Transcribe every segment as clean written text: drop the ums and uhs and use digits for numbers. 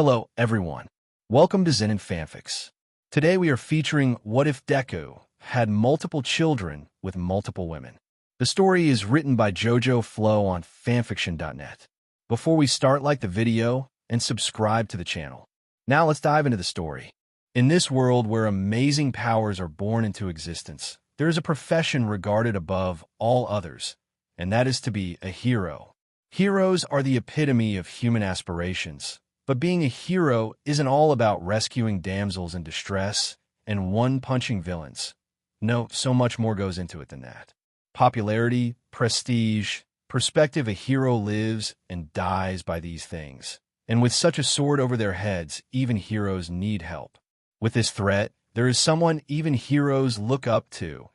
Hello, everyone. Welcome to Zen and Fanfics. Today we are featuring What If Deku Had Multiple Children with Multiple Women. The story is written by Jojoflow on fanfiction.net. Before we start, like the video and subscribe to the channel. Now let's dive into the story. In this world where amazing powers are born into existence, there is a profession regarded above all others, and that is to be a hero. Heroes are the epitome of human aspirations. But being a hero isn't all about rescuing damsels in distress and one-punching villains. No, so much more goes into it than that. Popularity, prestige, perspective. A hero lives and dies by these things. And with such a sword over their heads, even heroes need help. With this threat, there is someone even heroes look up to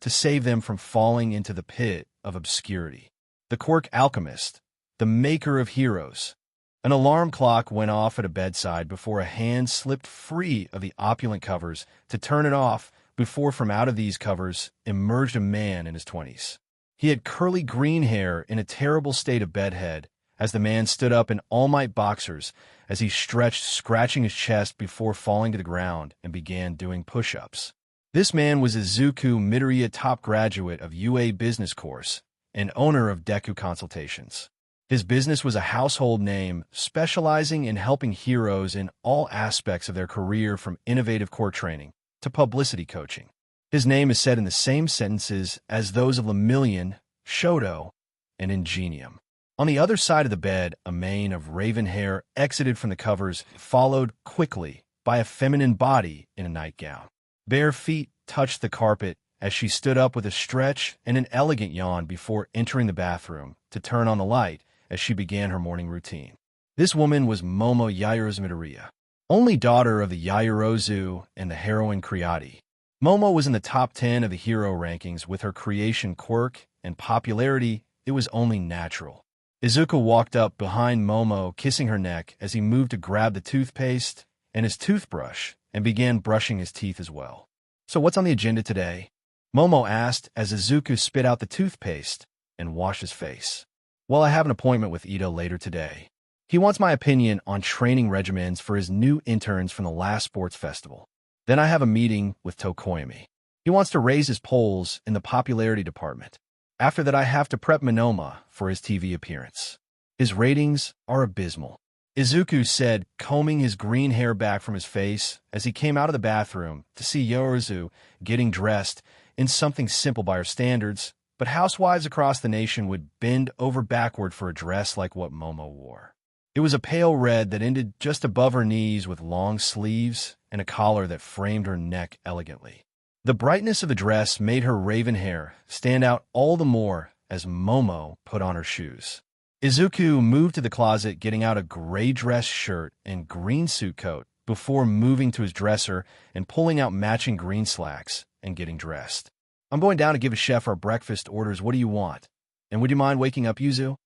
save them from falling into the pit of obscurity. The quirk alchemist, the maker of heroes. An alarm clock went off at a bedside before a hand slipped free of the opulent covers to turn it off before from out of these covers emerged a man in his 20s. He had curly green hair in a terrible state of bedhead as the man stood up in all-might boxers as he stretched, scratching his chest before falling to the ground and began doing push-ups. This man was Izuku, Midoriya top graduate of UA business course and owner of Deku Consultations. His business was a household name, specializing in helping heroes in all aspects of their career from innovative core training to publicity coaching. His name is said in the same sentences as those of Lemillion, Shoto, and Ingenium. On the other side of the bed, a mane of raven hair exited from the covers, followed quickly by a feminine body in a nightgown. Bare feet touched the carpet as she stood up with a stretch and an elegant yawn before entering the bathroom to turn on the light as she began her morning routine. This woman was Momo Yaoyorozu Midoriya, only daughter of the Yaoyorozu and the heroine Creati. Momo was in the top 10 of the hero rankings with her creation quirk and popularity. It was only natural. Izuku walked up behind Momo, kissing her neck as he moved to grab the toothpaste and his toothbrush and began brushing his teeth as well. So what's on the agenda today? Momo asked as Izuku spit out the toothpaste and washed his face. Well, I have an appointment with Ito later today. He wants my opinion on training regimens for his new interns from the last sports festival. Then I have a meeting with Tokoyami. He wants to raise his polls in the popularity department. After that, I have to prep Minoma for his TV appearance. His ratings are abysmal. Izuku said, combing his green hair back from his face as he came out of the bathroom to see Yaoyorozu getting dressed in something simple by her standards, but housewives across the nation would bend over backward for a dress like what Momo wore. It was a pale red that ended just above her knees with long sleeves and a collar that framed her neck elegantly. The brightness of the dress made her raven hair stand out all the more as Momo put on her shoes. Izuku moved to the closet, getting out a gray dress shirt and green suit coat before moving to his dresser and pulling out matching green slacks and getting dressed. I'm going down to give a chef our breakfast orders. What do you want? And would you mind waking up Yuzu?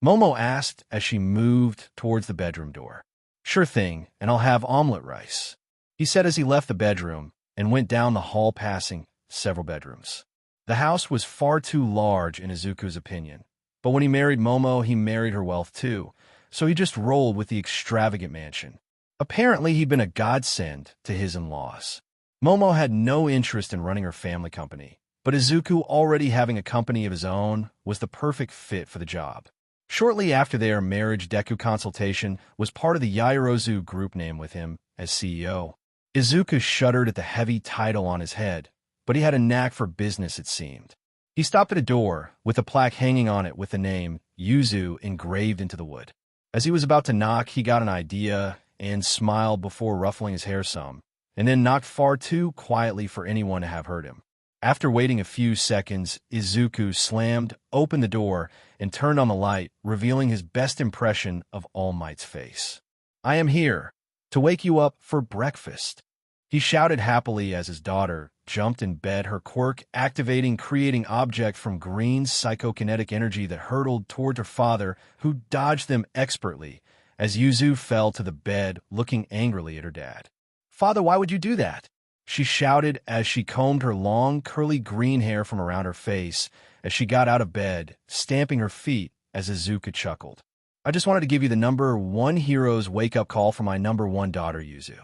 Momo asked as she moved towards the bedroom door. Sure thing, and I'll have omelet rice, he said as he left the bedroom and went down the hall passing several bedrooms. The house was far too large in Izuku's opinion, but when he married Momo, he married her wealth too, so he just rolled with the extravagant mansion. Apparently, he'd been a godsend to his in-laws. Momo had no interest in running her family company, but Izuku, already having a company of his own, was the perfect fit for the job. Shortly after their marriage, Deku Consultation was part of the Yaoyorozu group name with him as CEO. Izuku shuddered at the heavy title on his head, but he had a knack for business, it seemed. He stopped at a door with a plaque hanging on it with the name Yuzu engraved into the wood. As he was about to knock, he got an idea and smiled before ruffling his hair some, and then knocked far too quietly for anyone to have heard him. After waiting a few seconds, Izuku slammed open the door and turned on the light, revealing his best impression of All Might's face. I am here to wake you up for breakfast, he shouted happily as his daughter jumped in bed, her quirk activating, creating object from green psychokinetic energy that hurtled toward her father, who dodged them expertly as Yuzu fell to the bed, looking angrily at her dad. Father, why would you do that? She shouted as she combed her long, curly green hair from around her face as she got out of bed, stamping her feet as Izuku chuckled. I just wanted to give you the #1 hero's wake-up call for my #1 daughter, Yuzu.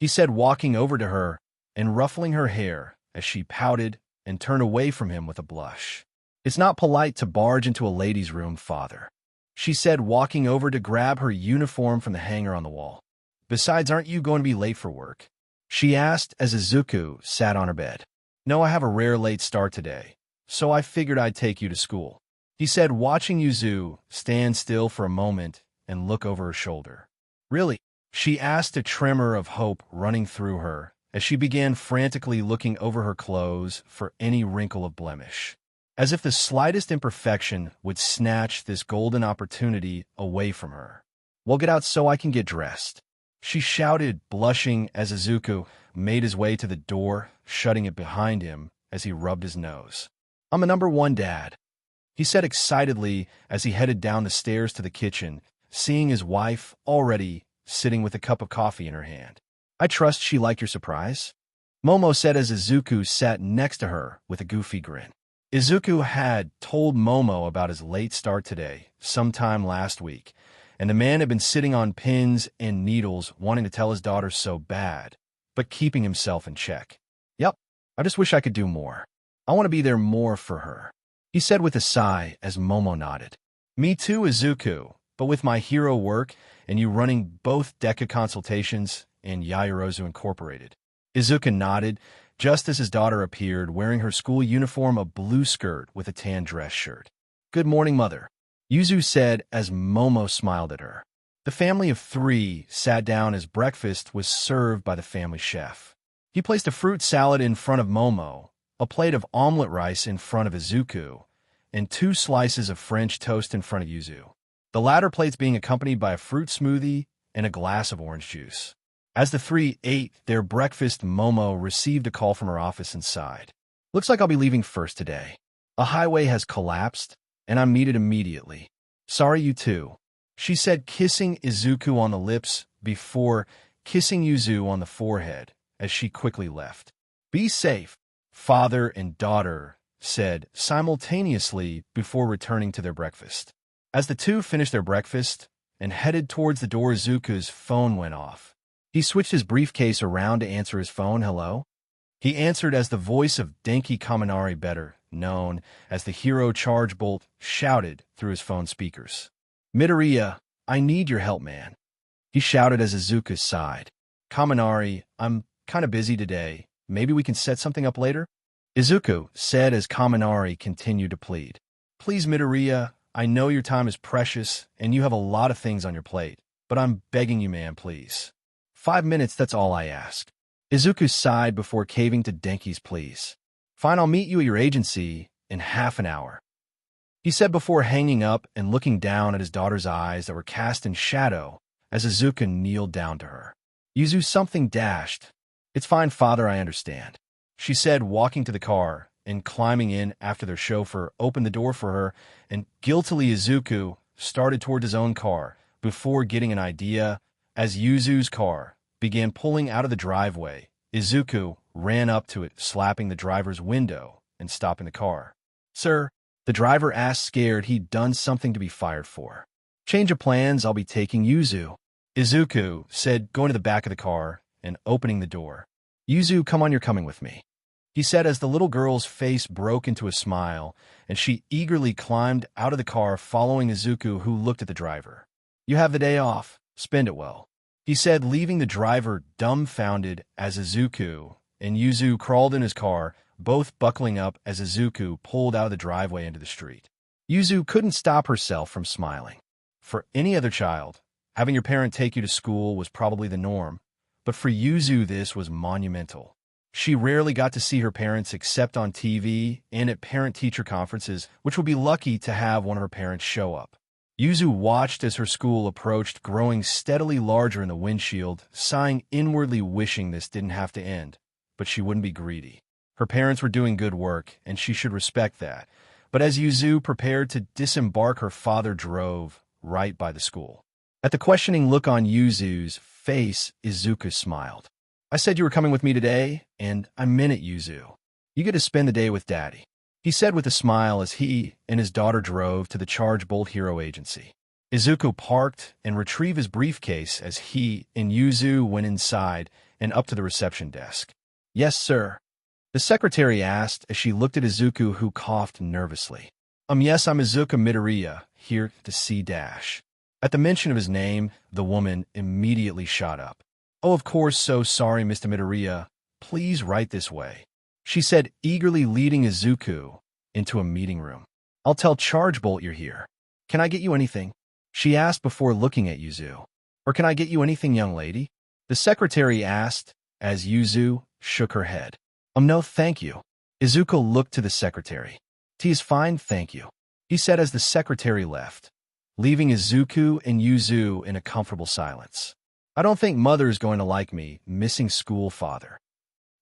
He said, walking over to her and ruffling her hair as she pouted and turned away from him with a blush. It's not polite to barge into a lady's room, father, she said, walking over to grab her uniform from the hanger on the wall. Besides, aren't you going to be late for work? She asked as Izuku sat on her bed. No, I have a rare late start today, so I figured I'd take you to school, he said, watching Yuzu stand still for a moment and look over her shoulder. Really? She asked, a tremor of hope running through her as she began frantically looking over her clothes for any wrinkle of blemish, as if the slightest imperfection would snatch this golden opportunity away from her. Well, get out so I can get dressed, she shouted, blushing as Izuku made his way to the door, shutting it behind him as he rubbed his nose. I'm a #1 dad, he said excitedly as he headed down the stairs to the kitchen, seeing his wife already sitting with a cup of coffee in her hand. I trust she liked your surprise, Momo said as Izuku sat next to her with a goofy grin. Izuku had told Momo about his late start today, sometime last week, and the man had been sitting on pins and needles wanting to tell his daughter so bad, but keeping himself in check. Yep, I just wish I could do more. I want to be there more for her, he said with a sigh as Momo nodded. Me too, Izuku, but with my hero work and you running both Deku consultations and Yaoyorozu Incorporated. Izuku nodded just as his daughter appeared wearing her school uniform, a blue skirt with a tan dress shirt. Good morning, mother, Yuzu said as Momo smiled at her. The family of 3 sat down as breakfast was served by the family chef. He placed a fruit salad in front of Momo, a plate of omelet rice in front of Izuku, and 2 slices of French toast in front of Yuzu, the latter plates being accompanied by a fruit smoothie and a glass of orange juice. As the 3 ate their breakfast, Momo received a call from her office and sighed. Looks like I'll be leaving first today. A highway has collapsed, and I'm needed immediately. Sorry, you too, she said, kissing Izuku on the lips before kissing Yuzu on the forehead as she quickly left. Be safe, father and daughter said simultaneously before returning to their breakfast. As the 2 finished their breakfast and headed towards the door, Izuku's phone went off. He switched his briefcase around to answer his phone. Hello? He answered as the voice of Denki Kaminari, better known as the hero Charge Bolt, shouted through his phone speakers. Midoriya, I need your help, man, he shouted as Izuku sighed. Kaminari, I'm kind of busy today. Maybe we can set something up later? Izuku said as Kaminari continued to plead. Please, Midoriya, I know your time is precious and you have a lot of things on your plate, but I'm begging you, man, please. 5 minutes, that's all I ask. Izuku sighed before caving to Denki's pleas. Fine, I'll meet you at your agency in half an hour, he said before hanging up and looking down at his daughter's eyes that were cast in shadow as Izuku kneeled down to her. Yuzu something dashed. It's fine, father, I understand, she said, walking to the car and climbing in after their chauffeur opened the door for her, and guiltily Izuku started toward his own car before getting an idea. As Yuzu's car began pulling out of the driveway, Izuku ran up to it, slapping the driver's window and stopping the car. Sir, the driver asked, scared he'd done something to be fired for. Change of plans, I'll be taking Yuzu, Izuku said, going to the back of the car and opening the door. Yuzu, come on, you're coming with me, he said as the little girl's face broke into a smile and she eagerly climbed out of the car following Izuku, who looked at the driver. You have the day off. Spend it well, he said, leaving the driver dumbfounded as Izuku and Yuzu crawled in his car, both buckling up as Izuku pulled out of the driveway into the street. Yuzu couldn't stop herself from smiling. For any other child, having your parent take you to school was probably the norm, but for Yuzu this was monumental. She rarely got to see her parents except on TV and at parent-teacher conferences, which would be lucky to have one of her parents show up. Yuzu watched as her school approached, growing steadily larger in the windshield, sighing inwardly, wishing this didn't have to end. But she wouldn't be greedy. Her parents were doing good work, and she should respect that. But as Yuzu prepared to disembark, her father drove right by the school. At the questioning look on Yuzu's face, Izuku smiled. I said you were coming with me today, and I meant it, Yuzu. You get to spend the day with Daddy, he said with a smile as he and his daughter drove to the Charge Bolt Hero Agency. Izuku parked and retrieved his briefcase as he and Yuzu went inside and up to the reception desk. "Yes, sir," the secretary asked as she looked at Izuku, who coughed nervously. Yes, I'm Izuku Midoriya, here to see Dash." At the mention of his name, the woman immediately shot up. "Oh, of course, so sorry, Mr. Midoriya. Please write this way," she said, eagerly leading Izuku into a meeting room. "I'll tell Chargebolt you're here. Can I get you anything?" she asked before looking at Yuzu. "Or can I get you anything, young lady?" the secretary asked as Yuzu shook her head. No, thank you." Izuku looked to the secretary. "Tea is fine, thank you," he said as the secretary left, leaving Izuku and Yuzu in a comfortable silence. "I don't think Mother's going to like me missing school, Father,"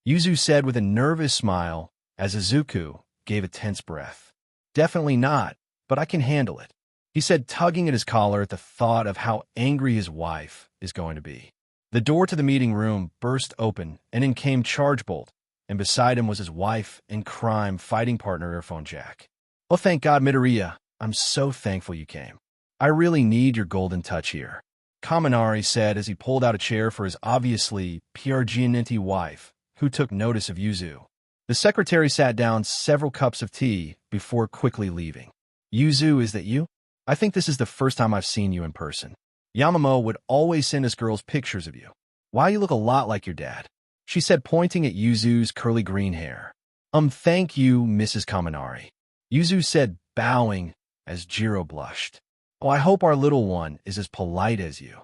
Yuzu said with a nervous smile as Izuku gave a tense breath. "Definitely not, but I can handle it," he said, tugging at his collar at the thought of how angry his wife is going to be. The door to the meeting room burst open, and in came Chargebolt, and beside him was his wife and crime fighting partner, Earphone Jack. "Oh, thank God, Midoriya. I'm so thankful you came. I really need your golden touch here," Kaminari said as he pulled out a chair for his obviously Piargianenti wife, who took notice of Yuzu. The secretary sat down several cups of tea before quickly leaving. "Yuzu, is that you? I think this is the first time I've seen you in person. Yamamo would always send us girls pictures of you. Why, you look a lot like your dad," she said, pointing at Yuzu's curly green hair. Thank you, Mrs. Kaminari," Yuzu said, bowing as Jiro blushed. "Oh, I hope our little one is as polite as you,"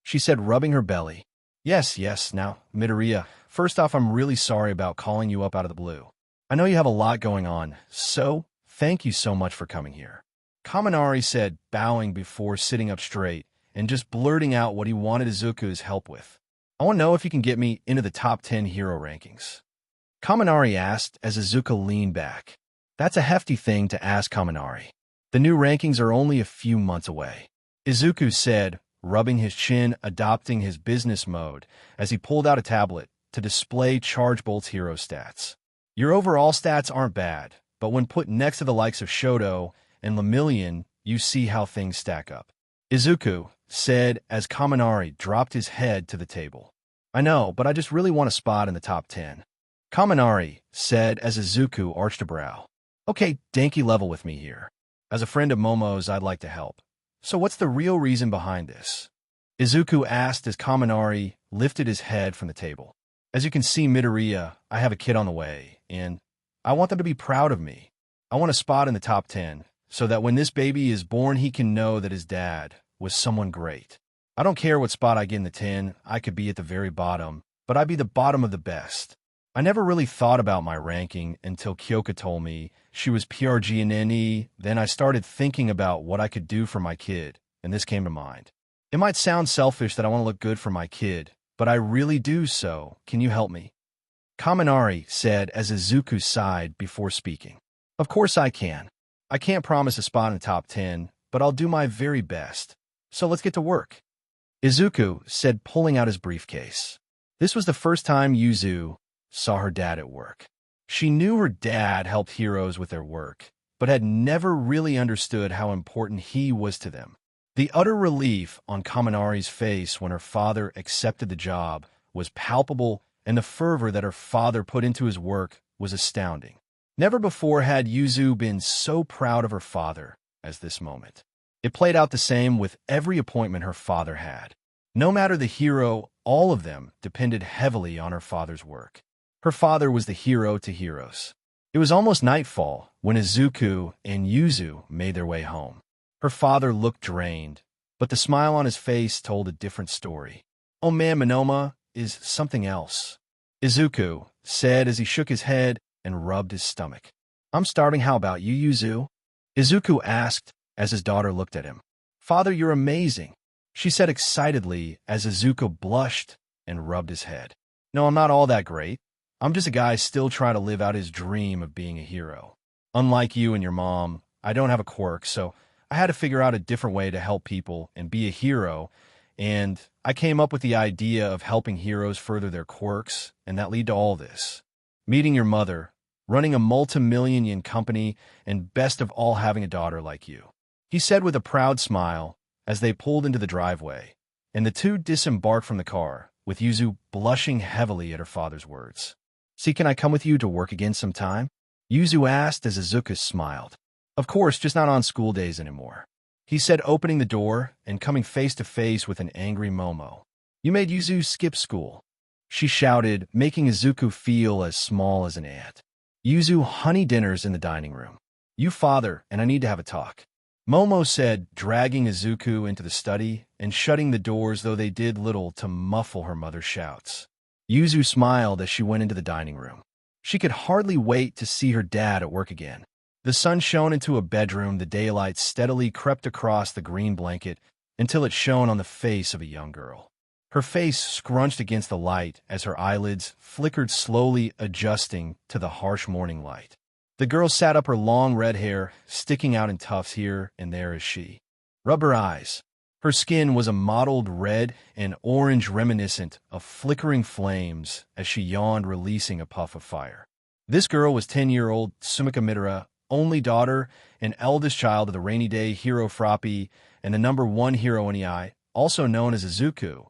she said, rubbing her belly. Yes, now, Midoriya, first off, I'm really sorry about calling you up out of the blue. I know you have a lot going on, so thank you so much for coming here," Kaminari said, bowing before sitting up straight and just blurting out what he wanted Izuku's help with. "I want to know if you can get me into the top 10 hero rankings," Kaminari asked as Izuku leaned back. That's a hefty thing to ask Kaminari. The new rankings are only a few months away, Izuku said, rubbing his chin, adopting his business mode as he pulled out a tablet to display Chargebolt's hero stats. "Your overall stats aren't bad, but when put next to the likes of Shoto and Lemillion, you see how things stack up," Izuku said as Kaminari dropped his head to the table. "I know, but I just really want a spot in the top 10, Kaminari said as Izuku arched a brow. "Okay, Danky, level with me here. As a friend of Momo's, I'd like to help. So what's the real reason behind this?" Izuku asked as Kaminari lifted his head from the table. "As you can see, Midoriya, I have a kid on the way, and I want them to be proud of me. I want a spot in the top 10, so that when this baby is born, he can know that his dad was someone great. I don't care what spot I get in the 10, I could be at the very bottom, but I'd be the bottom of the best. I never really thought about my ranking until Kyoka told me she was PRGNNE, then I started thinking about what I could do for my kid, and this came to mind. It might sound selfish that I want to look good for my kid, but I really do, so can you help me?" Kaminari said as Izuku sighed before speaking. "Of course I can. I can't promise a spot in the top 10, but I'll do my very best. So let's get to work," Izuku said, pulling out his briefcase. This was the first time Yuzu saw her dad at work. She knew her dad helped heroes with their work, but had never really understood how important he was to them. The utter relief on Kaminari's face when her father accepted the job was palpable, and the fervor that her father put into his work was astounding. Never before had Yuzu been so proud of her father as this moment. It played out the same with every appointment her father had. No matter the hero, all of them depended heavily on her father's work. Her father was the hero to heroes. It was almost nightfall when Izuku and Yuzu made their way home. Her father looked drained, but the smile on his face told a different story. "Oh man, Monoma is something else," Izuku said as he shook his head and rubbed his stomach. "I'm starting, how about you, Yuzu?" Izuku asked as his daughter looked at him. "Father, you're amazing," she said excitedly as Izuku blushed and rubbed his head. "No, I'm not all that great. I'm just a guy still trying to live out his dream of being a hero. Unlike you and your mom, I don't have a quirk, so I had to figure out a different way to help people and be a hero, and I came up with the idea of helping heroes further their quirks, and that led to all this. Meeting your mother, running a multi-million yen company, and best of all, having a daughter like you," he said with a proud smile as they pulled into the driveway, and the two disembarked from the car, with Yuzu blushing heavily at her father's words. "See, can I come with you to work again sometime?" Yuzu asked as Izuku smiled. "Of course, just not on school days anymore," he said, opening the door and coming face to face with an angry Momo. "You made Yuzu skip school," she shouted, making Izuku feel as small as an ant. "Yuzu, honey, dinner's in the dining room. You father, and I need to have a talk," Momo said, dragging Izuku into the study and shutting the doors, though they did little to muffle her mother's shouts. Yuzu smiled as she went into the dining room. She could hardly wait to see her dad at work again. The sun shone into a bedroom. The daylight steadily crept across the green blanket until it shone on the face of a young girl. Her face scrunched against the light as her eyelids flickered slowly, adjusting to the harsh morning light. The girl sat up, her long red hair sticking out in tufts here and there as she rubbed her eyes. Her skin was a mottled red and orange reminiscent of flickering flames as she yawned, releasing a puff of fire. This girl was 10-year-old Sumika Midora, only daughter and eldest child of the rainy day hero Froppy and the number one hero NEI, also known as Izuku,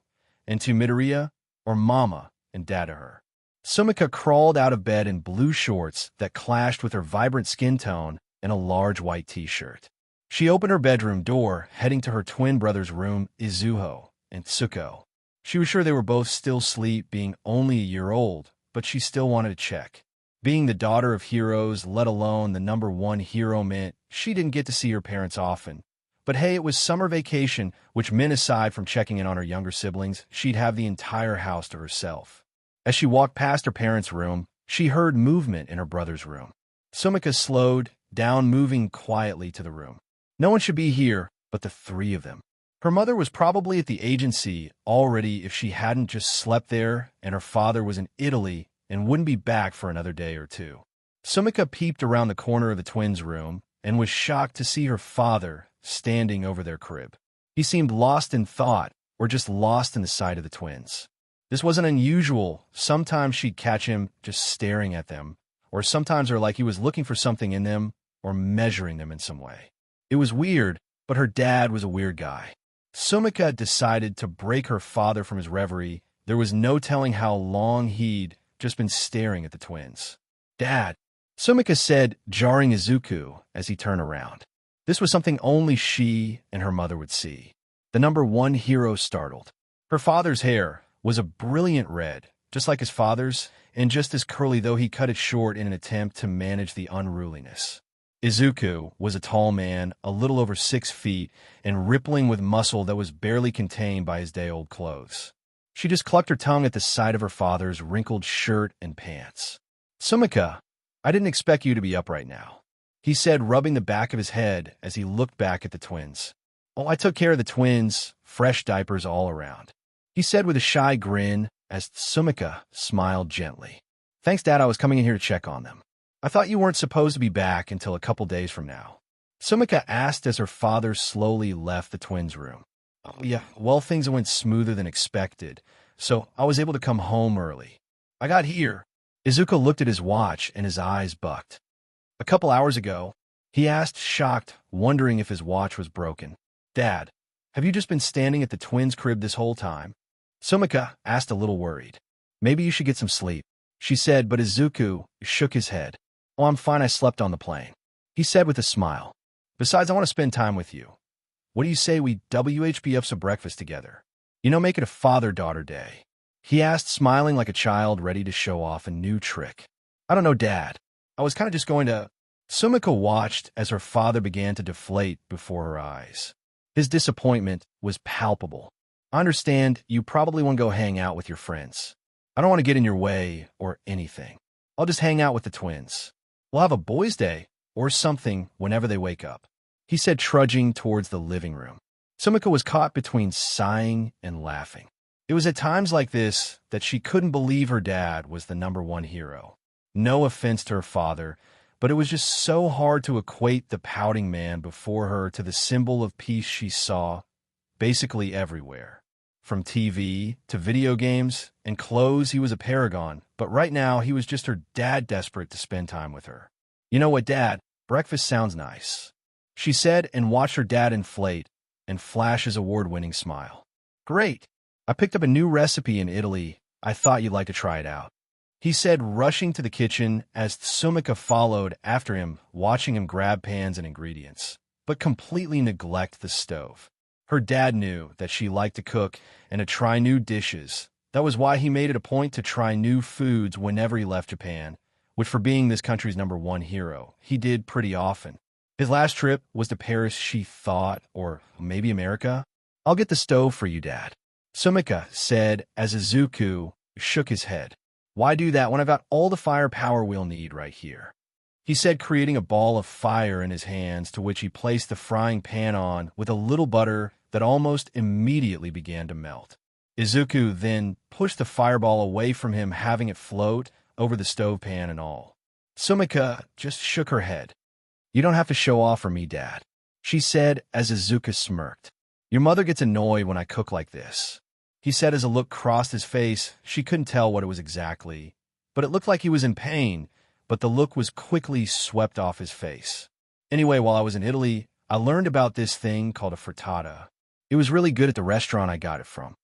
and to Midoriya, or Mama, and Dad to her. Sumika crawled out of bed in blue shorts that clashed with her vibrant skin tone and a large white t-shirt. She opened her bedroom door, heading to her twin brother's room, Izuho and Tsuko. She was sure they were both still asleep, being only a year old, but she still wanted to check. Being the daughter of heroes, let alone the number one hero, meant she didn't get to see her parents often. But hey, it was summer vacation, which meant aside from checking in on her younger siblings, she'd have the entire house to herself. As she walked past her parents' room, she heard movement in her brother's room. Sumika slowed down, moving quietly to the room. No one should be here but the three of them. Her mother was probably at the agency already if she hadn't just slept there, and her father was in Italy and wouldn't be back for another day or two. Sumika peeped around the corner of the twins' room and was shocked to see her father standing over their crib. He seemed lost in thought, or just lost in the sight of the twins. This wasn't unusual. Sometimes she'd catch him just staring at them, or sometimes her like he was looking for something in them or measuring them in some way. It was weird, but her dad was a weird guy. Sumika decided to break her father from his reverie. There was no telling how long he'd just been staring at the twins. "Dad," Sumika said, jarring Izuku as he turned around. This was something only she and her mother would see. The number one hero startled. Her father's hair was a brilliant red, just like his father's, and just as curly, though he cut it short in an attempt to manage the unruliness. Izuku was a tall man, a little over 6 feet, and rippling with muscle that was barely contained by his day-old clothes. She just clucked her tongue at the sight of her father's wrinkled shirt and pants. "Sumika, I didn't expect you to be up right now," he said, rubbing the back of his head as he looked back at the twins. "Oh, I took care of the twins, fresh diapers all around," he said with a shy grin as Sumika smiled gently. "Thanks, Dad, I was coming in here to check on them. I thought you weren't supposed to be back until a couple days from now," Sumika asked as her father slowly left the twins' room. "Oh, yeah, well, things went smoother than expected, so I was able to come home early. I got here." Izuku looked at his watch and his eyes bucked. "A couple hours ago," he asked, shocked, wondering if his watch was broken. "Dad, have you just been standing at the twins' crib this whole time?" Sumika asked, a little worried. "Maybe you should get some sleep," she said, but Izuku shook his head. "Oh, I'm fine, I slept on the plane," he said with a smile. "Besides, I want to spend time with you. What do you say we WHBF some breakfast together? Make it a father-daughter day," he asked, smiling like a child ready to show off a new trick. "I don't know, Dad. I was kind of just going to—" Sumika watched as her father began to deflate before her eyes. His disappointment was palpable. "I understand you probably want to go hang out with your friends. I don't want to get in your way or anything. I'll just hang out with the twins. We'll have a boys' day or something whenever they wake up," he said, trudging towards the living room. Sumika was caught between sighing and laughing. It was at times like this that she couldn't believe her dad was the number one hero. No offense to her father, but it was just so hard to equate the pouting man before her to the symbol of peace she saw basically everywhere. From TV to video games and clothes, he was a paragon, but right now he was just her dad, desperate to spend time with her. "You know what, Dad? Breakfast sounds nice," she said, and watched her dad inflate and flashed his award-winning smile. "Great! I picked up a new recipe in Italy. I thought you'd like to try it out," he said, rushing to the kitchen as Sumika followed after him, watching him grab pans and ingredients, but completely neglect the stove. Her dad knew that she liked to cook and to try new dishes. That was why he made it a point to try new foods whenever he left Japan, which for being this country's #1 hero, he did pretty often. His last trip was to Paris, she thought, or maybe America. "I'll get the stove for you, Dad," Sumika said as Izuku shook his head. "Why do that when I've got all the firepower we'll need right here?" he said, creating a ball of fire in his hands, to which he placed the frying pan on with a little butter that almost immediately began to melt. Izuku then pushed the fireball away from him, having it float over the stove pan and all. Sumika just shook her head. "You don't have to show off for me, Dad," she said as Izuku smirked. "Your mother gets annoyed when I cook like this," he said as a look crossed his face. She couldn't tell what it was exactly, but it looked like he was in pain, but the look was quickly swept off his face. "Anyway, while I was in Italy, I learned about this thing called a frittata. It was really good at the restaurant I got it from,"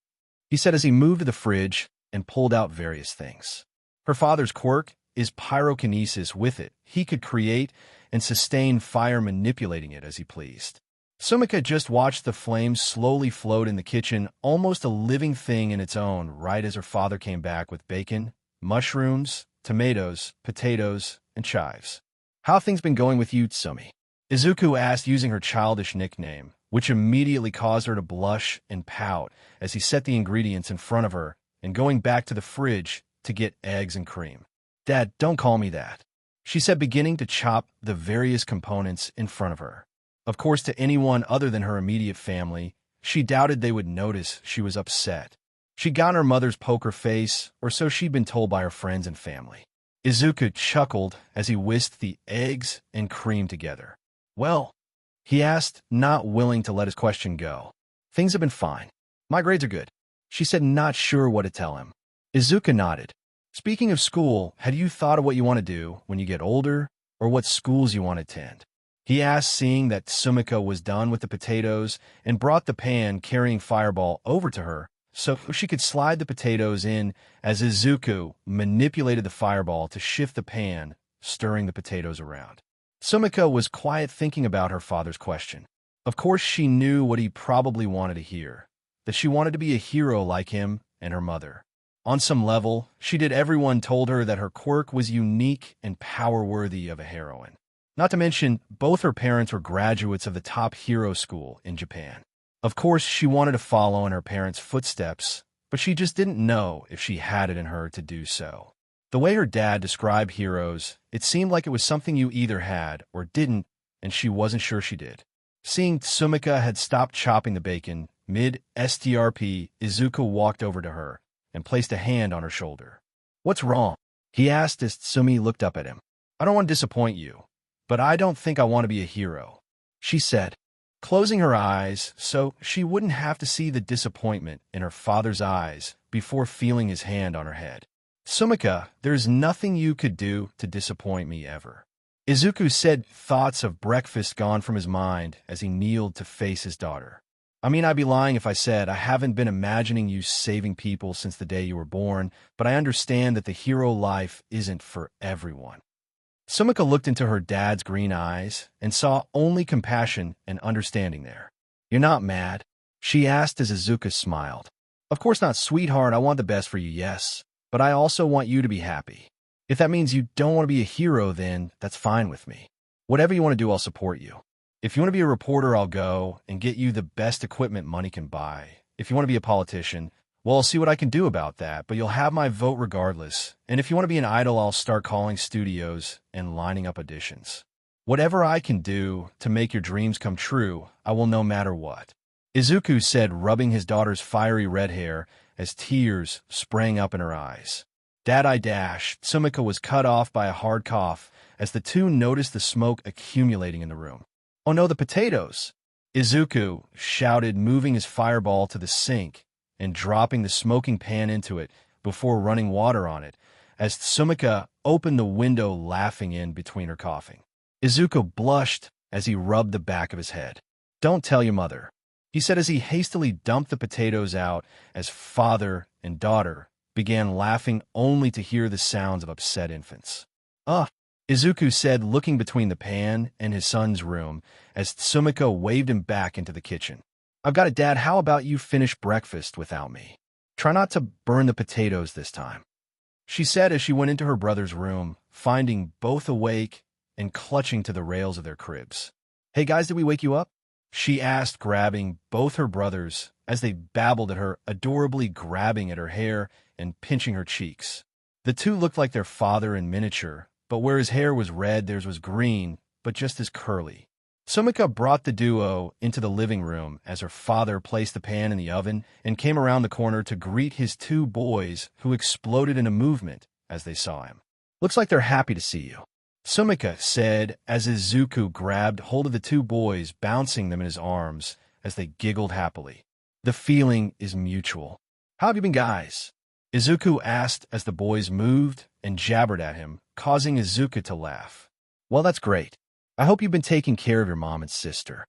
he said as he moved to the fridge and pulled out various things. Her father's quirk is pyrokinesis. With it, he could create and sustain fire, manipulating it as he pleased. Sumika just watched the flames slowly float in the kitchen, almost a living thing in its own, right as her father came back with bacon, mushrooms, tomatoes, potatoes, and chives. "How things been going with you, Tsumi?" Izuku asked, using her childish nickname, which immediately caused her to blush and pout as he set the ingredients in front of her and going back to the fridge to get eggs and cream. "Dad, don't call me that," she said, beginning to chop the various components in front of her. Of course, to anyone other than her immediate family, she doubted they would notice she was upset. She'd gotten her mother's poker face, or so she'd been told by her friends and family. Izuku chuckled as he whisked the eggs and cream together. "Well," he asked, not willing to let his question go. "Things have been fine. My grades are good," she said, not sure what to tell him. Izuku nodded. "Speaking of school, had you thought of what you want to do when you get older, or what schools you want to attend?" he asked, seeing that Sumika was done with the potatoes and brought the pan carrying fireball over to her so she could slide the potatoes in as Izuku manipulated the fireball to shift the pan, stirring the potatoes around. Sumika was quiet, thinking about her father's question. Of course, she knew what he probably wanted to hear, that she wanted to be a hero like him and her mother. On some level, she did. Everyone told her that her quirk was unique and power-worthy of a heroine. Not to mention, both her parents were graduates of the top hero school in Japan. Of course, she wanted to follow in her parents' footsteps, but she just didn't know if she had it in her to do so. The way her dad described heroes, it seemed like it was something you either had or didn't, and she wasn't sure she did. Seeing Sumika had stopped chopping the bacon mid-STRP, Izuku walked over to her and placed a hand on her shoulder. "What's wrong?" he asked as Tsumi looked up at him. "I don't want to disappoint you, but I don't think I want to be a hero," she said, closing her eyes so she wouldn't have to see the disappointment in her father's eyes before feeling his hand on her head. "Sumika, there's nothing you could do to disappoint me ever," Izuku said, thoughts of breakfast gone from his mind as he kneeled to face his daughter. "I mean, I'd be lying if I said I haven't been imagining you saving people since the day you were born, but I understand that the hero life isn't for everyone." Sumika looked into her dad's green eyes and saw only compassion and understanding there. "You're not mad?" she asked as Izuku smiled. "Of course not, sweetheart. I want the best for you, yes, but I also want you to be happy. If that means you don't want to be a hero, then that's fine with me. Whatever you want to do, I'll support you. If you want to be a reporter, I'll go and get you the best equipment money can buy. If you want to be a politician, well, I'll see what I can do about that, but you'll have my vote regardless. And if you want to be an idol, I'll start calling studios and lining up auditions. Whatever I can do to make your dreams come true, I will no matter what," Izuku said, rubbing his daughter's fiery red hair as tears sprang up in her eyes. "Dad, I dashed." Sumika was cut off by a hard cough as the two noticed the smoke accumulating in the room. "Oh no, the potatoes!" Izuku shouted, moving his fireball to the sink and dropping the smoking pan into it before running water on it, as Sumika opened the window, laughing in between her coughing. Izuku blushed as he rubbed the back of his head. "Don't tell your mother," he said as he hastily dumped the potatoes out as father and daughter began laughing only to hear the sounds of upset infants. Ugh, Izuku said, looking between the pan and his son's room as Sumika waved him back into the kitchen. I've got it, Dad. How about you finish breakfast without me? Try not to burn the potatoes this time, she said as she went into her brother's room, finding both awake and clutching to the rails of their cribs. Hey guys, did we wake you up? She asked, grabbing both her brothers as they babbled at her, adorably grabbing at her hair and pinching her cheeks. The two looked like their father in miniature, but where his hair was red, theirs was green, but just as curly. Sumika brought the duo into the living room as her father placed the pan in the oven and came around the corner to greet his two boys, who exploded into movement as they saw him. Looks like they're happy to see you, Sumika said as Izuku grabbed hold of the two boys, bouncing them in his arms as they giggled happily. The feeling is mutual. How have you been, guys? Izuku asked as the boys moved and jabbered at him, causing Izuku to laugh. Well, that's great. I hope you've been taking care of your mom and sister,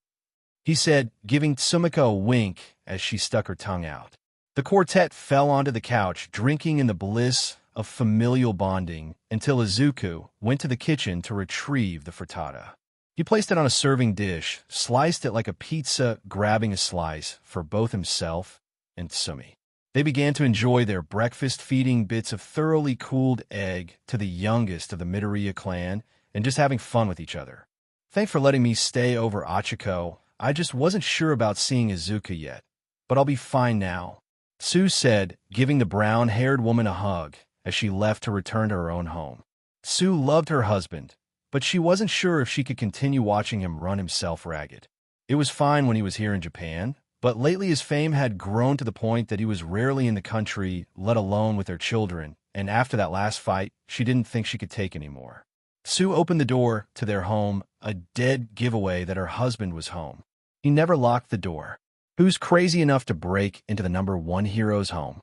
he said, giving Sumika a wink as she stuck her tongue out. The quartet fell onto the couch, drinking in the bliss of familial bonding until Izuku went to the kitchen to retrieve the frittata. He placed it on a serving dish, sliced it like a pizza, grabbing a slice for both himself and Tsumi. They began to enjoy their breakfast, feeding bits of thoroughly cooled egg to the youngest of the Midoriya clan and just having fun with each other. Thanks for letting me stay over, Achiko. I just wasn't sure about seeing Izuku yet, but I'll be fine now, Sue said, giving the brown-haired woman a hug as she left to return to her own home. Sue loved her husband, but she wasn't sure if she could continue watching him run himself ragged. It was fine when he was here in Japan, but lately his fame had grown to the point that he was rarely in the country, let alone with their children, and after that last fight, she didn't think she could take anymore. Sue opened the door to their home, a dead giveaway that her husband was home. He never locked the door. Who's crazy enough to break into the #1 hero's home?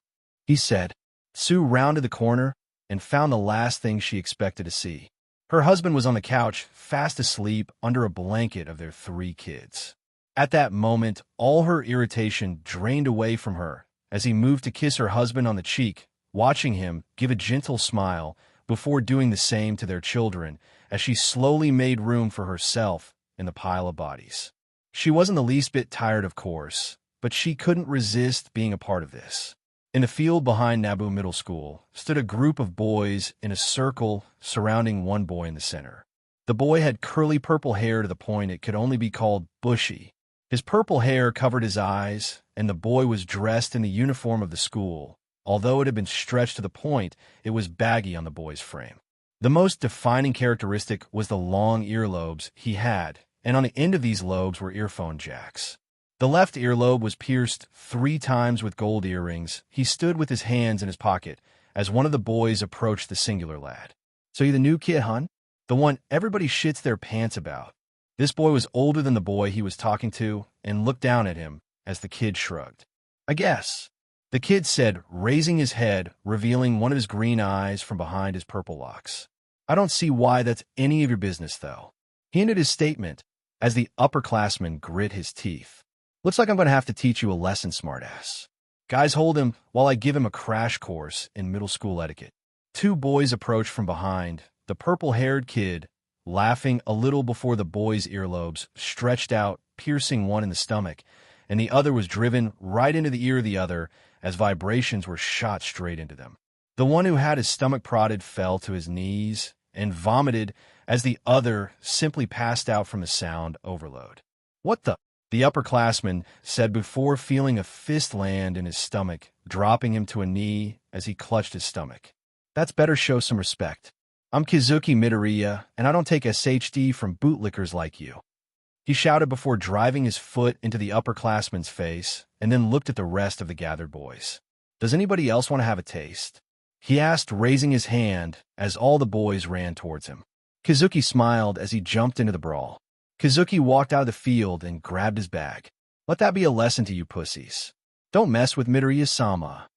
He said. Sue rounded the corner and found the last thing she expected to see. Her husband was on the couch, fast asleep under a blanket of their 3 kids. At that moment, all her irritation drained away from her as he moved to kiss her husband on the cheek, watching him give a gentle smile before doing the same to their children as she slowly made room for herself in the pile of bodies. She wasn't the least bit tired, of course, but she couldn't resist being a part of this. In the field behind Nabu Middle School stood a group of boys in a circle surrounding one boy in the center. The boy had curly purple hair to the point it could only be called bushy. His purple hair covered his eyes, and the boy was dressed in the uniform of the school. Although it had been stretched to the point, it was baggy on the boy's frame. The most defining characteristic was the long earlobes he had, and on the end of these lobes were earphone jacks. The left earlobe was pierced 3 times with gold earrings. He stood with his hands in his pocket as one of the boys approached the singular lad. So you the new kid, hun? The one everybody shits their pants about. This boy was older than the boy he was talking to and looked down at him as the kid shrugged. I guess, the kid said, raising his head, revealing one of his green eyes from behind his purple locks. I don't see why that's any of your business, though. He ended his statement as the upperclassman grit his teeth. Looks like I'm going to have to teach you a lesson, smartass. Guys, hold him while I give him a crash course in middle school etiquette. 2 boys approached from behind, the purple-haired kid laughing a little before the boy's earlobes stretched out, piercing one in the stomach, and the other was driven right into the ear of the other as vibrations were shot straight into them. The one who had his stomach prodded fell to his knees and vomited as the other simply passed out from the sound overload. What the upperclassman said before feeling a fist land in his stomach, dropping him to a knee as he clutched his stomach. That's better, show some respect. I'm Kazuki Midoriya, and I don't take SHD from bootlickers like you. He shouted before driving his foot into the upperclassman's face and then looked at the rest of the gathered boys. Does anybody else want to have a taste? He asked, raising his hand as all the boys ran towards him. Kazuki smiled as he jumped into the brawl. Kazuki walked out of the field and grabbed his bag. Let that be a lesson to you pussies. Don't mess with Midoriya-sama,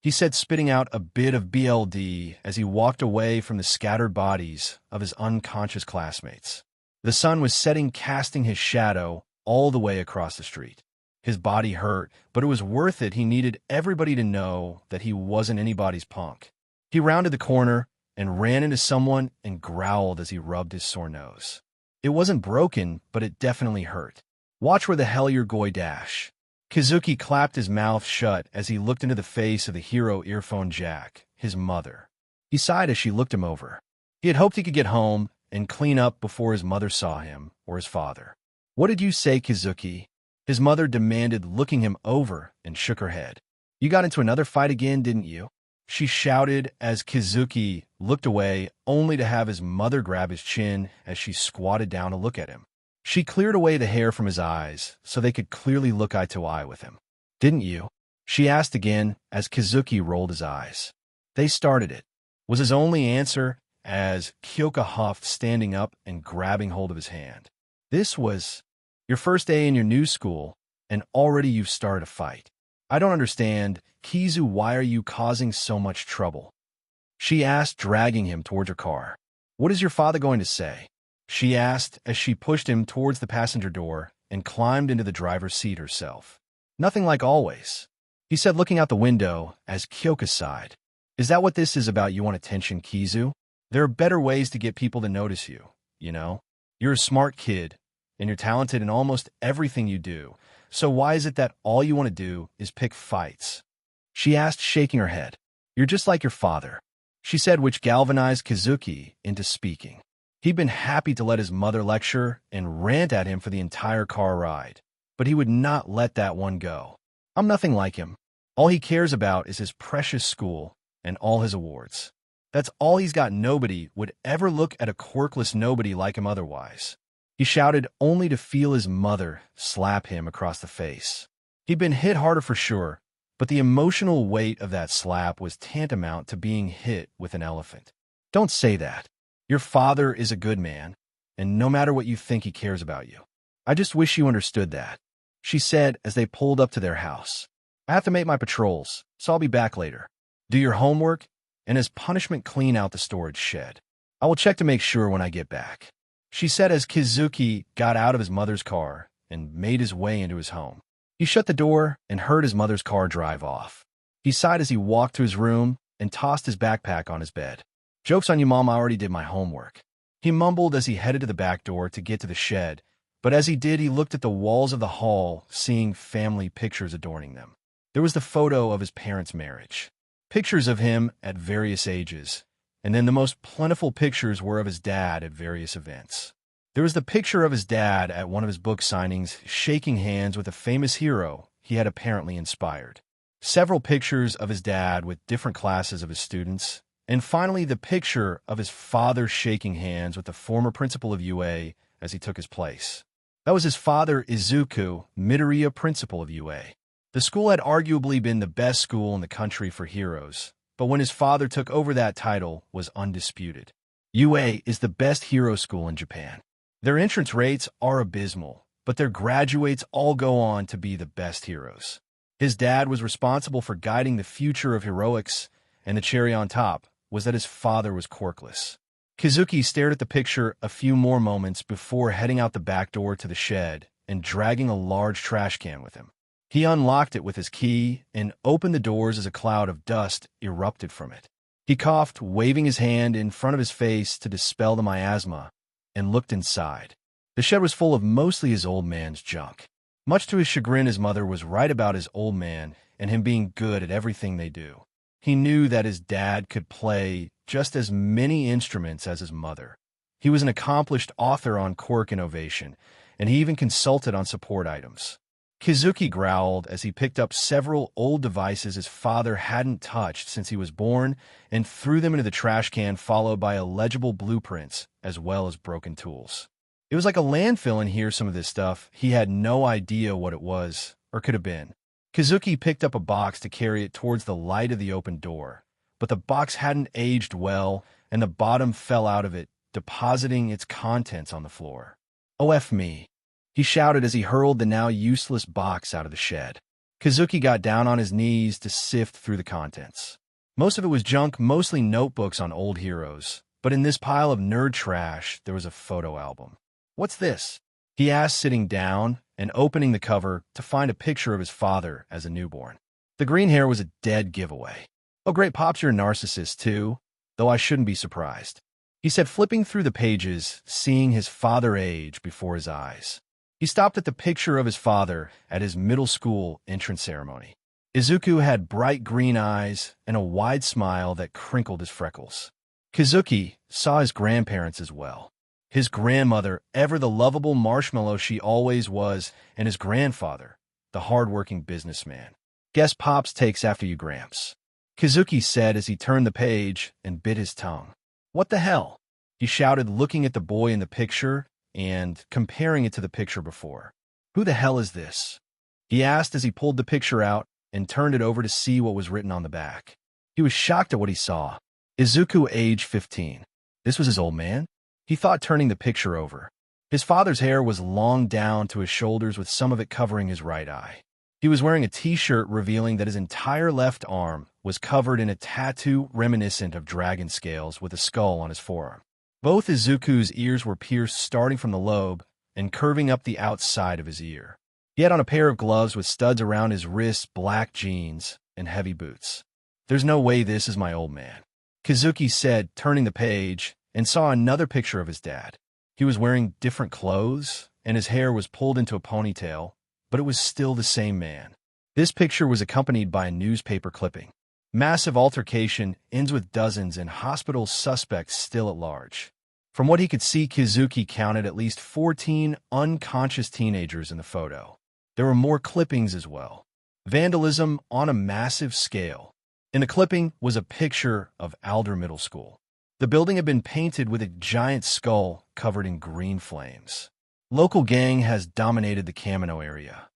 he said, spitting out a bit of BLD as he walked away from the scattered bodies of his unconscious classmates. The sun was setting, casting his shadow all the way across the street. His body hurt, but it was worth it. He needed everybody to know that he wasn't anybody's punk. He rounded the corner and ran into someone and growled as he rubbed his sore nose. It wasn't broken, but it definitely hurt. Watch where the hell you're going dash. Kazuki clapped his mouth shut as he looked into the face of the hero earphone jack, his mother. He sighed as she looked him over. He had hoped he could get home and clean up before his mother saw him, or his father. What did you say, Kazuki? His mother demanded, looking him over, and shook her head. You got into another fight again, didn't you? She shouted as Kazuki looked away, only to have his mother grab his chin as she squatted down to look at him. She cleared away the hair from his eyes so they could clearly look eye to eye with him. Didn't you? She asked again as Kazuki rolled his eyes. They started it, was his only answer as Chosa huffed, standing up and grabbing hold of his hand. This was your first day in your new school, and already you've started a fight. I don't understand. Kizu, why are you causing so much trouble? She asked, dragging him towards her car. What is your father going to say? She asked as she pushed him towards the passenger door and climbed into the driver's seat herself. Nothing like always, he said, looking out the window as Chosa sighed. Is that what this is about? You want attention, Kizu? There are better ways to get people to notice you, you know? You're a smart kid, and you're talented in almost everything you do. So why is it that all you want to do is pick fights? She asked, shaking her head. You're just like your father, she said, which galvanized Kazuki into speaking. He'd been happy to let his mother lecture and rant at him for the entire car ride, but he would not let that one go. I'm nothing like him. All he cares about is his precious school and all his awards. That's all he's got. Nobody would ever look at a quirkless nobody like him otherwise. He shouted, only to feel his mother slap him across the face. He'd been hit harder for sure, but the emotional weight of that slap was tantamount to being hit with an elephant. Don't say that. Your father is a good man, and no matter what you think, he cares about you. I just wish you understood that, she said as they pulled up to their house. I have to make my patrols, so I'll be back later. Do your homework, and as punishment, clean out the storage shed. I will check to make sure when I get back, she said as Kazuki got out of his mother's car and made his way into his home. He shut the door and heard his mother's car drive off. He sighed as he walked to his room and tossed his backpack on his bed. Joke's on you, Mom, I already did my homework, he mumbled as he headed to the back door to get to the shed, but as he did, he looked at the walls of the hall, seeing family pictures adorning them. There was the photo of his parents' marriage, pictures of him at various ages, and then the most plentiful pictures were of his dad at various events. There was the picture of his dad at one of his book signings, shaking hands with a famous hero he had apparently inspired. Several pictures of his dad with different classes of his students, and finally the picture of his father shaking hands with the former principal of UA as he took his place. That was his father, Izuku, Midoriya, principal of UA. The school had arguably been the best school in the country for heroes, but when his father took over, that title was undisputed. UA is the best hero school in Japan. Their entrance rates are abysmal, but their graduates all go on to be the best heroes. His dad was responsible for guiding the future of heroics, and the cherry on top was that his father was quirkless. Kazuki stared at the picture a few more moments before heading out the back door to the shed and dragging a large trash can with him. He unlocked it with his key and opened the doors as a cloud of dust erupted from it. He coughed, waving his hand in front of his face to dispel the miasma, and looked inside. The shed was full of mostly his old man's junk. Much to his chagrin, his mother was right about his old man and him being good at everything they do. He knew that his dad could play just as many instruments as his mother. He was an accomplished author on quirk innovation, and he even consulted on support items. Kazuki growled as he picked up several old devices his father hadn't touched since he was born and threw them into the trash can, followed by illegible blueprints as well as broken tools. It was like a landfill in here, some of this stuff. He had no idea what it was or could have been. Kazuki picked up a box to carry it towards the light of the open door, but the box hadn't aged well, and the bottom fell out of it, depositing its contents on the floor. "Oh, F me," he shouted as he hurled the now useless box out of the shed. Kazuki got down on his knees to sift through the contents. Most of it was junk, mostly notebooks on old heroes, but in this pile of nerd trash, there was a photo album. "What's this?" he asked, sitting down and opening the cover to find a picture of his father as a newborn. The green hair was a dead giveaway. "Oh great, Pops, you're a narcissist too, though I shouldn't be surprised," he said, flipping through the pages, seeing his father age before his eyes. He stopped at the picture of his father at his middle school entrance ceremony. Izuku had bright green eyes and a wide smile that crinkled his freckles. Kazuki saw his grandparents as well. His grandmother, ever the lovable marshmallow she always was, and his grandfather, the hard-working businessman. "Guess Pops takes after you, Gramps," Kazuki said as he turned the page and bit his tongue. "What the hell?" he shouted, looking at the boy in the picture and comparing it to the picture before. "Who the hell is this?" he asked as he pulled the picture out and turned it over to see what was written on the back. He was shocked at what he saw. Izuku, age 15. This was his old man? He thought, turning the picture over. His father's hair was long down to his shoulders, with some of it covering his right eye. He was wearing a t-shirt revealing that his entire left arm was covered in a tattoo reminiscent of dragon scales with a skull on his forearm. Both Izuku's ears were pierced starting from the lobe and curving up the outside of his ear. He had on a pair of gloves with studs around his wrists, black jeans, and heavy boots. "There's no way this is my old man," Kazuki said, turning the page, and saw another picture of his dad. He was wearing different clothes, and his hair was pulled into a ponytail, but it was still the same man. This picture was accompanied by a newspaper clipping. "Massive altercation ends with dozens and hospital suspects still at large." From what he could see, Kazuki counted at least 14 unconscious teenagers in the photo. There were more clippings as well. Vandalism on a massive scale. In the clipping was a picture of Alder Middle School. The building had been painted with a giant skull covered in green flames. Local gang has dominated the Kamino area.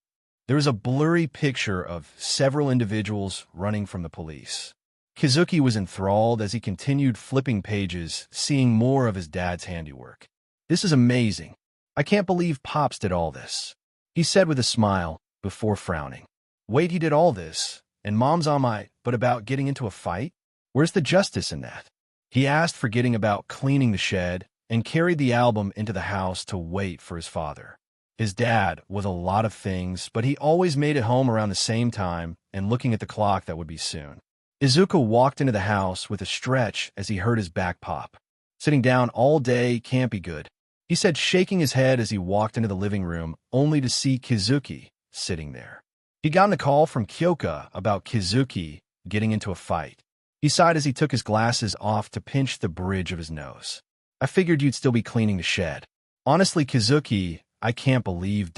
There is a blurry picture of several individuals running from the police. Kazuki was enthralled as he continued flipping pages, seeing more of his dad's handiwork. "This is amazing. I can't believe Pops did all this," he said with a smile, before frowning. "Wait, he did all this, and Mom's on my butt about getting into a fight? Where's the justice in that?" he asked, forgetting about cleaning the shed, and carried the album into the house to wait for his father. His dad was a lot of things, but he always made it home around the same time and looking at the clock that would be soon. Izuku walked into the house with a stretch as he heard his back pop. "Sitting down all day can't be good," he said, shaking his head as he walked into the living room, only to see Kazuki sitting there. He'd gotten a call from Kyoka about Kazuki getting into a fight. He sighed as he took his glasses off to pinch the bridge of his nose. "I figured you'd still be cleaning the shed. Honestly, Kazuki, I can't believe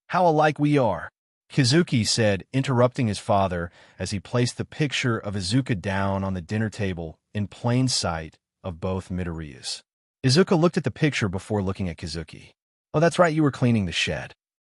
how alike we are," Kazuki said, interrupting his father as he placed the picture of Izuku down on the dinner table in plain sight of both Midoriyas. Izuku looked at the picture before looking at Kazuki. "Oh, that's right, you were cleaning the shed,"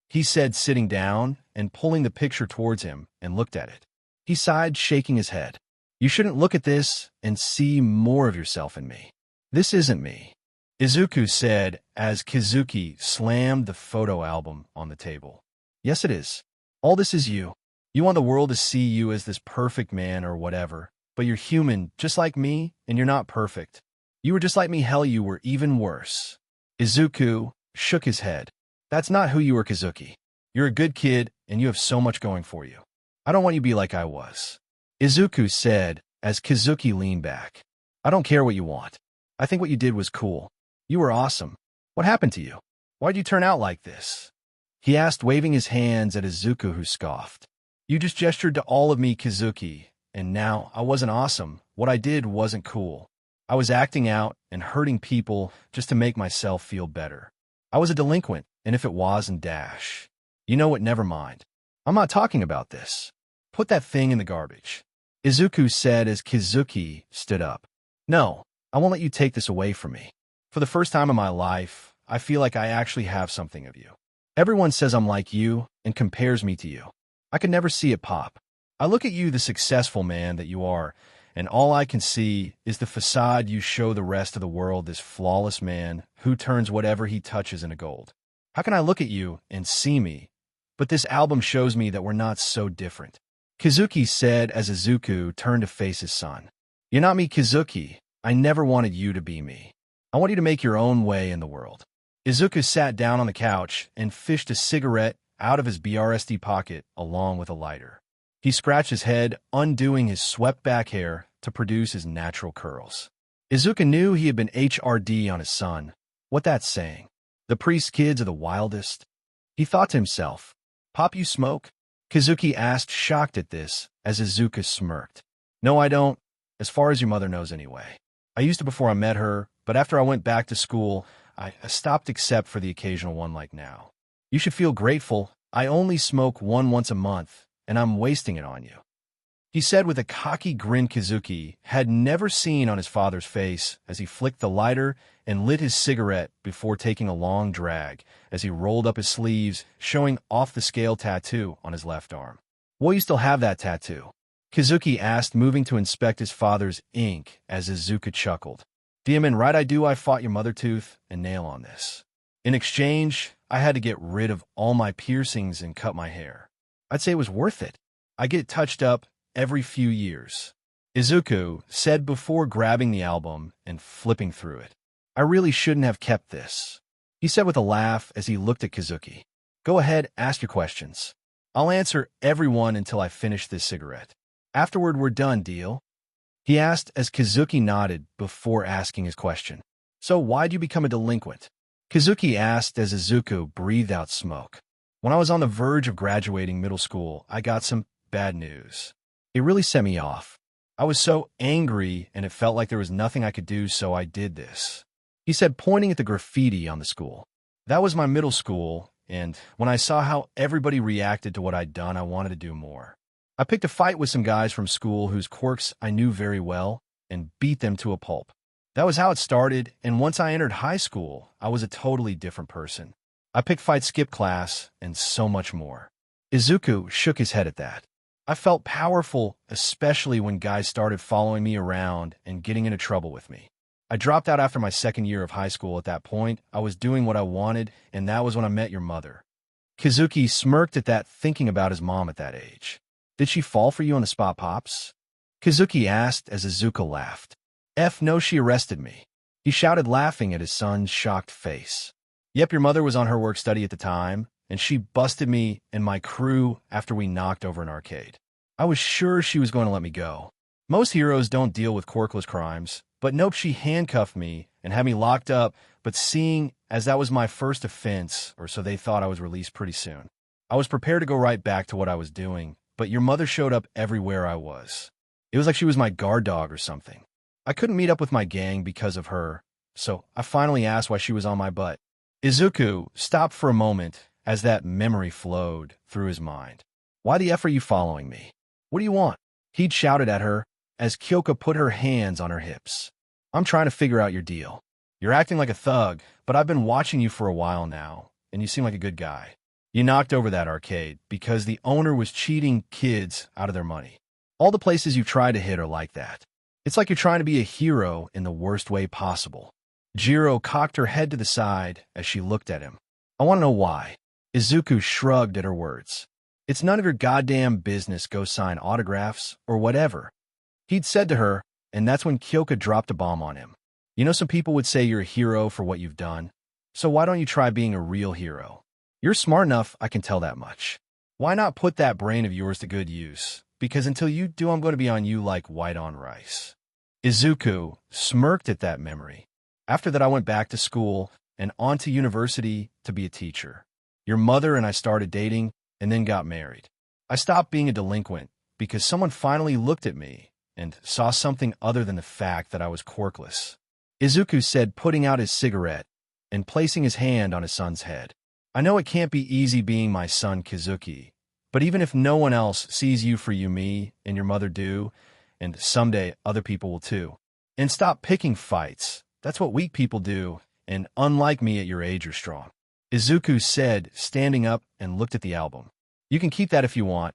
he said, sitting down and pulling the picture towards him, and looked at it. He sighed, shaking his head. "You shouldn't look at this and see more of yourself in me. This isn't me," Izuku said as Kazuki slammed the photo album on the table. "Yes, it is. All this is you. You want the world to see you as this perfect man or whatever, but you're human just like me, and you're not perfect. You were just like me, hell, you were even worse." Izuku shook his head. "That's not who you are, Kazuki. You're a good kid, and you have so much going for you. I don't want you to be like I was," Izuku said as Kazuki leaned back. "I don't care what you want. I think what you did was cool. You were awesome. What happened to you? Why'd you turn out like this?" he asked, waving his hands at Izuku, who scoffed. "You just gestured to all of me, Kazuki, and now I wasn't awesome. What I did wasn't cool. I was acting out and hurting people just to make myself feel better. I was a delinquent, and if it wasn't you know what, never mind. I'm not talking about this. Put that thing in the garbage," Izuku said as Kazuki stood up. "No, I won't let you take this away from me. For the first time in my life, I feel like I actually have something of you. Everyone says I'm like you and compares me to you. I could never see it, Pop. I look at you, the successful man that you are, and all I can see is the facade you show the rest of the world, this flawless man who turns whatever he touches into gold. How can I look at you and see me? But this album shows me that we're not so different," Kazuki said as Izuku turned to face his son. "You're not me, Kazuki. I never wanted you to be me. I want you to make your own way in the world." Izuku sat down on the couch and fished a cigarette out of his BRSD pocket along with a lighter. He scratched his head, undoing his swept-back hair to produce his natural curls. Izuku knew he had been HRD on his son. What that's saying? The priest's kids are the wildest. He thought to himself. Pop, you smoke? Kazuki asked, shocked at this, as Izuku smirked. No, I don't, as far as your mother knows anyway. I used to before I met her, but after I went back to school, I stopped except for the occasional one like now. You should feel grateful. I only smoke one once a month, and I'm wasting it on you. He said with a cocky grin Kazuki had never seen on his father's face as he flicked the lighter and lit his cigarette before taking a long drag as he rolled up his sleeves, showing off the scale tattoo on his left arm. Will you still have that tattoo? Kazuki asked, moving to inspect his father's ink as Izuku chuckled. Diamond, right, I do. I fought your mother tooth and nail on this. In exchange, I had to get rid of all my piercings and cut my hair. I'd say it was worth it. I get it touched up every few years. Izuku said before grabbing the album and flipping through it. I really shouldn't have kept this, he said with a laugh as he looked at Kazuki. Go ahead, ask your questions. I'll answer everyone until I finish this cigarette. Afterward, we're done, deal? He asked as Kazuki nodded before asking his question. So why'd you become a delinquent? Kazuki asked as Izuku breathed out smoke. When I was on the verge of graduating middle school, I got some bad news. It really set me off. I was so angry and it felt like there was nothing I could do, so I did this. He said, pointing at the graffiti on the school. That was my middle school, and when I saw how everybody reacted to what I'd done, I wanted to do more. I picked a fight with some guys from school whose quirks I knew very well and beat them to a pulp. That was how it started, and once I entered high school, I was a totally different person. I picked fights, skipped class, and so much more. Izuku shook his head at that. I felt powerful, especially when guys started following me around and getting into trouble with me. I dropped out after my second year of high school. At that point, I was doing what I wanted, and that was when I met your mother. Kazuki smirked at that, thinking about his mom at that age. Did she fall for you on the spot, Pops? Kazuki asked as Izuku laughed. No, she arrested me. He shouted, laughing at his son's shocked face. Yep, your mother was on her work study at the time, and she busted me and my crew after we knocked over an arcade. I was sure she was going to let me go. Most heroes don't deal with quirkless crimes, but nope, she handcuffed me and had me locked up, but seeing as that was my first offense, or so they thought, I was released pretty soon. I was prepared to go right back to what I was doing, but your mother showed up everywhere I was. It was like she was my guard dog or something. I couldn't meet up with my gang because of her, so I finally asked why she was on my butt. Izuku stopped for a moment as that memory flowed through his mind. Why the F are you following me? What do you want? He'd shouted at her as Kyoka put her hands on her hips. I'm trying to figure out your deal. You're acting like a thug, but I've been watching you for a while now, and you seem like a good guy. You knocked over that arcade because the owner was cheating kids out of their money. All the places you've tried to hit are like that. It's like you're trying to be a hero in the worst way possible. Jiro cocked her head to the side as she looked at him. I want to know why. Izuku shrugged at her words. It's none of your goddamn business. Go sign autographs or whatever. He'd said to her, and that's when Kyoka dropped a bomb on him. You know, some people would say you're a hero for what you've done. So why don't you try being a real hero? You're smart enough, I can tell that much. Why not put that brain of yours to good use? Because until you do, I'm going to be on you like white on rice. Izuku smirked at that memory. After that, I went back to school and on to university to be a teacher. Your mother and I started dating and then got married. I stopped being a delinquent because someone finally looked at me and saw something other than the fact that I was quirkless. Izuku said, putting out his cigarette and placing his hand on his son's head. I know it can't be easy being my son Kazuki, but even if no one else sees you for you, me and your mother do, and someday other people will too. And stop picking fights. That's what weak people do, and unlike me at your age, you're strong. Izuku said, standing up and looked at the album. You can keep that if you want.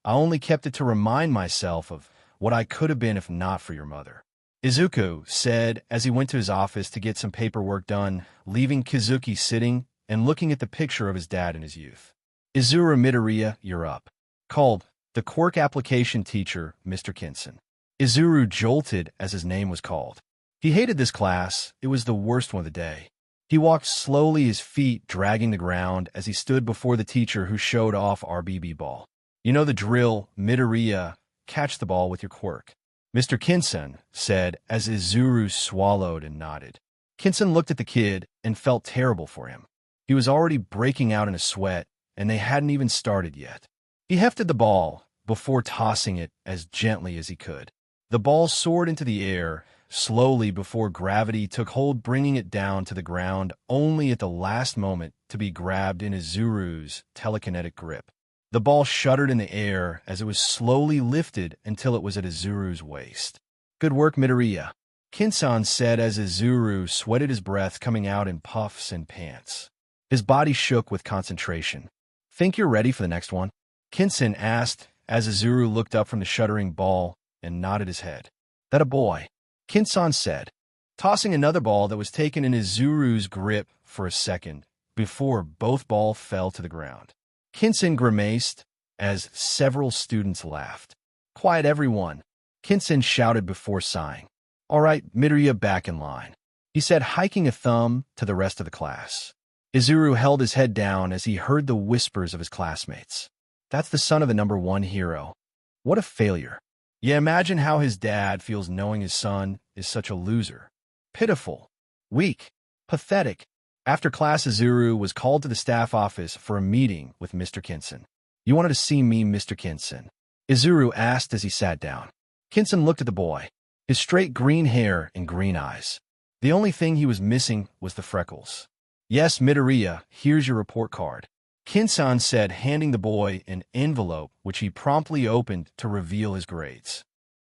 I only kept it to remind myself of what I could have been if not for your mother. Izuku said as he went to his office to get some paperwork done, leaving Kazuki sitting and looking at the picture of his dad in his youth. Izuru Midoriya, you're up. Called the quirk application teacher, Mr. Kinson. Izuru jolted as his name was called. He hated this class. It was the worst one of the day. He walked slowly, his feet dragging the ground as he stood before the teacher who showed off RBB ball. You know the drill, Midoriya, catch the ball with your quirk. Mr. Kinsen said as Izuru swallowed and nodded. Kinsen looked at the kid and felt terrible for him. He was already breaking out in a sweat, and they hadn't even started yet. He hefted the ball before tossing it as gently as he could. The ball soared into the air, slowly before gravity took hold, bringing it down to the ground only at the last moment to be grabbed in Izuru's telekinetic grip. The ball shuddered in the air as it was slowly lifted until it was at Izuru's waist. Good work, Midoriya, Kinsan said as Izuru sweated, his breath coming out in puffs and pants. His body shook with concentration. Think you're ready for the next one? Kinsen asked as Izuru looked up from the shuddering ball and nodded his head. That a boy, Kinsan said, tossing another ball that was taken in Izuru's grip for a second before both balls fell to the ground. Kinsen grimaced as several students laughed. Quiet, everyone, Kinsen shouted before sighing. All right, Midoriya, back in line, he said, hiking a thumb to the rest of the class. Izuru held his head down as he heard the whispers of his classmates. That's the son of the #1 hero. What a failure. Yeah, imagine how his dad feels knowing his son is such a loser. Pitiful. Weak. Pathetic. After class, Izuru was called to the staff office for a meeting with Mr. Kinsen. You wanted to see me, Mr. Kinsen? Izuru asked as he sat down. Kinsen looked at the boy, his straight green hair and green eyes. The only thing he was missing was the freckles. Yes, Midoriya, here's your report card, Kinsan said, handing the boy an envelope which he promptly opened to reveal his grades.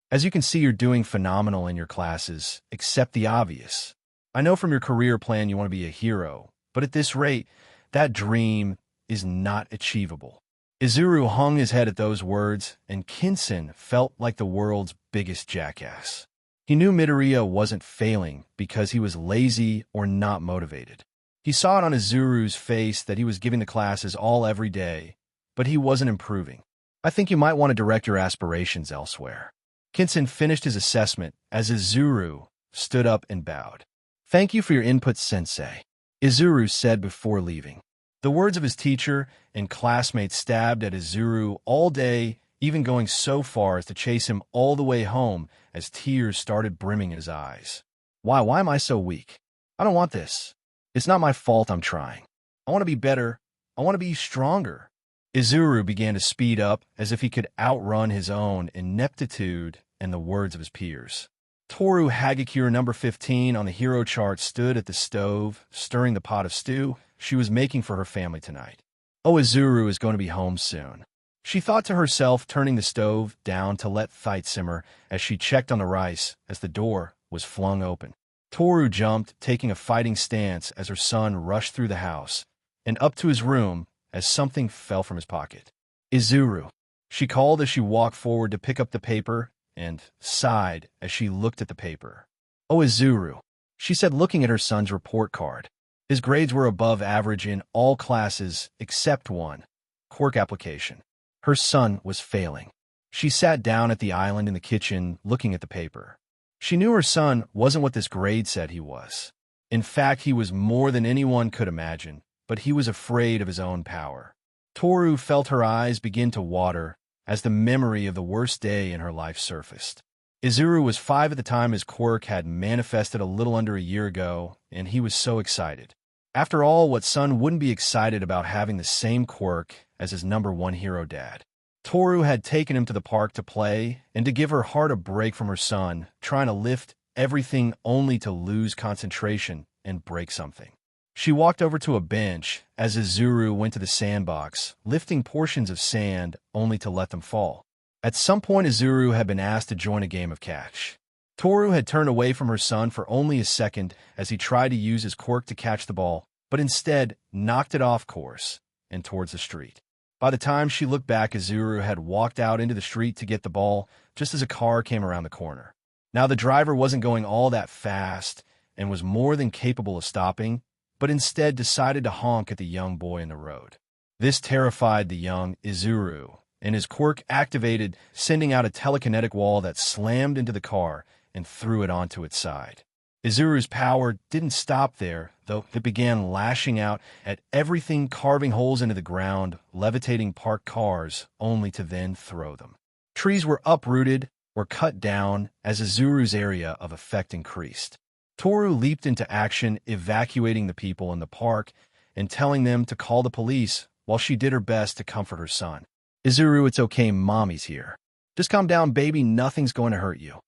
As you can see, you're doing phenomenal in your classes, except the obvious. I know from your career plan you want to be a hero, but at this rate, that dream is not achievable. Izuru hung his head at those words, and Kinsen felt like the world's biggest jackass. He knew Midoriya wasn't failing because he was lazy or not motivated. He saw it on Izuru's face that he was giving the classes all every day, but he wasn't improving. I think you might want to direct your aspirations elsewhere. Kinsen finished his assessment as Izuru stood up and bowed. Thank you for your input, Sensei, Izuru said before leaving. The words of his teacher and classmates stabbed at Izuru all day, even going so far as to chase him all the way home as tears started brimming in his eyes. Why am I so weak? I don't want this. It's not my fault I'm trying. I want to be better. I want to be stronger. Izuru began to speed up as if he could outrun his own ineptitude and the words of his peers. Toru Hagakure, number 15 on the hero chart, stood at the stove, stirring the pot of stew she was making for her family tonight. Oh, Izuru is going to be home soon, she thought to herself, turning the stove down to let thight simmer as she checked on the rice as the door was flung open. Toru jumped, taking a fighting stance as her son rushed through the house and up to his room as something fell from his pocket. Izuru, she called as she walked forward to pick up the paper and sighed as she looked at the paper. Oh, Izuru, she said, looking at her son's report card. His grades were above average in all classes except one, quirk application. Her son was failing. She sat down at the island in the kitchen, looking at the paper. She knew her son wasn't what this grade said he was. In fact, he was more than anyone could imagine, but he was afraid of his own power. Toru felt her eyes begin to water as the memory of the worst day in her life surfaced. Izuru was 5 at the time his quirk had manifested a little under a year ago, and he was so excited. After all, what son wouldn't be excited about having the same quirk as his #1 hero dad? Toru had taken him to the park to play and to give her heart a break from her son, trying to lift everything only to lose concentration and break something. She walked over to a bench as Izuru went to the sandbox, lifting portions of sand only to let them fall. At some point, Izuru had been asked to join a game of catch. Toru had turned away from her son for only a second as he tried to use his quirk to catch the ball, but instead knocked it off course and towards the street. By the time she looked back, Izuru had walked out into the street to get the ball just as a car came around the corner. Now, the driver wasn't going all that fast and was more than capable of stopping, but instead decided to honk at the young boy in the road. This terrified the young Izuru, and his quirk activated, sending out a telekinetic wall that slammed into the car and threw it onto its side. Izuru's power didn't stop there, though. It began lashing out at everything, carving holes into the ground, levitating parked cars, only to then throw them. Trees were uprooted or cut down as Izuru's area of effect increased. Toru leaped into action, evacuating the people in the park and telling them to call the police while she did her best to comfort her son. "Izuru, it's okay, mommy's here. Just calm down, baby, nothing's going to hurt you."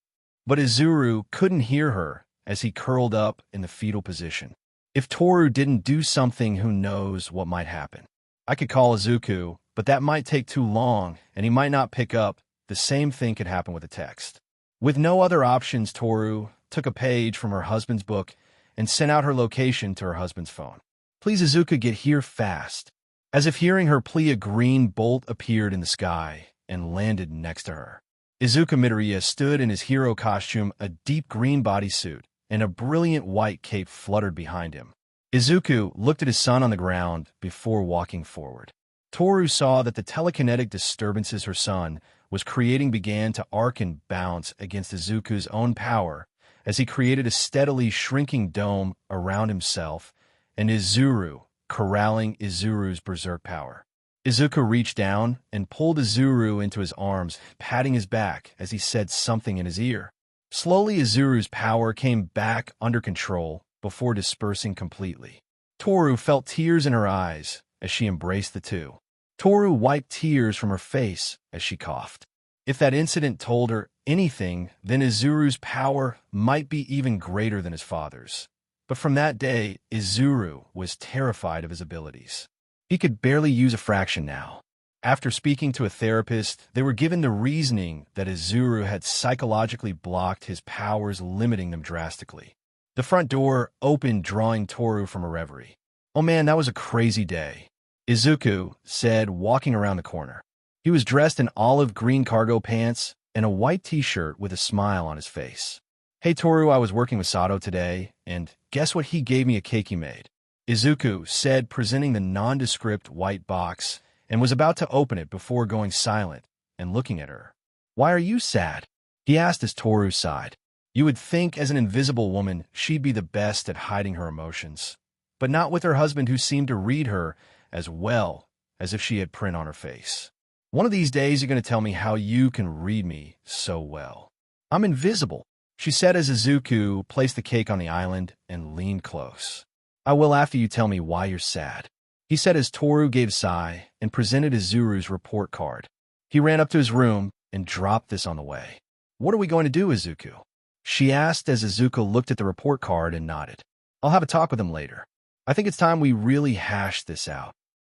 But Izuru couldn't hear her as he curled up in the fetal position. If Toru didn't do something, who knows what might happen. I could call Izuku, but that might take too long, and he might not pick up. The same thing could happen with a text. With no other options, Toru took a page from her husband's book and sent out her location to her husband's phone. "Please, Izuku, get here fast." As if hearing her plea, a green bolt appeared in the sky and landed next to her. Izuku Midoriya stood in his hero costume, a deep green bodysuit, and a brilliant white cape fluttered behind him. Izuku looked at his son on the ground before walking forward. Toru saw that the telekinetic disturbances her son was creating began to arc and bounce against Izuku's own power as he created a steadily shrinking dome around himself and Izuru, corralling Izuru's berserk power. Izuku reached down and pulled Izuru into his arms, patting his back as he said something in his ear. Slowly, Izuru's power came back under control before dispersing completely. Toru felt tears in her eyes as she embraced the two. Toru wiped tears from her face as she coughed. If that incident told her anything, then Izuru's power might be even greater than his father's. But from that day, Izuru was terrified of his abilities. He could barely use a fraction now. After speaking to a therapist, they were given the reasoning that Izuru had psychologically blocked his powers, limiting them drastically. The front door opened, drawing Toru from a reverie. "Oh man, that was a crazy day," Izuku said, walking around the corner. He was dressed in olive green cargo pants and a white t-shirt with a smile on his face. "Hey Toru, I was working with Sato today, and guess what? He gave me a cake he made," Izuku said, presenting the nondescript white box, and was about to open it before going silent and looking at her. "Why are you sad?" he asked as Toru sighed. You would think as an invisible woman she'd be the best at hiding her emotions, but not with her husband, who seemed to read her as well as if she had print on her face. "One of these days you're going to tell me how you can read me so well." "I'm invisible," she said as Izuku placed the cake on the island and leaned close. "I will after you tell me why you're sad," he said as Toru gave a sigh and presented Izuru's report card. He ran up to his room and dropped this on the way. "What are we going to do, Izuku?" she asked as Izuku looked at the report card and nodded. "I'll have a talk with him later. I think it's time we really hash this out,"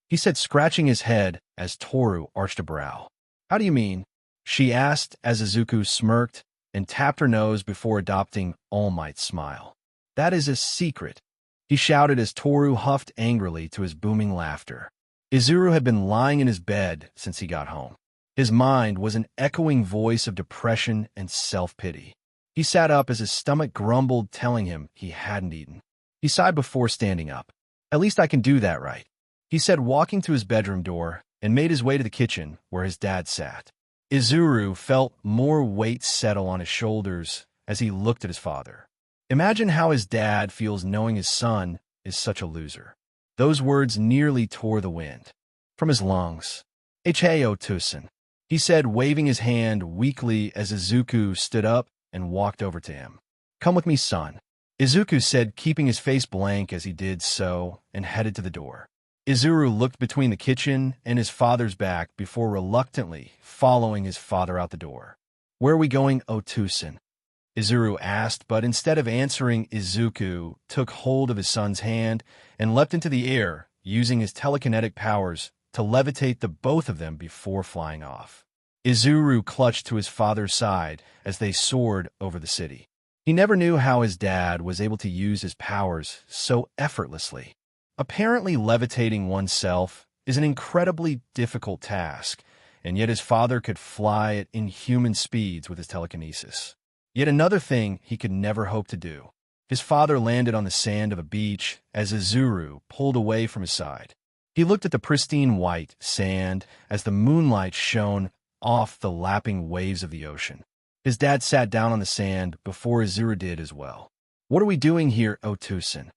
he said, scratching his head as Toru arched a brow. "How do you mean?" she asked as Izuku smirked and tapped her nose before adopting All Might's smile. "That is a secret," he shouted as Toru huffed angrily to his booming laughter. Izuru had been lying in his bed since he got home. His mind was an echoing voice of depression and self-pity. He sat up as his stomach grumbled, telling him he hadn't eaten. He sighed before standing up. "At least I can do that, right?" he said, walking to his bedroom door and made his way to the kitchen where his dad sat. Izuru felt more weight settle on his shoulders as he looked at his father. Imagine how his dad feels knowing his son is such a loser. Those words nearly tore the wind from his lungs. "MHA Otusen," he said, waving his hand weakly as Izuku stood up and walked over to him. "Come with me, son," Izuku said, keeping his face blank as he did so, and headed to the door. Izuru looked between the kitchen and his father's back before reluctantly following his father out the door. "Where are we going, Otusen?" Izuru asked, but instead of answering, Izuku took hold of his son's hand and leapt into the air, using his telekinetic powers to levitate the both of them before flying off. Izuru clutched to his father's side as they soared over the city. He never knew how his dad was able to use his powers so effortlessly. Apparently, levitating oneself is an incredibly difficult task, and yet his father could fly at inhuman speeds with his telekinesis. Yet another thing he could never hope to do. His father landed on the sand of a beach as Izuru pulled away from his side. He looked at the pristine white sand as the moonlight shone off the lapping waves of the ocean. His dad sat down on the sand before Izuru did as well. What are we doing here, Otusan?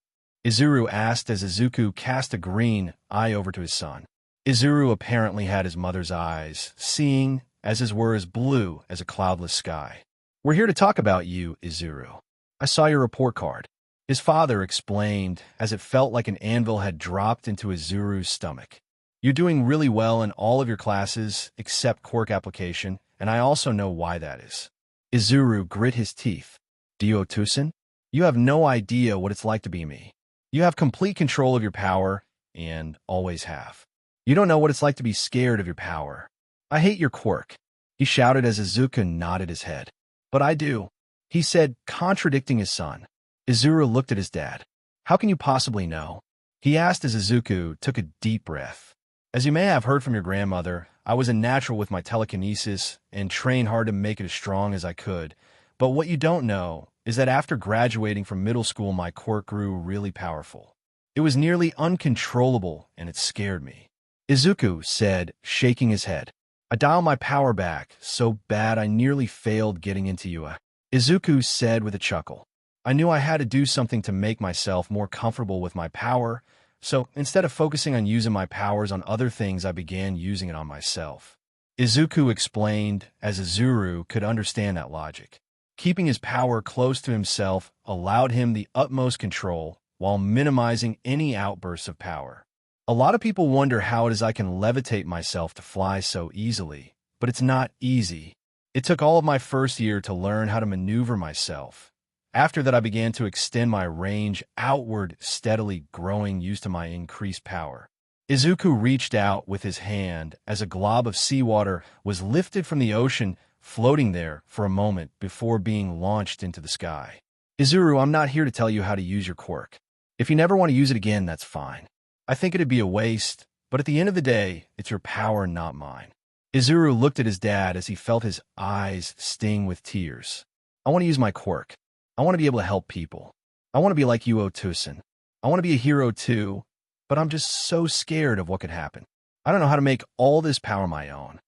Izuru asked as Izuku cast a green eye over to his son. Izuru apparently had his mother's eyes, seeing as his were as blue as a cloudless sky. We're here to talk about you, Izuru. I saw your report card. His father explained as it felt like an anvil had dropped into Izuru's stomach. You're doing really well in all of your classes except quirk application, and I also know why that is. Izuru grit his teeth. Dio Tusen? You have no idea what it's like to be me. You have complete control of your power, and always have. You don't know what it's like to be scared of your power. I hate your quirk, he shouted as Izuku nodded his head. But I do, he said, contradicting his son. Izuru looked at his dad. How can you possibly know? He asked as Izuku took a deep breath. As you may have heard from your grandmother, I was a natural with my telekinesis and trained hard to make it as strong as I could. But what you don't know is that after graduating from middle school, my quirk grew really powerful. It was nearly uncontrollable, and it scared me. Izuku said, shaking his head. I dialed my power back so bad I nearly failed getting into UA. Izuku said with a chuckle. I knew I had to do something to make myself more comfortable with my power, so instead of focusing on using my powers on other things, I began using it on myself. Izuku explained as Izuru could understand that logic. Keeping his power close to himself allowed him the utmost control while minimizing any outbursts of power. A lot of people wonder how it is I can levitate myself to fly so easily, but it's not easy. It took all of my first year to learn how to maneuver myself. After that, I began to extend my range outward, steadily growing used to my increased power. Izuku reached out with his hand as a glob of seawater was lifted from the ocean, floating there for a moment before being launched into the sky. Izuru, I'm not here to tell you how to use your quirk. If you never want to use it again, that's fine. I think it'd be a waste, but at the end of the day, it's your power, not mine. Izuru looked at his dad as he felt his eyes sting with tears. I want to use my quirk. I want to be able to help people. I want to be like you, Otusan. I want to be a hero too, but I'm just so scared of what could happen. I don't know how to make all this power my own.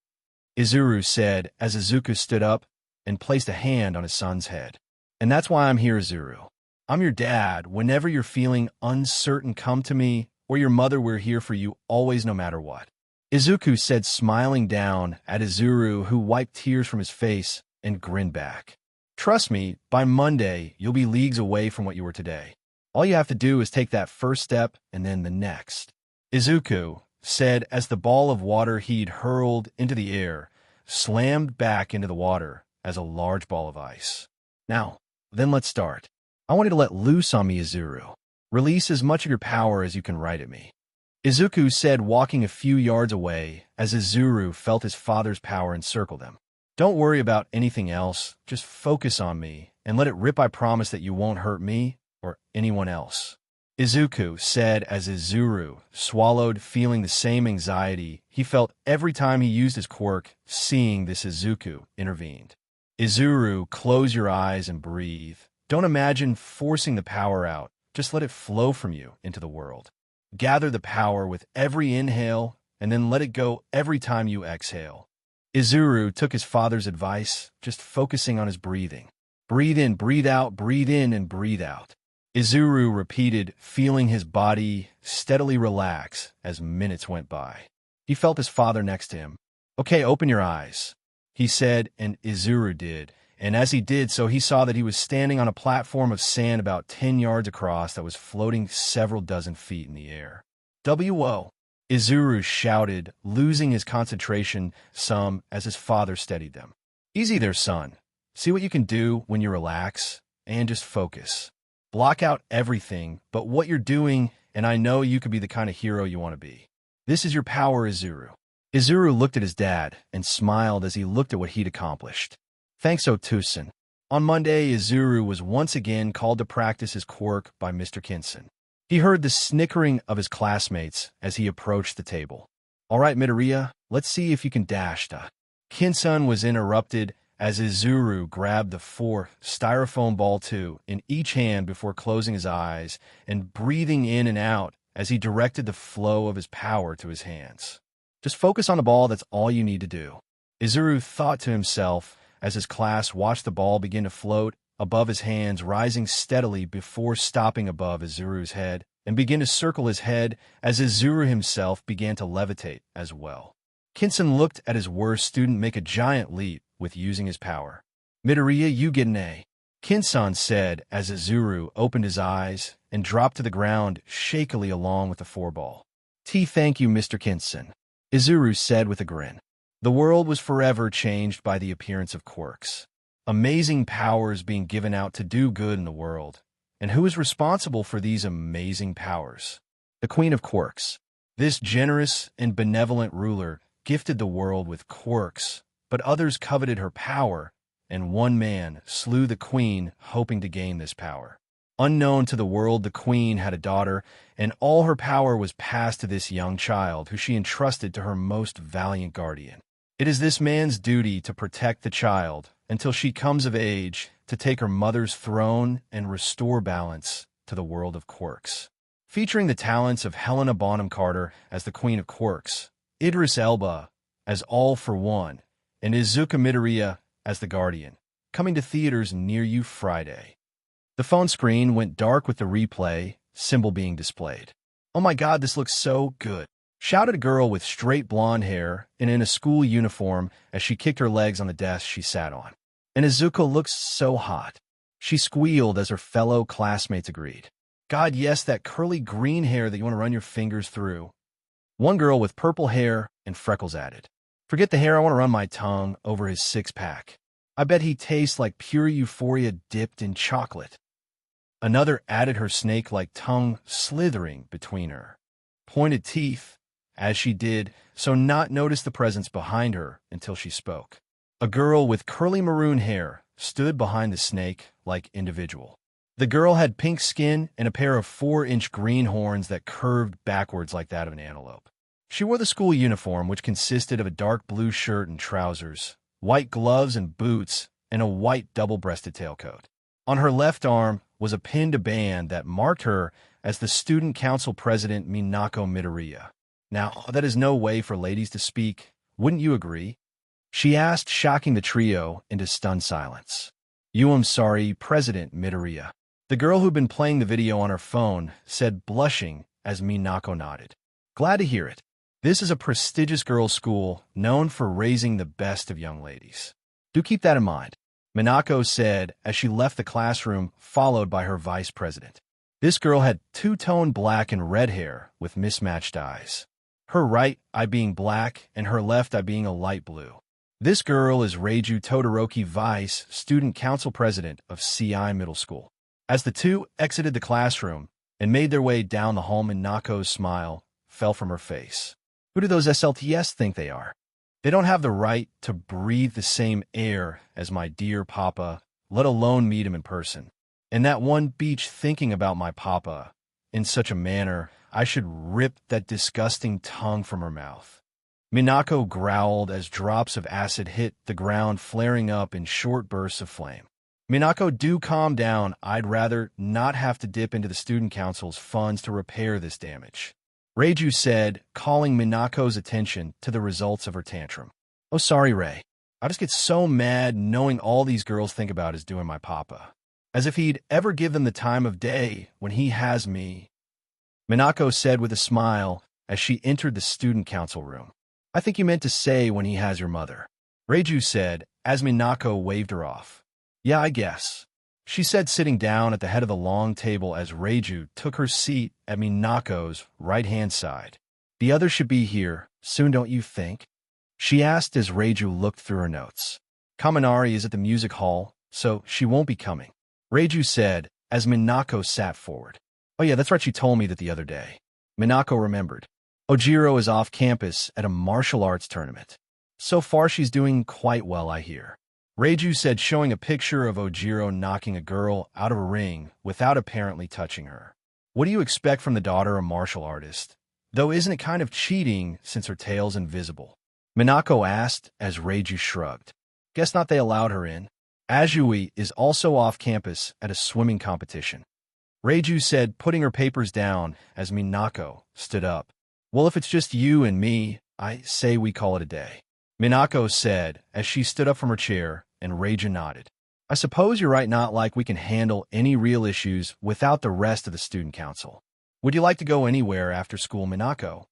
Izuru said as Izuku stood up and placed a hand on his son's head. And that's why I'm here, Izuru. I'm your dad. Whenever you're feeling uncertain, come to me, or your mother, we're here for you always, no matter what. Izuku said, smiling down at Izuru, who wiped tears from his face and grinned back. Trust me, by Monday, you'll be leagues away from what you were today. All you have to do is take that first step and then the next. Izuku said as the ball of water he'd hurled into the air slammed back into the water as a large ball of ice. Now, then let's start. I want you to let loose on me, Izuru. Release as much of your power as you can right at me. Izuku said, walking a few yards away as Izuru felt his father's power encircle them. Don't worry about anything else, just focus on me, and let it rip. I promise that you won't hurt me or anyone else. Izuku said as Izuru swallowed, feeling the same anxiety he felt every time he used his quirk. Seeing this, Izuku intervened. Izuru, close your eyes and breathe. Don't imagine forcing the power out, just let it flow from you into the world. Gather the power with every inhale, and then let it go every time you exhale. Izuru took his father's advice, just focusing on his breathing. Breathe in, breathe out, breathe in, and breathe out. Izuru repeated, feeling his body steadily relax as minutes went by. He felt his father next to him. Okay, open your eyes, he said, and Izuru did. And as he did so, he saw that he was standing on a platform of sand about 10 yards across that was floating several dozen feet in the air. W.O. Izuru shouted, losing his concentration some as his father steadied them. Easy there, son. See what you can do when you relax and just focus. Block out everything but what you're doing, and I know you could be the kind of hero you want to be. This is your power, Izuru. Izuru looked at his dad and smiled as he looked at what he'd accomplished. Thanks, Otusan. On Monday, Izuru was once again called to practice his quirk by Mr. Kinson. He heard the snickering of his classmates as he approached the table. All right, Midoriya, let's see if you can dash. Kinson was interrupted as Izuru grabbed the 4 styrofoam ball 2 in each hand before closing his eyes and breathing in and out as he directed the flow of his power to his hands. Just focus on the ball, that's all you need to do. Izuru thought to himself as his class watched the ball begin to float above his hands, rising steadily before stopping above Izuru's head, and began to circle his head as Izuru himself began to levitate as well. Kinsen looked at his worst student make a giant leap with using his power. "Midoriya, you get an A," Kinsan said as Izuru opened his eyes and dropped to the ground shakily along with the 4-ball. Thank you, Mr. Kinsen," Izuru said with a grin. The world was forever changed by the appearance of quirks. Amazing powers being given out to do good in the world. And who is responsible for these amazing powers? The Queen of Quirks. This generous and benevolent ruler gifted the world with quirks, but others coveted her power, and one man slew the queen hoping to gain this power. Unknown to the world, the queen had a daughter, and all her power was passed to this young child, who she entrusted to her most valiant guardian. It is this man's duty to protect the child until she comes of age to take her mother's throne and restore balance to the world of quirks. Featuring the talents of Helena Bonham Carter as the Queen of Quirks, Idris Elba as All for One, and Izuku Midoriya as the Guardian, coming to theaters near you Friday. The phone screen went dark with the replay symbol being displayed. "Oh my God, this looks so good," shouted a girl with straight blonde hair and in a school uniform as she kicked her legs on the desk she sat on. "And Izuku looks so hot," she squealed as her fellow classmates agreed. "God, yes, that curly green hair that you want to run your fingers through." One girl with purple hair and freckles added, "Forget the hair, I want to run my tongue over his six-pack. I bet he tastes like pure euphoria dipped in chocolate." Another added, her snake-like tongue slithering between her pointed teeth as she did so not notice the presence behind her until she spoke. A girl with curly maroon hair stood behind the snake-like individual. The girl had pink skin and a pair of 4-inch green horns that curved backwards like that of an antelope. She wore the school uniform, which consisted of a dark blue shirt and trousers, white gloves and boots, and a white double-breasted tailcoat. On her left arm was a pinned band that marked her as the student council president Minako Midoriya. Now, that is no way for ladies to speak, wouldn't you agree? She asked, shocking the trio into stunned silence. "I'm sorry, President Midoriya." The girl who'd been playing the video on her phone said, blushing as Minako nodded. "Glad to hear it. This is a prestigious girls' school known for raising the best of young ladies. Do keep that in mind," Minako said as she left the classroom, followed by her vice president. This girl had two-tone black and red hair with mismatched eyes, her right eye being black and her left eye being a light blue. This girl is Reiju Todoroki, vice student council president of CI Middle School. As the two exited the classroom and made their way down the hall, Minako's smile fell from her face. Who do those SLTS think they are? They don't have the right to breathe the same air as my dear papa, let alone meet him in person. And that one beach, thinking about my papa in such a manner, I should rip that disgusting tongue from her mouth. Minako growled as drops of acid hit the ground, flaring up in short bursts of flame. "Minako, do calm down. I'd rather not have to dip into the student council's funds to repair this damage," Reiju said, calling Minako's attention to the results of her tantrum. "Oh, sorry, Rei. I just get so mad knowing all these girls think about is doing my papa. As if he'd ever give them the time of day when he has me," Minako said with a smile as she entered the student council room. "I think you meant to say when he has your mother," Reiju said as Minako waved her off. "Yeah, I guess," she said, sitting down at the head of the long table as Reiju took her seat at Minako's right-hand side. "The others should be here soon, don't you think?" she asked as Reiju looked through her notes. "Kaminari is at the music hall, so she won't be coming," Reiju said as Minako sat forward. "Oh yeah, that's right, she told me that the other day." Minako remembered. "Ojiro is off campus at a martial arts tournament. So far she's doing quite well, I hear," Reiju said, showing a picture of Ojiro knocking a girl out of a ring without apparently touching her. "What do you expect from the daughter of a martial artist? Though isn't it kind of cheating since her tail's invisible?" Minako asked as Reiju shrugged. "Guess not, they allowed her in." "Azui is also off campus at a swimming competition," Reiju said, putting her papers down as Minako stood up. "Well, if it's just you and me, I say we call it a day," Minako said as she stood up from her chair, and Reiju nodded. I suppose you're right, not like we can handle any real issues without the rest of the student council. Would you like to go anywhere after school, Minako?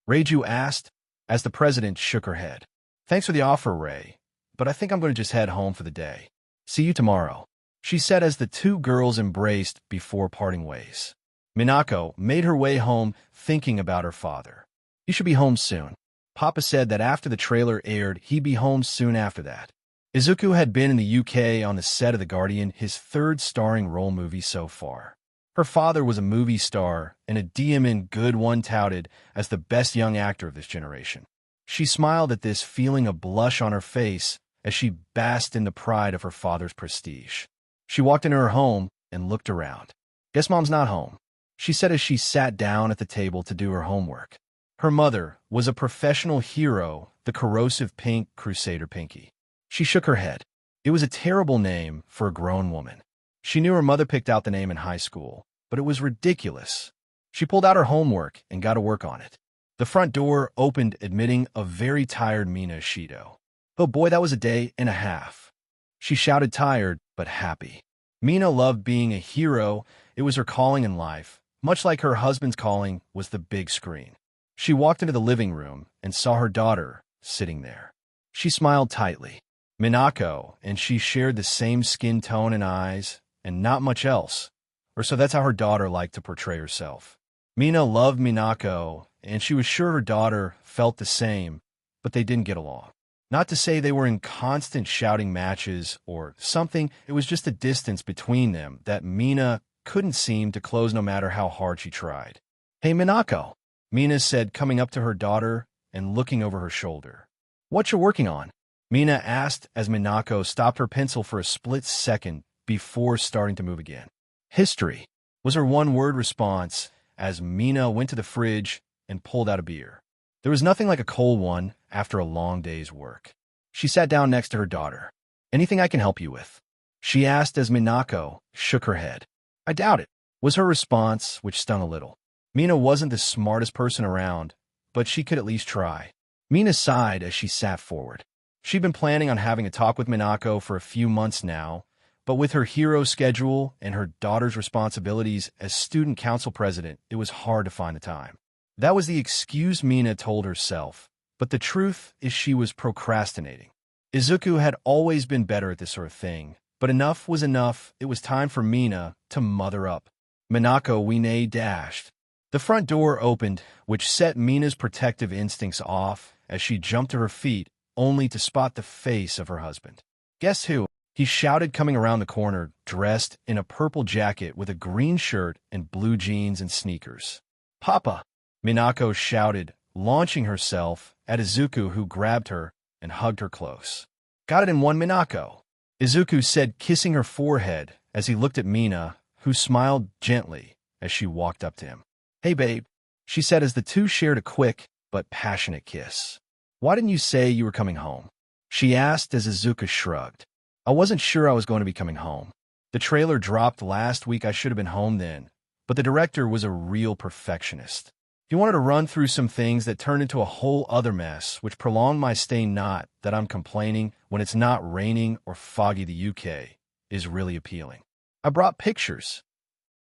Reiju asked, as the president shook her head. Thanks for the offer, Rei, but I think I'm going to just head home for the day. See you tomorrow, she said as the two girls embraced before parting ways. Minako made her way home thinking about her father. You should be home soon. Papa said that after the trailer aired, he'd be home soon after that. Izuku had been in the UK on the set of The Guardian, his third starring role movie so far. Her father was a movie star and a DM good one, touted as the best young actor of this generation. She smiled at this, feeling a blush on her face as she basked in the pride of her father's prestige. She walked into her home and looked around. Guess Mom's not home, she said as she sat down at the table to do her homework. Her mother was a professional hero, the corrosive pink Crusader Pinky. She shook her head. It was a terrible name for a grown woman. She knew her mother picked out the name in high school, but it was ridiculous. She pulled out her homework and got to work on it. The front door opened, admitting a very tired Mina Shido. Oh boy, that was a day and a half. She shouted, tired but happy. Mina loved being a hero. It was her calling in life, much like her husband's calling was the big screen. She walked into the living room and saw her daughter sitting there. She smiled tightly. Minako and she shared the same skin tone and eyes, and not much else. Or so that's how her daughter liked to portray herself. Mina loved Minako, and she was sure her daughter felt the same, but they didn't get along. Not to say they were in constant shouting matches or something, it was just a distance between them that Mina couldn't seem to close no matter how hard she tried. Hey, Minako, Mina said, coming up to her daughter and looking over her shoulder. What you working on? Mina asked as Minako stopped her pencil for a split second before starting to move again. History was her one-word response as Mina went to the fridge and pulled out a beer. There was nothing like a cold one after a long day's work. She sat down next to her daughter. Anything I can help you with? She asked as Minako shook her head. I doubt it, was her response, which stung a little. Mina wasn't the smartest person around, but she could at least try. Mina sighed as she sat forward. She'd been planning on having a talk with Minako for a few months now, but with her hero schedule and her daughter's responsibilities as student council president, it was hard to find the time. That was the excuse Mina told herself, but the truth is she was procrastinating. Izuku had always been better at this sort of thing, but enough was enough. It was time for Mina to mother up. Minako Wine dashed. The front door opened, which set Mina's protective instincts off as she jumped to her feet, only to spot the face of her husband. Guess who? He shouted, coming around the corner, dressed in a purple jacket with a green shirt and blue jeans and sneakers. Papa! Minako shouted, launching herself at Izuku, who grabbed her and hugged her close. Got it in one, Minako, Izuku said, kissing her forehead as he looked at Mina, who smiled gently as she walked up to him. Hey, babe, she said as the two shared a quick but passionate kiss. Why didn't you say you were coming home? She asked as Izuku shrugged. I wasn't sure I was going to be coming home. The trailer dropped last week. I should have been home then, but the director was a real perfectionist. He wanted to run through some things that turned into a whole other mess, which prolonged my stay. Not that I'm complaining when it's not raining or foggy. The UK is really appealing. I brought pictures,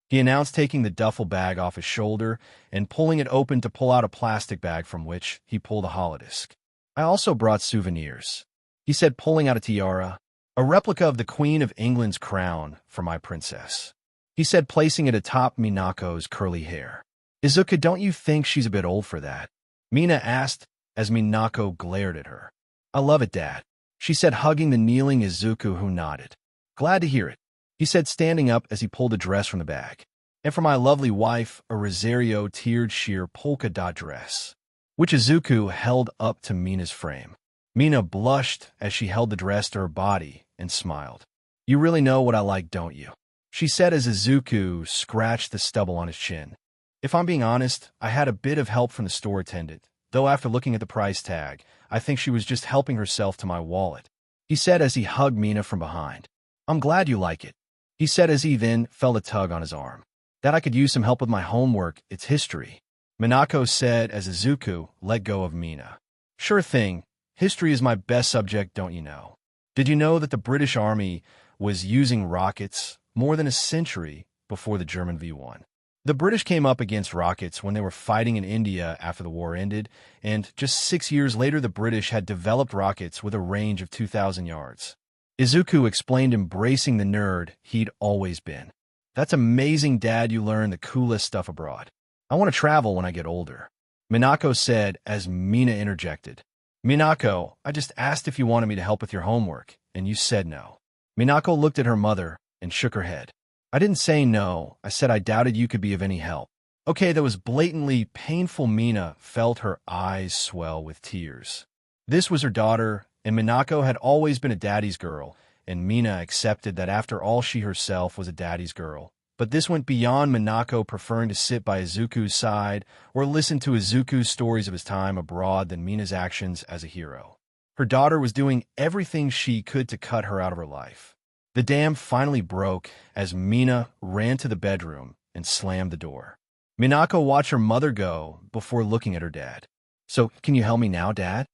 he announced, taking the duffel bag off his shoulder and pulling it open to pull out a plastic bag from which he pulled a holodisc. I also brought souvenirs, he said, pulling out a tiara, a replica of the Queen of England's crown for my princess, he said, placing it atop Minako's curly hair. Izuku, don't you think she's a bit old for that? Mina asked as Minako glared at her. I love it, Dad, she said, hugging the kneeling Izuku, who nodded. Glad to hear it, he said, standing up as he pulled a dress from the bag. And for my lovely wife, a Rosario tiered sheer polka dot dress, which Izuku held up to Mina's frame. Mina blushed as she held the dress to her body and smiled. You really know what I like, don't you? She said as Izuku scratched the stubble on his chin. If I'm being honest, I had a bit of help from the store attendant, though after looking at the price tag, I think she was just helping herself to my wallet, he said as he hugged Mina from behind. I'm glad you like it, he said as he then felt a tug on his arm. That I could use some help with my homework. It's history, Minako said as Izuku let go of Mina. Sure thing. History is my best subject, don't you know? Did you know that the British Army was using rockets more than a century before the German V1. The British came up against rockets when they were fighting in India after the war ended, and just 6 years later the British had developed rockets with a range of 2,000 yards. Izuku explained, embracing the nerd he'd always been. That's amazing, Dad, you learn the coolest stuff abroad. I want to travel when I get older. Minako said as Mina interjected. Minako, I just asked if you wanted me to help with your homework, and you said no. Minako looked at her mother and shook her head. I didn't say no, I said I doubted you could be of any help. Okay, that was blatantly painful. Mina felt her eyes swell with tears. This was her daughter, and Minako had always been a daddy's girl, and Mina accepted that after all she herself was a daddy's girl. But this went beyond Minako preferring to sit by Izuku's side or listen to Izuku's stories of his time abroad than Mina's actions as a hero. Her daughter was doing everything she could to cut her out of her life. The dam finally broke as Mina ran to the bedroom and slammed the door. Minako watched her mother go before looking at her dad. So, can you help me now, Dad?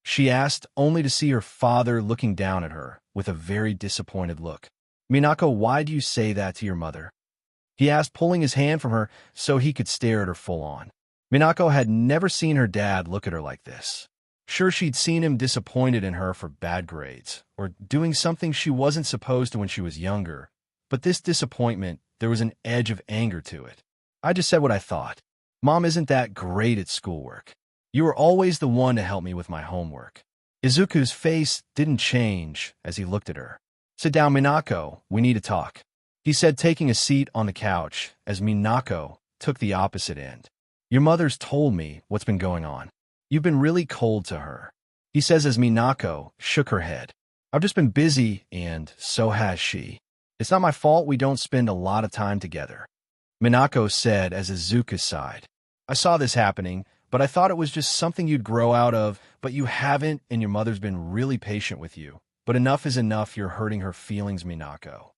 She asked, only to see her father looking down at her with a very disappointed look. Minako, why do you say that to your mother? He asked, pulling his hand from her so he could stare at her full on. Minako had never seen her dad look at her like this. Sure, she'd seen him disappointed in her for bad grades, or doing something she wasn't supposed to when she was younger, but this disappointment, there was an edge of anger to it. I just said what I thought. Mom isn't that great at schoolwork. You were always the one to help me with my homework. Izuku's face didn't change as he looked at her. Sit down, Minako, we need to talk. He said, taking a seat on the couch as Minako took the opposite end. Your mother's told me what's been going on. You've been really cold to her. He says as Minako shook her head. I've just been busy, and so has she. It's not my fault we don't spend a lot of time together. Minako said as Izuku sighed. I saw this happening, but I thought it was just something you'd grow out of, but you haven't, and your mother's been really patient with you. But enough is enough, you're hurting her feelings, Minako.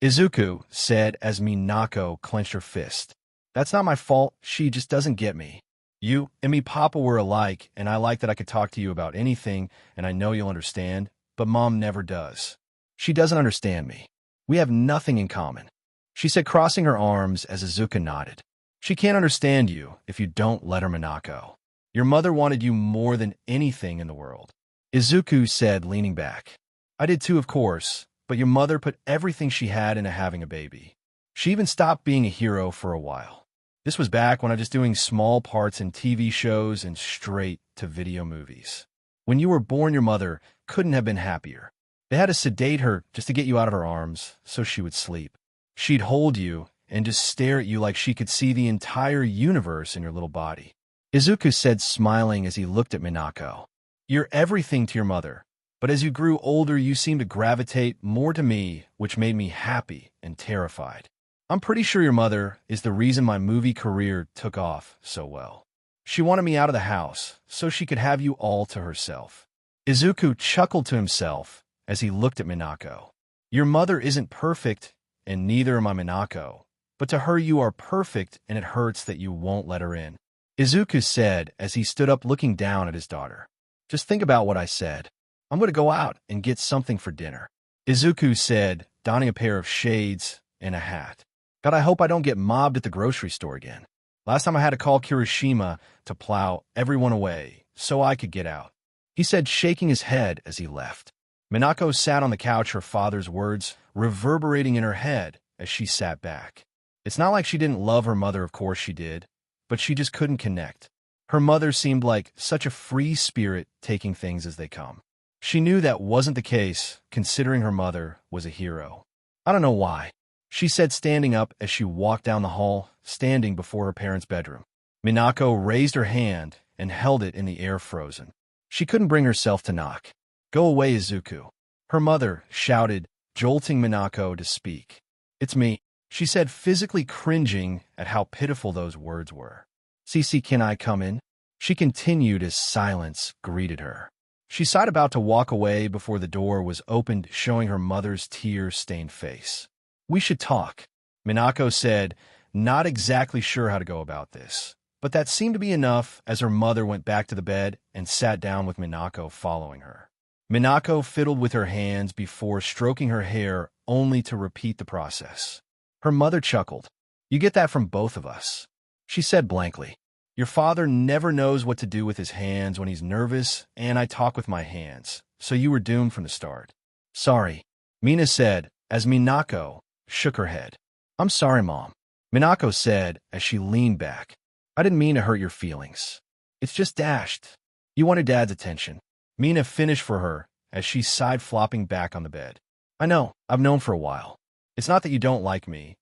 Izuku said as Minako clenched her fist. That's not my fault, she just doesn't get me. You and me, Papa, were alike, and I like that I could talk to you about anything, and I know you'll understand, but Mom never does. She doesn't understand me. We have nothing in common, she said, crossing her arms as Izuku nodded. She can't understand you if you don't let her, Minako. Your mother wanted you more than anything in the world. Izuku said, leaning back. I did too, of course, but your mother put everything she had into having a baby. She even stopped being a hero for a while. This was back when I was just doing small parts in TV shows and straight to video movies. When you were born, your mother couldn't have been happier. They had to sedate her just to get you out of her arms so she would sleep. She'd hold you and just stare at you like she could see the entire universe in your little body. Izuku said, smiling as he looked at Minako. You're everything to your mother, but as you grew older, you seemed to gravitate more to me, which made me happy and terrified. I'm pretty sure your mother is the reason my movie career took off so well. She wanted me out of the house so she could have you all to herself. Izuku chuckled to himself as he looked at Minako. Your mother isn't perfect, and neither am I, Minako. But to her you are perfect, and it hurts that you won't let her in. Izuku said as he stood up, looking down at his daughter. Just think about what I said. I'm going to go out and get something for dinner. Izuku said, donning a pair of shades and a hat. God, I hope I don't get mobbed at the grocery store again. Last time I had to call Kirishima to plow everyone away so I could get out. He said, shaking his head as he left. Minako sat on the couch, her father's words reverberating in her head as she sat back. It's not like she didn't love her mother, of course she did, but she just couldn't connect. Her mother seemed like such a free spirit, taking things as they come. She knew that wasn't the case, considering her mother was a hero. I don't know why, she said, standing up as she walked down the hall, standing before her parents' bedroom. Minako raised her hand and held it in the air, frozen. She couldn't bring herself to knock. Go away, Izuku, her mother shouted, jolting Minako to speak. It's me, she said, physically cringing at how pitiful those words were. Cece, can I come in? She continued as silence greeted her. She sighed, about to walk away before the door was opened, showing her mother's tear-stained face. We should talk, Minako said, not exactly sure how to go about this. But that seemed to be enough as her mother went back to the bed and sat down with Minako following her. Minako fiddled with her hands before stroking her hair, only to repeat the process. Her mother chuckled. You get that from both of us, she said blankly. Your father never knows what to do with his hands when he's nervous, and I talk with my hands, so you were doomed from the start. Sorry, Mina said, as Minako shook her head. I'm sorry, Mom, Minako said as she leaned back. I didn't mean to hurt your feelings. It's just dashed. You wanted Dad's attention. Mina finished for her as she sighed, flopping back on the bed. I know, I've known for a while. It's not that you don't like me,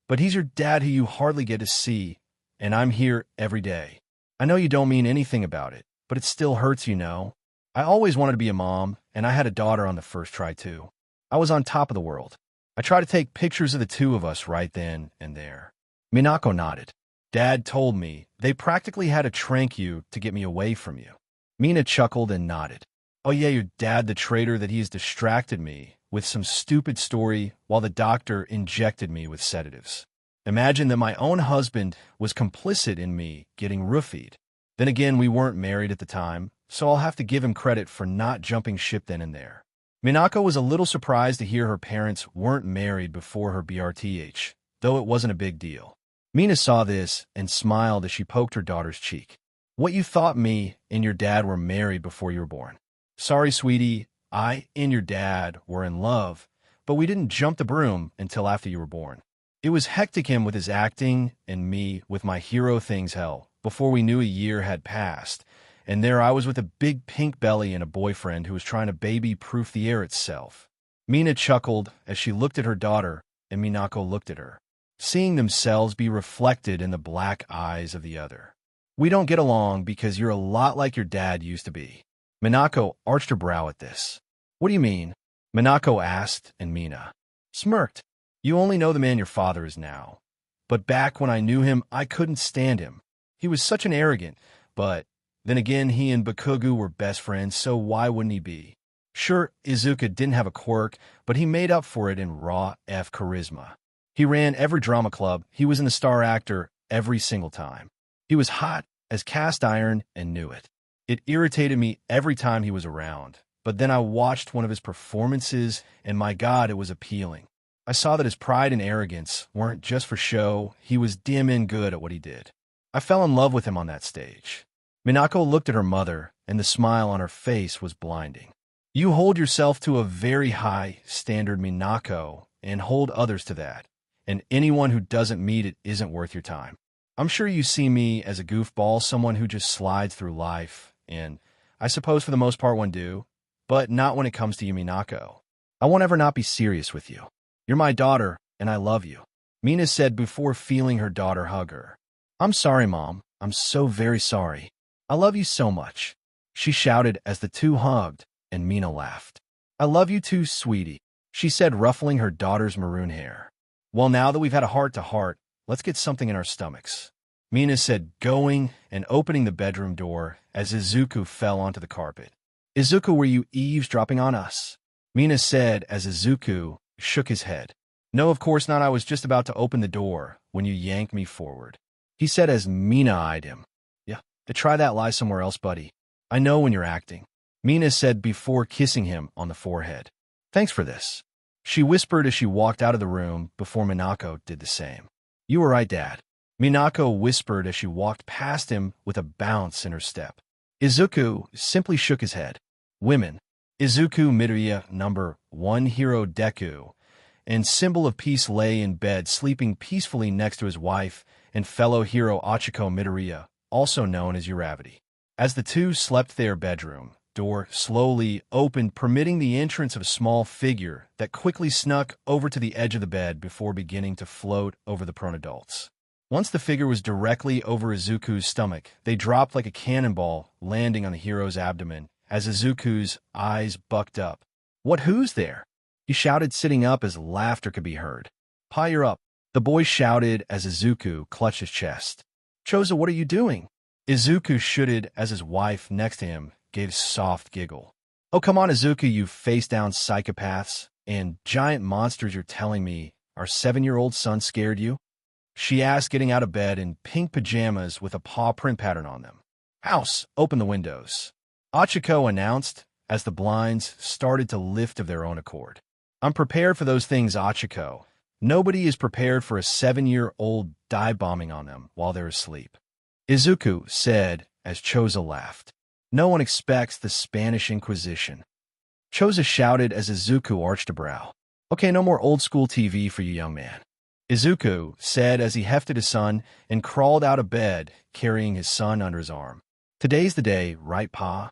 but he's your dad who you hardly get to see, and I'm here every day. I know you don't mean anything about it, but it still hurts, you know. I always wanted to be a mom, and I had a daughter on the first try too. I was on top of the world. I tried to take pictures of the two of us right then and there. Minako nodded. Dad told me they practically had to trank you to get me away from you. Mina chuckled and nodded. Oh yeah, your dad, the traitor, that he's distracted me with some stupid story while the doctor injected me with sedatives. Imagine that my own husband was complicit in me getting roofied. Then again, we weren't married at the time, so I'll have to give him credit for not jumping ship then and there. Minako was a little surprised to hear her parents weren't married before her BRTH, though it wasn't a big deal. Mina saw this and smiled as she poked her daughter's cheek. What, you thought me and your dad were married before you were born? Sorry, sweetie, I and your dad were in love, but we didn't jump the broom until after you were born. It was hectic, him with his acting and me with my hero things, hell, before we knew a year had passed. And there I was with a big pink belly and a boyfriend who was trying to baby-proof the air itself. Mina chuckled as she looked at her daughter, and Minako looked at her, seeing themselves be reflected in the black eyes of the other. We don't get along because you're a lot like your dad used to be. Minako arched her brow at this. What do you mean? Minako asked, and Mina smirked. You only know the man your father is now. But back when I knew him, I couldn't stand him. He was such an arrogant, but then again, he and Bakugo were best friends, so why wouldn't he be? Sure, Izuku didn't have a quirk, but he made up for it in raw F charisma. He ran every drama club, he was in the star actor every single time. He was hot as cast iron and knew it. It irritated me every time he was around, but then I watched one of his performances, and my God, it was appealing. I saw that his pride and arrogance weren't just for show, he was damn in good at what he did. I fell in love with him on that stage. Minako looked at her mother, and the smile on her face was blinding. You hold yourself to a very high standard, Minako, and hold others to that, and anyone who doesn't meet it isn't worth your time. I'm sure you see me as a goofball, someone who just slides through life, and I suppose for the most part one do, but not when it comes to you, Minako. I won't ever not be serious with you. You're my daughter, and I love you, Mina said before feeling her daughter hug her. I'm sorry, Mom. I'm so very sorry. I love you so much, she shouted as the two hugged, and Mina laughed. I love you too, sweetie, she said, ruffling her daughter's maroon hair. Well, now that we've had a heart-to-heart, let's get something in our stomachs, Mina said, going and opening the bedroom door as Izuku fell onto the carpet. Izuku, were you eavesdropping on us? Mina said as Izuku shook his head. No, of course not. I was just about to open the door when you yanked me forward, he said as Mina eyed him. Try that lie somewhere else, buddy. I know when you're acting, Mina said before kissing him on the forehead. Thanks for this, she whispered as she walked out of the room before Minako did the same. You were right, Dad, Minako whispered as she walked past him with a bounce in her step. Izuku simply shook his head. Women. Izuku Midoriya, number 1 hero Deku, and symbol of peace, lay in bed sleeping peacefully next to his wife and fellow hero Achiko Midoriya, also known as Uravity. As the two slept, their bedroom door slowly opened, permitting the entrance of a small figure that quickly snuck over to the edge of the bed before beginning to float over the prone adults. Once the figure was directly over Izuku's stomach, they dropped like a cannonball, landing on the hero's abdomen as Izuku's eyes bucked up. Who's there? He shouted, sitting up as laughter could be heard. Pa, you're up, the boy shouted as Izuku clutched his chest. Chosa, what are you doing? Izuku shouted as his wife next to him gave a soft giggle. Oh, come on, Izuku, you face-down psychopaths and giant monsters, you're telling me our 7-year-old son scared you? She asked, getting out of bed in pink pajamas with a paw print pattern on them. House, open the windows, Achiko announced as the blinds started to lift of their own accord. I'm prepared for those things, Achiko. Nobody is prepared for a 7-year-old dive bombing on them while they're asleep. Izuku said as Chosa laughed. No one expects the Spanish Inquisition. Chosa shouted as Izuku arched a brow. Okay, no more old-school TV for you, young man. Izuku said as he hefted his son and crawled out of bed, carrying his son under his arm. Today's the day, right, Pa?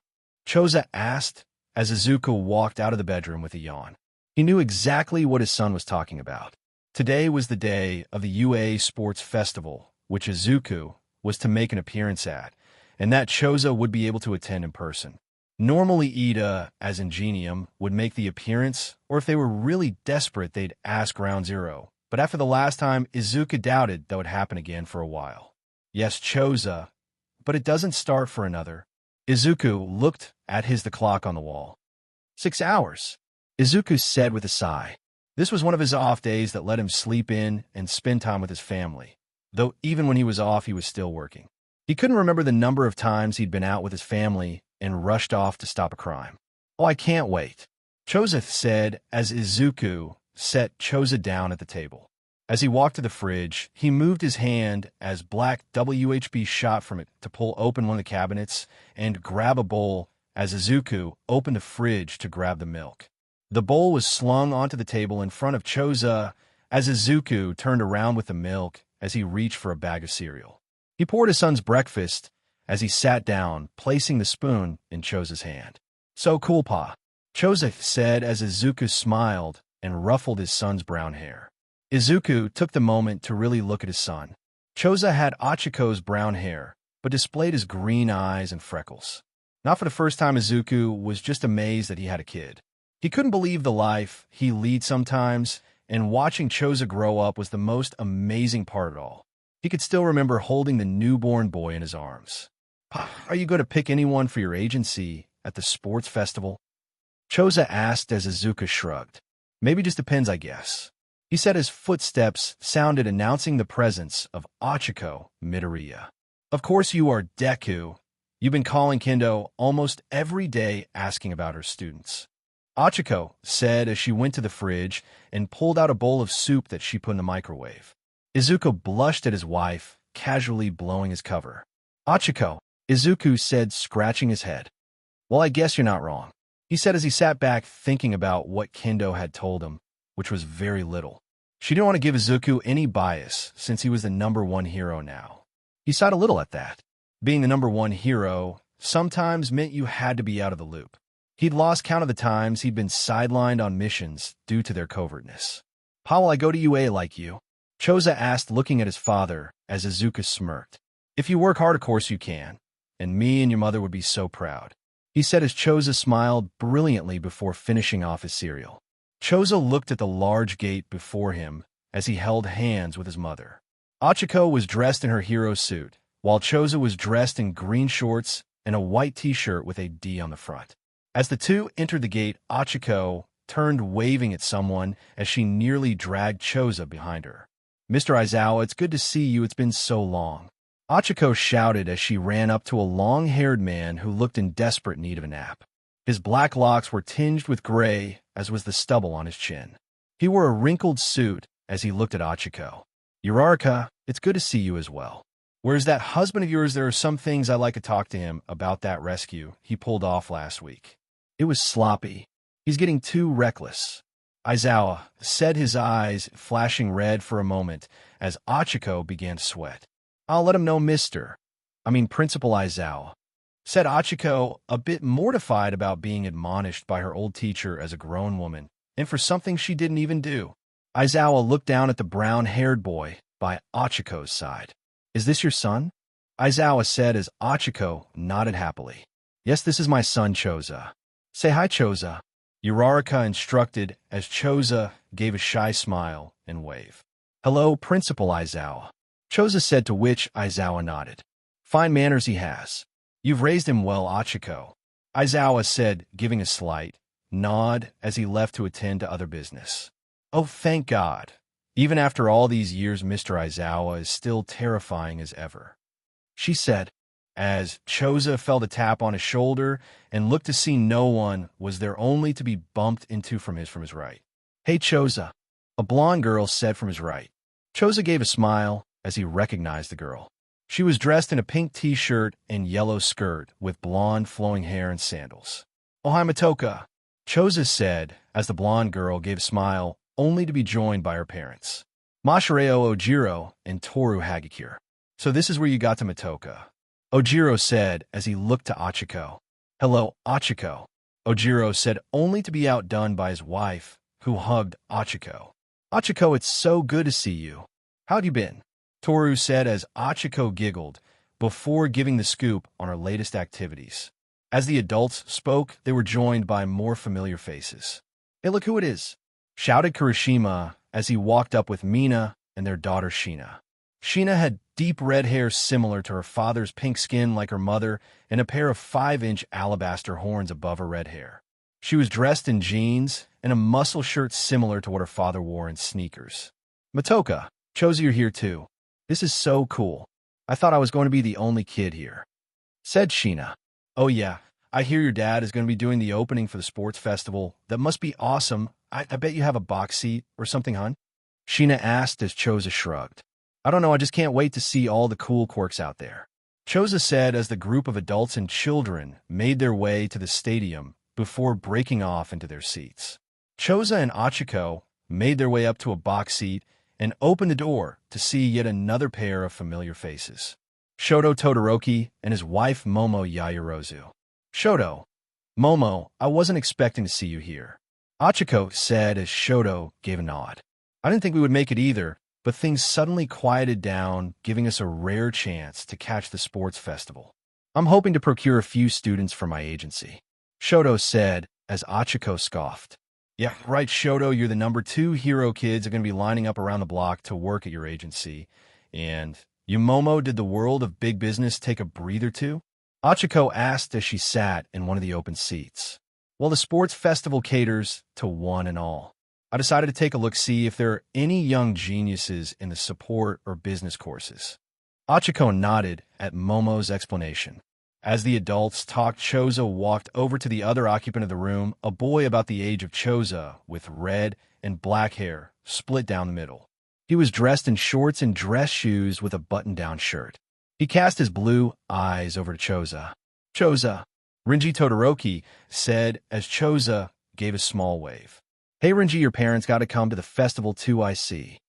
Chosa asked as Izuku walked out of the bedroom with a yawn. He knew exactly what his son was talking about. Today was the day of the UA Sports Festival, which Izuku was to make an appearance at, and that Chosa would be able to attend in person. Normally Ida, as Ingenium, would make the appearance, or if they were really desperate, they'd ask Ground Zero. But after the last time, Izuku doubted that would happen again for a while. Yes, Chosa, but it doesn't start for another. Izuku looked at the clock on the wall. 6 hours, Izuku said with a sigh. This was one of his off days that let him sleep in and spend time with his family, though even when he was off, he was still working. He couldn't remember the number of times he'd been out with his family and rushed off to stop a crime. Oh, I can't wait, Chosa said as Izuku set Chosa down at the table. As he walked to the fridge, he moved his hand as black WHB shot from it to pull open one of the cabinets and grab a bowl as Izuku opened the fridge to grab the milk. The bowl was slung onto the table in front of Chosa as Izuku turned around with the milk as he reached for a bag of cereal. He poured his son's breakfast as he sat down, placing the spoon in Chosa's hand. So cool, Pa, Chosa said as Izuku smiled and ruffled his son's brown hair. Izuku took the moment to really look at his son. Chosa had Achiko's brown hair, but displayed his green eyes and freckles. Not for the first time, Izuku was just amazed that he had a kid. He couldn't believe the life he leads sometimes, and watching Chosa grow up was the most amazing part of it all. He could still remember holding the newborn boy in his arms. Are you going to pick anyone for your agency at the sports festival? Chosa asked as Izuku shrugged. Maybe just depends, I guess. He said as footsteps sounded announcing the presence of Achiko Midoriya. Of course you are, Deku. You've been calling Kendo almost every day asking about her students. Achiko said as she went to the fridge and pulled out a bowl of soup that she put in the microwave. Izuku blushed at his wife, casually blowing his cover. Achiko, Izuku said, scratching his head. Well, I guess you're not wrong, he said as he sat back thinking about what Kendo had told him, which was very little. She didn't want to give Izuku any bias since he was the #1 hero now. He sighed a little at that. Being the #1 hero sometimes meant you had to be out of the loop. He'd lost count of the times he'd been sidelined on missions due to their covertness. How will I go to UA like you? Chosa asked, looking at his father as Izuku smirked. If you work hard, of course you can, and me and your mother would be so proud, he said as Chosa smiled brilliantly before finishing off his cereal. Chosa looked at the large gate before him as he held hands with his mother. Achiko was dressed in her hero suit, while Chosa was dressed in green shorts and a white t-shirt with a D on the front. As the two entered the gate, Achiko turned waving at someone as she nearly dragged Chosa behind her. Mr. Aizawa, it's good to see you. It's been so long, Achiko shouted as she ran up to a long-haired man who looked in desperate need of a nap. His black locks were tinged with gray, as was the stubble on his chin. He wore a wrinkled suit as he looked at Achiko. Uraraka, it's good to see you as well. Where's that husband of yours? There are some things I'd like to talk to him about that rescue he pulled off last week. It was sloppy. He's getting too reckless, Aizawa said, his eyes flashing red for a moment as Achiko began to sweat. I'll let him know, Principal Aizawa, said Achiko, a bit mortified about being admonished by her old teacher as a grown woman, and for something she didn't even do. Aizawa looked down at the brown-haired boy by Achiko's side. Is this your son? Aizawa said as Achiko nodded happily. Yes, this is my son, Chosa. Say hi, Chosa, Uraraka instructed as Chosa gave a shy smile and wave. Hello, Principal Aizawa, Chosa said, to which Aizawa nodded. Fine manners he has. You've raised him well, Achiko, Aizawa said, giving a slight nod as he left to attend to other business. Oh, thank God. Even after all these years, Mr. Aizawa is still terrifying as ever, she said, as Chosa felt a tap on his shoulder and looked to see no one was there only to be bumped into from his right. "Hey, Chosa," a blonde girl said from his right. Chosa gave a smile as he recognized the girl. She was dressed in a pink t-shirt and yellow skirt with blonde flowing hair and sandals. "Oh, hi, Matoka," Chosa said as the blonde girl gave a smile only to be joined by her parents, Mashareo Ojiro and Toru Hagakure. "So this is where you got to Matoka," Ojiro said as he looked to Achiko. "Hello, Achiko," Ojiro said only to be outdone by his wife, who hugged Achiko. "Achiko, it's so good to see you. How'd you been?" Toru said as Achiko giggled before giving the scoop on her latest activities. As the adults spoke, they were joined by more familiar faces. "Hey, look who it is," shouted Kirishima as he walked up with Mina and their daughter Shina. Shina had deep red hair similar to her father's pink skin like her mother and a pair of 5-inch alabaster horns above her red hair. She was dressed in jeans and a muscle shirt similar to what her father wore and sneakers. "Matoka, Chosa, you're here too. This is so cool. I thought I was going to be the only kid here," said Shina. "Oh yeah, I hear your dad is going to be doing the opening for the sports festival. That must be awesome. I bet you have a box seat or something, hun?" Shina asked as Chosa shrugged. "I don't know, I just can't wait to see all the cool quirks out there," Chosa said as the group of adults and children made their way to the stadium before breaking off into their seats. Chosa and Achiko made their way up to a box seat and opened the door to see yet another pair of familiar faces, Shoto Todoroki and his wife Momo Yayorozu. "Shoto, Momo, I wasn't expecting to see you here," Achiko said as Shoto gave a nod. "I didn't think we would make it either, but things suddenly quieted down, giving us a rare chance to catch the sports festival. I'm hoping to procure a few students for my agency," Shoto said as Achiko scoffed. "Yeah, right, Shoto, you're the number 2 hero kids are going to be lining up around the block to work at your agency. And you, Momo, did the world of big business take a breather too?" Achiko asked as she sat in one of the open seats. "Well, the sports festival caters to one and all. I decided to take a look, see if there are any young geniuses in the support or business courses." Achiko nodded at Momo's explanation. As the adults talked, Chosa walked over to the other occupant of the room, a boy about the age of Chosa with red and black hair split down the middle. He was dressed in shorts and dress shoes with a button-down shirt. He cast his blue eyes over to Chosa. "Chosa," Rinji Todoroki said as Chosa gave a small wave. "Hey, Rinji, your parents got to come to the festival too, I see."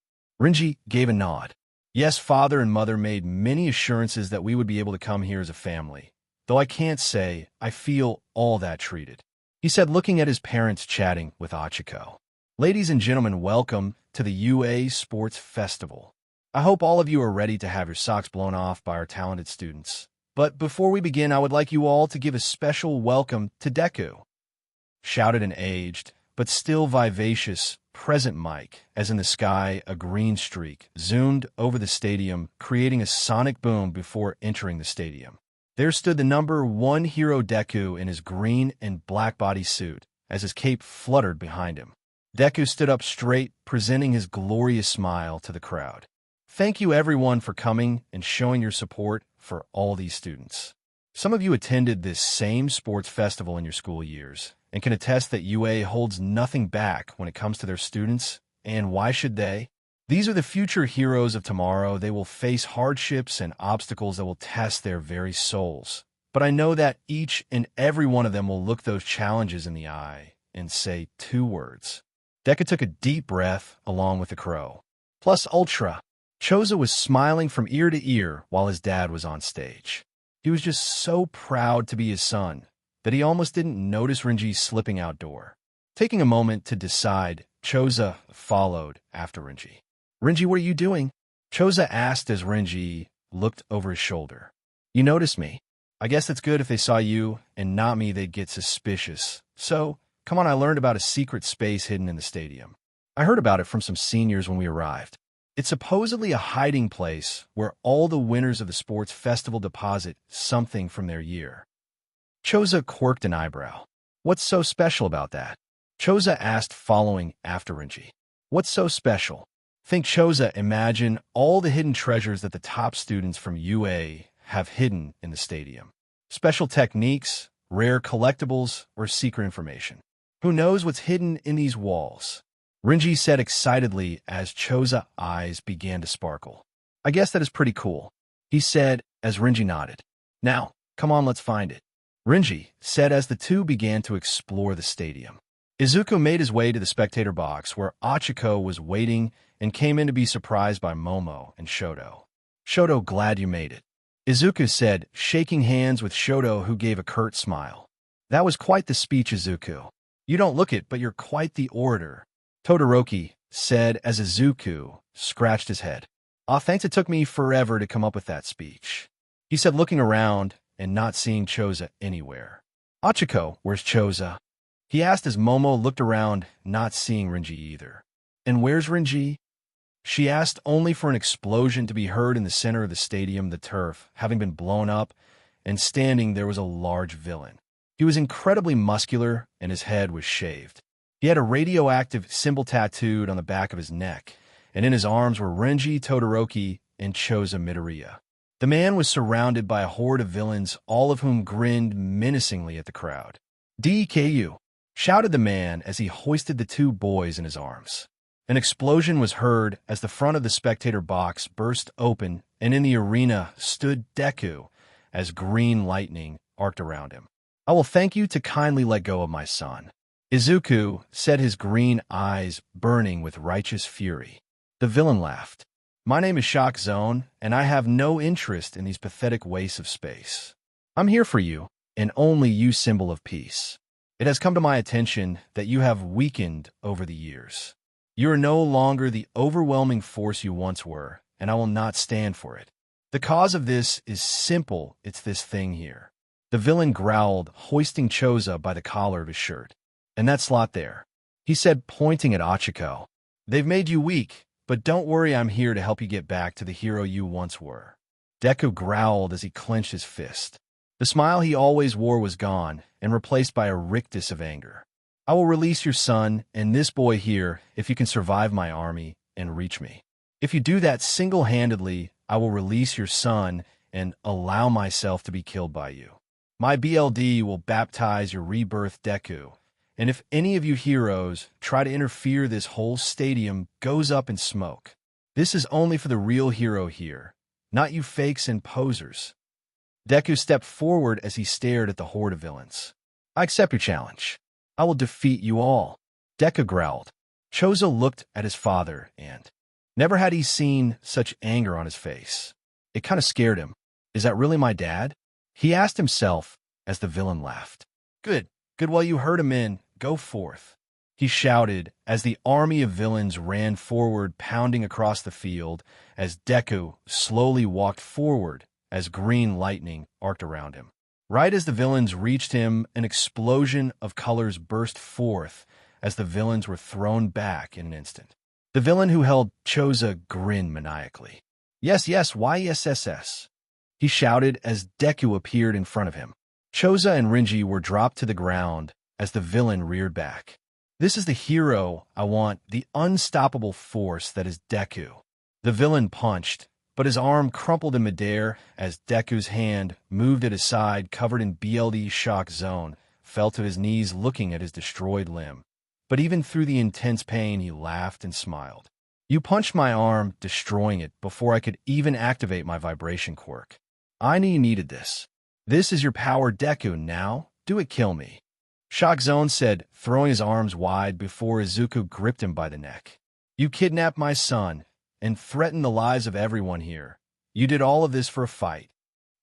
Rinji gave a nod. "Yes, father and mother made many assurances that we would be able to come here as a family, though I can't say I feel all that treated," he said, looking at his parents chatting with Achiko. "Ladies and gentlemen, welcome to the UA Sports Festival. I hope all of you are ready to have your socks blown off by our talented students. But before we begin, I would like you all to give a special welcome to Deku," shouted an aged, but still vivacious, present mic, as in the sky a green streak zoomed over the stadium, creating a sonic boom before entering the stadium. There stood the number 1 hero Deku in his green and black bodysuit, as his cape fluttered behind him. Deku stood up straight, presenting his glorious smile to the crowd. "Thank you everyone for coming and showing your support for all these students. Some of you attended this same sports festival in your school years and can attest that UA holds nothing back when it comes to their students, and why should they? These are the future heroes of tomorrow. They will face hardships and obstacles that will test their very souls. But I know that each and every one of them will look those challenges in the eye and say 2 words. Deku took a deep breath along with the crow. Plus ultra. Chosa was smiling from ear to ear while his dad was on stage. He was just so proud to be his son that he almost didn't notice Rinji slipping outdoor. Taking a moment to decide, Chosa followed after Rinji. "Rinji, what are you doing?" Chosa asked as Rinji looked over his shoulder. "You noticed me. I guess that's good. If they saw you and not me, they'd get suspicious. So, come on, I learned about a secret space hidden in the stadium. I heard about it from some seniors when we arrived. It's supposedly a hiding place where all the winners of the sports festival deposit something from their year." Chosa quirked an eyebrow. "What's so special about that?" Chosa asked, following after Rinji. "What's so special?" Think, Chosa, imagine all the hidden treasures that the top students from UA have hidden in the stadium? Special techniques, rare collectibles, or secret information? Who knows what's hidden in these walls? Renji said excitedly as Chosa's eyes began to sparkle. I guess that is pretty cool, he said as Renji nodded. Now, come on, let's find it, Renji said as the two began to explore the stadium. Izuku made his way to the spectator box where Achiko was waiting and came in to be surprised by Momo and Shoto. Shoto, glad you made it, Izuku said, shaking hands with Shoto, who gave a curt smile. That was quite the speech, Izuku. You don't look it, but you're quite the orator, Todoroki said as Izuku scratched his head. Thanks, it took me forever to come up with that speech, he said, looking around and not seeing Chosa anywhere. Achiko, where's Chosa? He asked as Momo looked around, not seeing Renji either. And where's Renji? She asked, only for an explosion to be heard in the center of the stadium, the turf having been blown up, and standing there was a large villain. He was incredibly muscular, and his head was shaved. He had a radioactive symbol tattooed on the back of his neck, and in his arms were Renji, Todoroki, and Chosa Midoriya. The man was surrounded by a horde of villains, all of whom grinned menacingly at the crowd. Deku, shouted the man as he hoisted the two boys in his arms. An explosion was heard as the front of the spectator box burst open, and in the arena stood Deku as green lightning arced around him. I will thank you to kindly let go of my son, Izuku said, his green eyes burning with righteous fury. The villain laughed. My name is Shock Zone, and I have no interest in these pathetic wastes of space. I'm here for you, and only you, symbol of peace. It has come to my attention that you have weakened over the years. You are no longer the overwhelming force you once were, and I will not stand for it. The cause of this is simple, it's this thing here. The villain growled, hoisting Chosa by the collar of his shirt. And that slot there, he said, pointing at Achiko. They've made you weak, but don't worry, I'm here to help you get back to the hero you once were. Deku growled as he clenched his fist. The smile he always wore was gone and replaced by a rictus of anger. I will release your son and this boy here if you can survive my army and reach me. If you do that single-handedly, I will release your son and allow myself to be killed by you. My BLD will baptize your rebirth, Deku. And if any of you heroes try to interfere, this whole stadium goes up in smoke. This is only for the real hero here, not you fakes and posers. Deku stepped forward as he stared at the horde of villains. I accept your challenge. I will defeat you all, Deku growled. Chosa looked at his father, and never had he seen such anger on his face. It kind of scared him. Is that really my dad? He asked himself as the villain laughed. Good, well, you heard him in. Go forth, he shouted as the army of villains ran forward, pounding across the field as Deku slowly walked forward as green lightning arced around him. Right as the villains reached him, an explosion of colors burst forth as the villains were thrown back in an instant. The villain who held Chosa grinned maniacally. Yes, YSSS, he shouted as Deku appeared in front of him. Chosa and Renji were dropped to the ground as the villain reared back. This is the hero I want, the unstoppable force that is Deku. The villain punched, but his arm crumpled in midair as Deku's hand moved at his side, covered in BLD. Shock Zone fell to his knees looking at his destroyed limb. But even through the intense pain, he laughed and smiled. You punched my arm, destroying it before I could even activate my vibration quirk. I knew you needed this. This is your power, Deku. Now, do it, kill me, Shock Zone said, throwing his arms wide before Izuku gripped him by the neck. You kidnapped my son and threatened the lives of everyone here. You did all of this for a fight,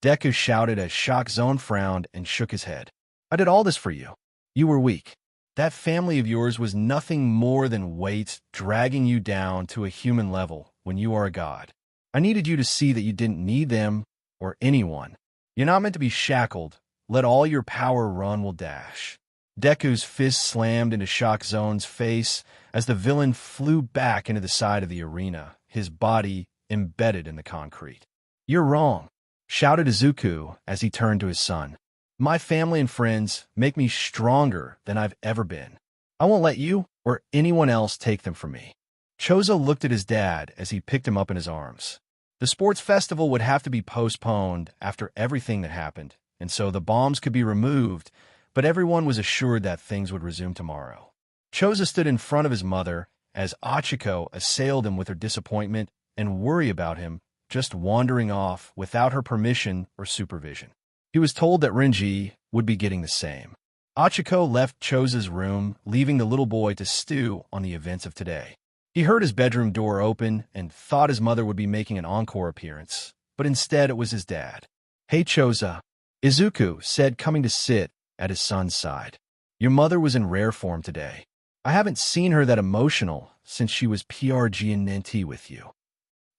Deku shouted as Shock Zone frowned and shook his head. I did all this for you. You were weak. That family of yours was nothing more than weights dragging you down to a human level when you are a god. I needed you to see that you didn't need them or anyone. You're not meant to be shackled. Let all your power run will dash. Deku's fist slammed into Shock Zone's face as the villain flew back into the side of the arena, his body embedded in the concrete. You're wrong, shouted Izuku as he turned to his son. My family and friends make me stronger than I've ever been. I won't let you or anyone else take them from me. Chosa looked at his dad as he picked him up in his arms. The sports festival would have to be postponed after everything that happened, and so the bombs could be removed, but everyone was assured that things would resume tomorrow. Chosa stood in front of his mother as Achiko assailed him with her disappointment and worry about him just wandering off without her permission or supervision. He was told that Renji would be getting the same. Achiko left Chosa's room, leaving the little boy to stew on the events of today. He heard his bedroom door open and thought his mother would be making an encore appearance, but instead it was his dad. "Hey, Chosa," Izuku said, coming to sit at his son's side. "Your mother was in rare form today. I haven't seen her that emotional since she was PRGNT with you,"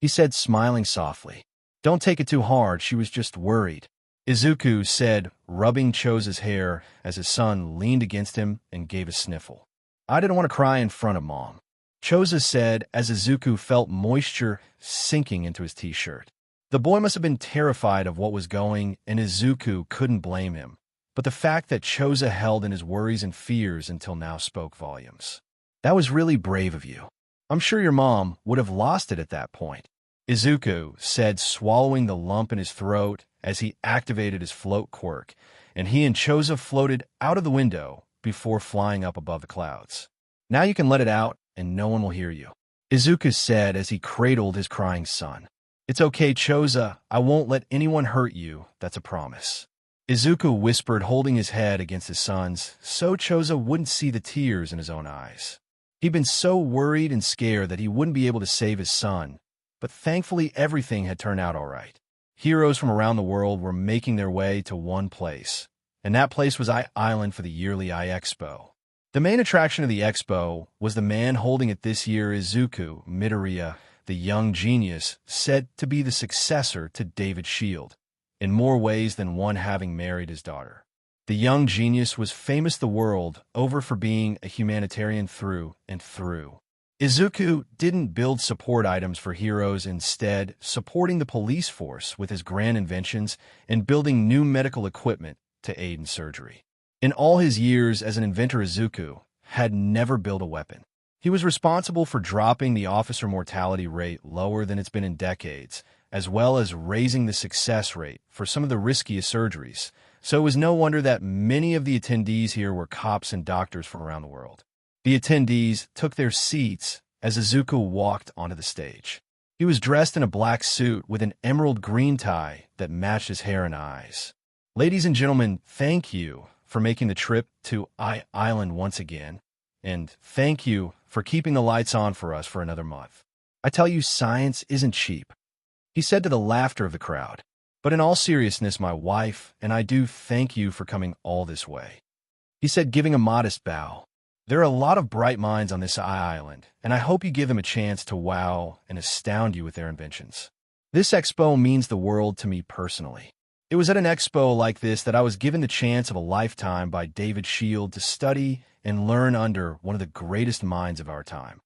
he said, smiling softly. "Don't take it too hard, she was just worried," Izuku said, rubbing Chosa's hair as his son leaned against him and gave a sniffle. "I didn't want to cry in front of Mom," Chosa said as Izuku felt moisture sinking into his t-shirt. The boy must have been terrified of what was going, and Izuku couldn't blame him. But the fact that Chosa held in his worries and fears until now spoke volumes. "That was really brave of you. I'm sure your mom would have lost it at that point," Izuku said, swallowing the lump in his throat as he activated his float quirk, and he and Chosa floated out of the window before flying up above the clouds. "Now you can let it out, and no one will hear you," Izuku said as he cradled his crying son. "It's okay, Chosa. I won't let anyone hurt you. That's a promise," Izuku whispered, holding his head against his son's so Chosa wouldn't see the tears in his own eyes. He'd been so worried and scared that he wouldn't be able to save his son, but thankfully everything had turned out all right. Heroes from around the world were making their way to one place, and that place was Island for the yearly Expo. The main attraction of the expo was the man holding it this year, Izuku Midoriya, the young genius, said to be the successor to David Shield, in more ways than one having married his daughter. The young genius was famous the world over for being a humanitarian through and through. Izuku didn't build support items for heroes, instead supporting the police force with his grand inventions and building new medical equipment to aid in surgery. In all his years as an inventor, Izuku had never built a weapon. He was responsible for dropping the officer mortality rate lower than it's been in decades, as well as raising the success rate for some of the riskiest surgeries. So it was no wonder that many of the attendees here were cops and doctors from around the world. The attendees took their seats as Izuku walked onto the stage. He was dressed in a black suit with an emerald green tie that matched his hair and eyes. "Ladies and gentlemen, thank you for making the trip to Island once again, and thank you for keeping the lights on for us for another month. I tell you, science isn't cheap," he said to the laughter of the crowd. "But in all seriousness, my wife and I do thank you for coming all this way," he said, giving a modest bow. "There are a lot of bright minds on this island, and I hope you give them a chance to wow and astound you with their inventions. This expo means the world to me personally. It was at an expo like this that I was given the chance of a lifetime by David Shield to study and learn under one of the greatest minds of our time,"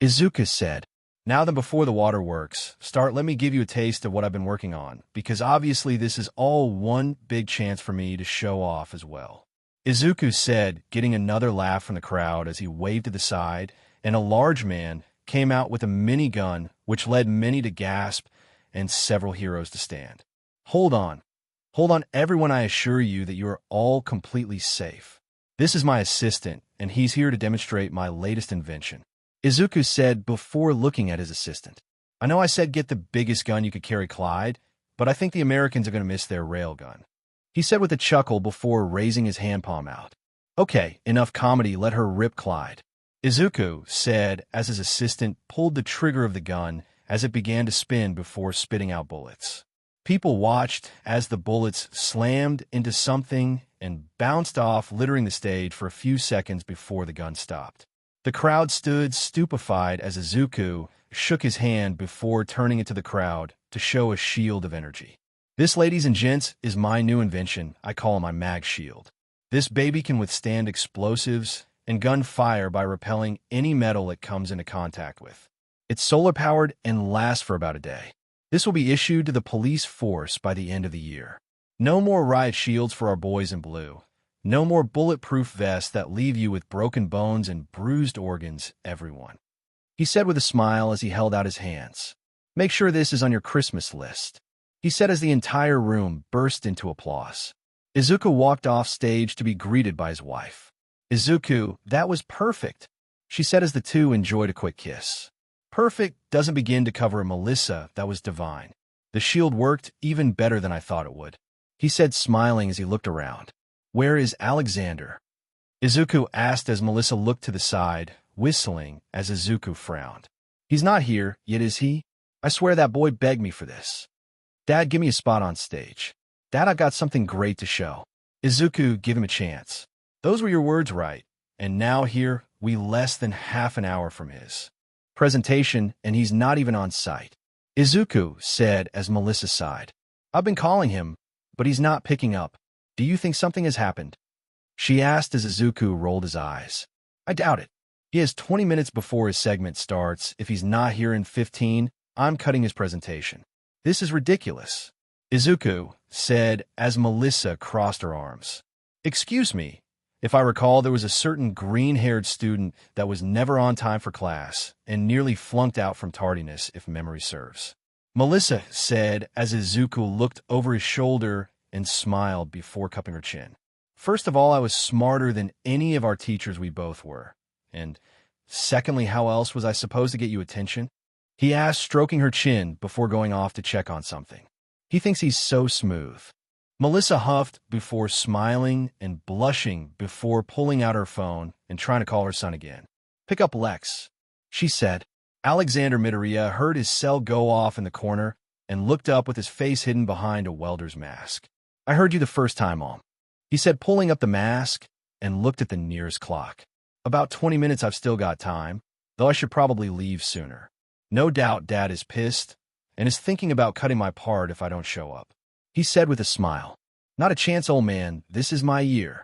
Izuku said. "Now then, before the waterworks start, let me give you a taste of what I've been working on, because obviously this is all one big chance for me to show off as well," Izuku said, getting another laugh from the crowd as he waved to the side, and a large man came out with a minigun, which led many to gasp and several heroes to stand. Hold on, everyone, I assure you that you are all completely safe. This is my assistant, and he's here to demonstrate my latest invention," Izuku said before looking at his assistant. "I know I said get the biggest gun you could carry, Clyde, but I think the Americans are going to miss their railgun," he said with a chuckle before raising his hand palm out. "Okay, enough comedy, let her rip, Clyde," Izuku said as his assistant pulled the trigger of the gun as it began to spin before spitting out bullets. People watched as the bullets slammed into something and bounced off, littering the stage for a few seconds before the gun stopped. The crowd stood stupefied as Izuku shook his hand before turning it to the crowd to show a shield of energy. "This, ladies and gents, is my new invention. I call it my mag shield. This baby can withstand explosives and gunfire by repelling any metal it comes into contact with. It's solar-powered and lasts for about a day. This will be issued to the police force by the end of the year. No more riot shields for our boys in blue. No more bulletproof vests that leave you with broken bones and bruised organs, everyone," he said with a smile as he held out his hands. Make sure this is on your Christmas list, he said as the entire room burst into applause. Izuku walked off stage to be greeted by his wife. Izuku, that was perfect, she said as the two enjoyed a quick kiss. Perfect doesn't begin to cover a Melissa that was divine. The shield worked even better than I thought it would, he said smiling as he looked around. Where is Alexander? Izuku asked as Melissa looked to the side, whistling as Izuku frowned. He's not here, yet is he? I swear that boy begged me for this. Dad, give me a spot on stage. Dad, I've got something great to show. Izuku, give him a chance. Those were your words, right? And now here, we less than half an hour from his presentation, and he's not even on site. Izuku said as Melissa sighed. I've been calling him, but he's not picking up. Do you think something has happened? She asked as Izuku rolled his eyes. I doubt it. He has 20 minutes before his segment starts. If he's not here in 15, I'm cutting his presentation. This is ridiculous, Izuku said as Melissa crossed her arms. Excuse me. If I recall, there was a certain green-haired student that was never on time for class and nearly flunked out from tardiness, if memory serves. Melissa said as Izuku looked over his shoulder and smiled before cupping her chin. First of all, I was smarter than any of our teachers we both were. And secondly, how else was I supposed to get you attention? He asked, stroking her chin before going off to check on something. He thinks he's so smooth. Melissa huffed before smiling and blushing before pulling out her phone and trying to call her son again. Pick up Lex, she said. Alexander Midoriya heard his cell go off in the corner and looked up with his face hidden behind a welder's mask. I heard you the first time, Mom, he said, pulling up the mask and looked at the nearest clock. About 20 minutes. I've still got time, though I should probably leave sooner. No doubt Dad is pissed and is thinking about cutting my part if I don't show up, he said with a smile. Not a chance, old man. This is my year,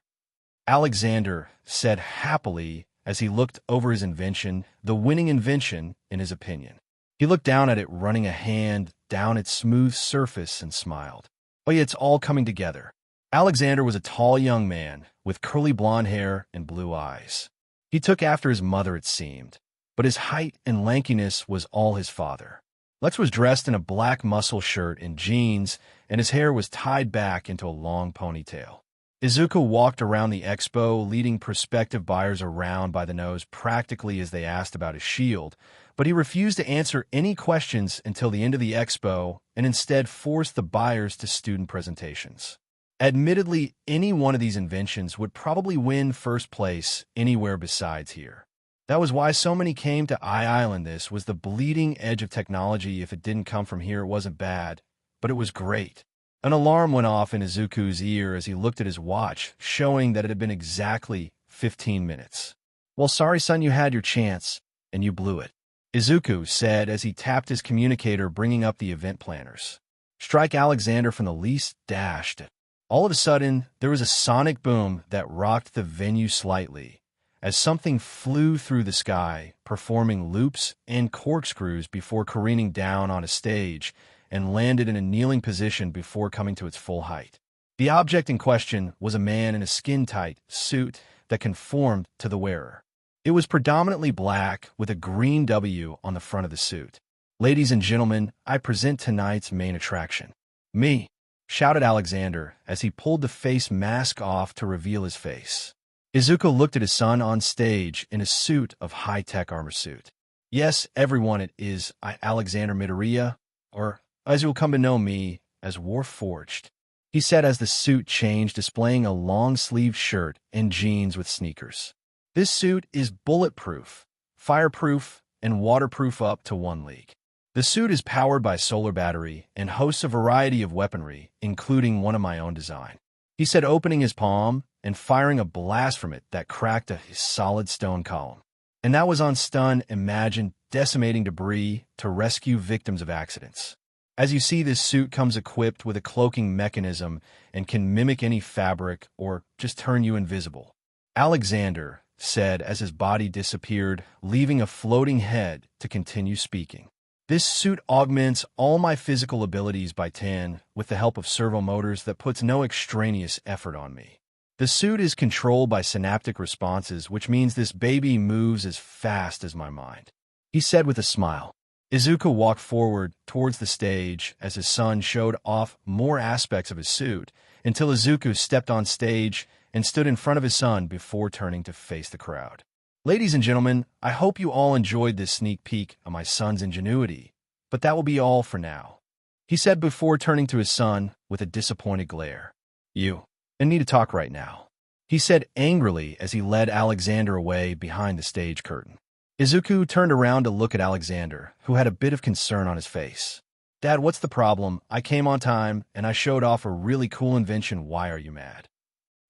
Alexander said happily as he looked over his invention, the winning invention, in his opinion. He looked down at it, running a hand down its smooth surface, and smiled. Oh yeah, it's all coming together. Alexander was a tall young man with curly blonde hair and blue eyes. He took after his mother, it seemed, but his height and lankiness was all his father. Lex was dressed in a black muscle shirt and jeans, and his hair was tied back into a long ponytail. Izuku walked around the expo, leading prospective buyers around by the nose practically as they asked about his shield, but he refused to answer any questions until the end of the expo and instead forced the buyers to student presentations. Admittedly, any one of these inventions would probably win first place anywhere besides here. That was why so many came to Island. This was the bleeding edge of technology. If it didn't come from here, it wasn't bad, but it was great. An alarm went off in Izuku's ear as he looked at his watch, showing that it had been exactly 15 minutes. Well, sorry, son, you had your chance, and you blew it, Izuku said as he tapped his communicator, bringing up the event planners. Strike Alexander from the least dashed it. All of a sudden, there was a sonic boom that rocked the venue slightly, as something flew through the sky, performing loops and corkscrews before careening down on a stage and landed in a kneeling position before coming to its full height. The object in question was a man in a skin-tight suit that conformed to the wearer. It was predominantly black with a green W on the front of the suit. Ladies and gentlemen, I present tonight's main attraction. Me, shouted Alexander as he pulled the face mask off to reveal his face. Izuku looked at his son on stage in a suit of high-tech armor suit. Yes, everyone, it is Alexander Midoriya, or as you will come to know me, as Warforged, he said as the suit changed, displaying a long-sleeved shirt and jeans with sneakers. This suit is bulletproof, fireproof, and waterproof up to 1 league. The suit is powered by a solar battery and hosts a variety of weaponry, including one of my own design, he said, opening his palm and firing a blast from it that cracked a solid stone column. And that was on stun, imagine decimating debris to rescue victims of accidents. As you see, this suit comes equipped with a cloaking mechanism and can mimic any fabric or just turn you invisible, Alexander said as his body disappeared, leaving a floating head to continue speaking. This suit augments all my physical abilities by 10 with the help of servo motors that puts no extraneous effort on me. The suit is controlled by synaptic responses, which means this baby moves as fast as my mind, he said with a smile. Izuku walked forward towards the stage as his son showed off more aspects of his suit, until Izuku stepped on stage and stood in front of his son before turning to face the crowd. Ladies and gentlemen, I hope you all enjoyed this sneak peek of my son's ingenuity, but that will be all for now, he said before turning to his son with a disappointed glare. You need to talk right now, he said angrily as he led Alexander away behind the stage curtain. Izuku turned around to look at Alexander, who had a bit of concern on his face. Dad, what's the problem? I came on time, and I showed off a really cool invention. Why are you mad?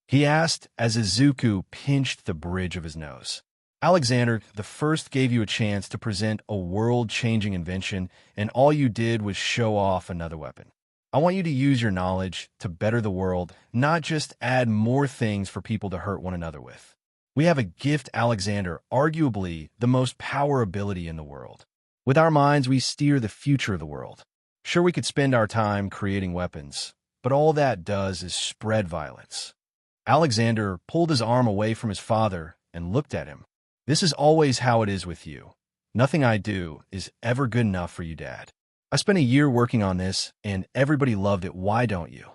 He asked as Izuku pinched the bridge of his nose. Alexander, the first gave you a chance to present a world-changing invention, and all you did was show off another weapon. I want you to use your knowledge to better the world, not just add more things for people to hurt one another with. We have a gift, Alexander, arguably the most power ability in the world. With our minds, we steer the future of the world. Sure, we could spend our time creating weapons, but all that does is spread violence. Alexander pulled his arm away from his father and looked at him. This is always how it is with you. Nothing I do is ever good enough for you, Dad. I spent a year working on this, and everybody loved it. Why don't you?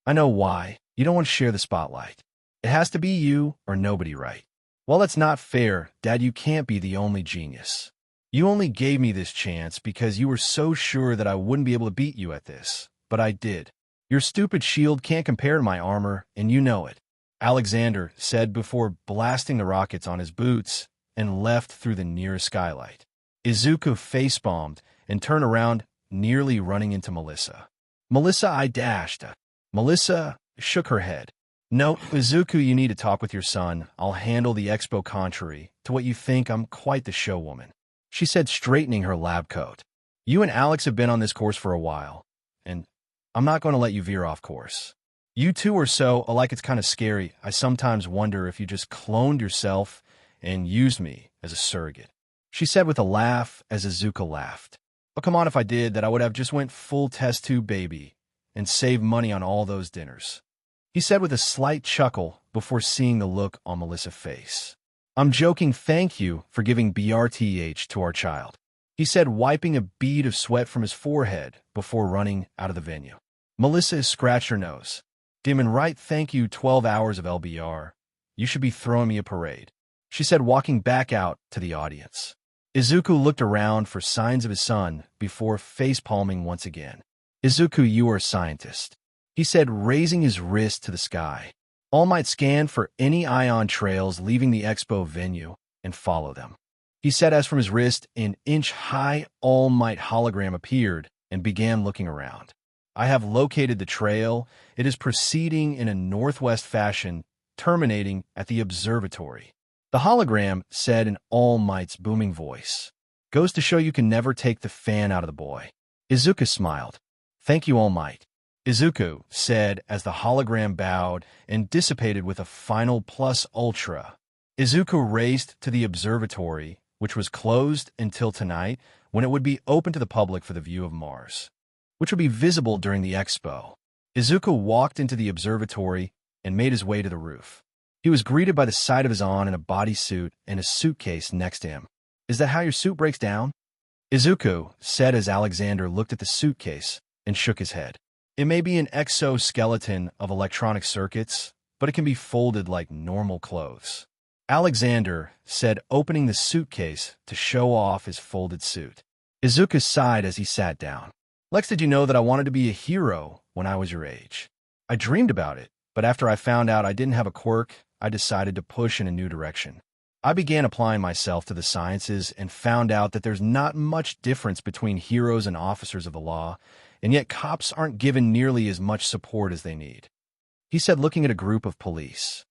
I know why. You don't want to share the spotlight. It has to be you or nobody, right? Well, that's not fair, Dad. You can't be the only genius. You only gave me this chance because you were so sure that I wouldn't be able to beat you at this, but I did. Your stupid shield can't compare to my armor, and you know it, Alexander said before blasting the rockets on his boots and left through the nearest skylight. Izuku facepalmed and turned around, nearly running into Melissa. Melissa, I dashed. Melissa shook her head. No, Izuku, you need to talk with your son. I'll handle the expo. Contrary to what you think, I'm quite the showwoman, she said, straightening her lab coat. You and Alex have been on this course for a while, and I'm not going to let you veer off course. You two are so alike it's kind of scary. I sometimes wonder if you just cloned yourself and used me as a surrogate, she said with a laugh as Izuku laughed. Oh, come on, if I did that, I would have just went full test tube baby and saved money on all those dinners, he said with a slight chuckle before seeing the look on Melissa's face. I'm joking. Thank you for giving BRTH to our child, he said, wiping a bead of sweat from his forehead before running out of the venue. Melissa scratched her nose. Dim and right, thank you. 12 hours of LBR. You should be throwing me a parade, she said, walking back out to the audience. Izuku looked around for signs of his son before face-palming once again. Izuku, you are a scientist, he said, raising his wrist to the sky. All Might scan for any ion trails leaving the expo venue and follow them, he said as from his wrist an inch-high All Might hologram appeared and began looking around. I have located the trail. It is proceeding in a northwest fashion, terminating at the observatory, the hologram said in All Might's booming voice. Goes to show you can never take the fan out of the boy. Izuku smiled. Thank you, All Might, Izuku said as the hologram bowed and dissipated with a final plus ultra. Izuku raced to the observatory, which was closed until tonight, when it would be open to the public for the view of Mars, which would be visible during the expo. Izuku walked into the observatory and made his way to the roof. He was greeted by the sight of his aunt in a bodysuit and a suitcase next to him. Is that how your suit breaks down? Izuku said as Alexander looked at the suitcase and shook his head. It may be an exoskeleton of electronic circuits, but it can be folded like normal clothes, Alexander said, opening the suitcase to show off his folded suit. Izuku sighed as he sat down. Lex, did you know that I wanted to be a hero when I was your age? I dreamed about it, but after I found out I didn't have a quirk, I decided to push in a new direction. I began applying myself to the sciences and found out that there's not much difference between heroes and officers of the law, and yet cops aren't given nearly as much support as they need, he said, looking at a group of police.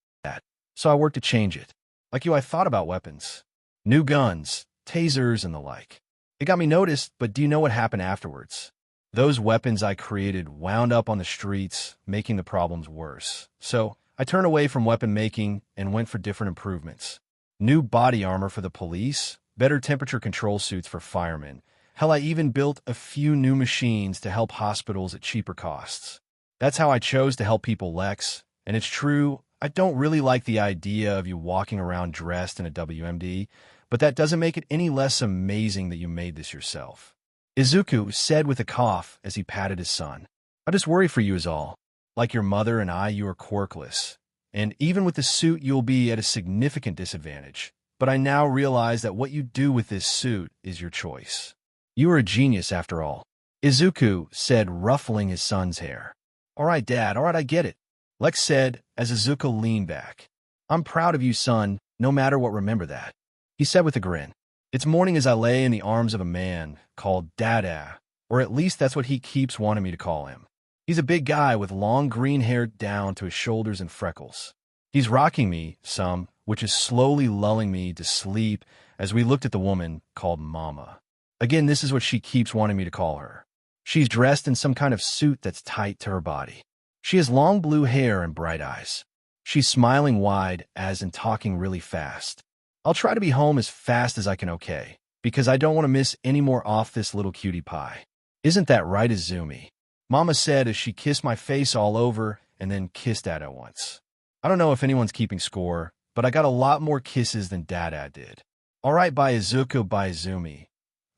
So I worked to change it. Like you, I thought about weapons. New guns, tasers, and the like. It got me noticed, but do you know what happened afterwards? Those weapons I created wound up on the streets, making the problems worse. So I turned away from weapon making and went for different improvements. New body armor for the police, better temperature control suits for firemen. Hell, I even built a few new machines to help hospitals at cheaper costs. That's how I chose to help people, Lex. And it's true, I don't really like the idea of you walking around dressed in a WMD, but that doesn't make it any less amazing that you made this yourself. Izuku said with a cough as he patted his son. "I just worry for you is all. Like your mother and I, you are quirkless. And even with the suit, you'll be at a significant disadvantage. But I now realize that what you do with this suit is your choice. You are a genius after all," Izuku said, ruffling his son's hair. "All right, Dad, all right, I get it," Lex said as Izuku leaned back. "I'm proud of you, son, no matter what, remember that," he said with a grin. It's morning as I lay in the arms of a man called Dada, or at least that's what he keeps wanting me to call him. He's a big guy with long green hair down to his shoulders and freckles. He's rocking me some, which is slowly lulling me to sleep as we looked at the woman called Mama. Again, this is what she keeps wanting me to call her. She's dressed in some kind of suit that's tight to her body. She has long blue hair and bright eyes. She's smiling wide as in talking really fast. I'll try to be home as fast as I can, okay? Because I don't want to miss any more off this little cutie pie. Isn't that right, Izumi? Mama said as she kissed my face all over and then kissed Dada once. I don't know if anyone's keeping score, but I got a lot more kisses than Dada did. All right, by Izuku, by Izumi.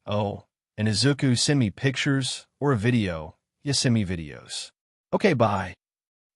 Oh, and Izuku, send me pictures or a video. You send me videos. Okay, bye.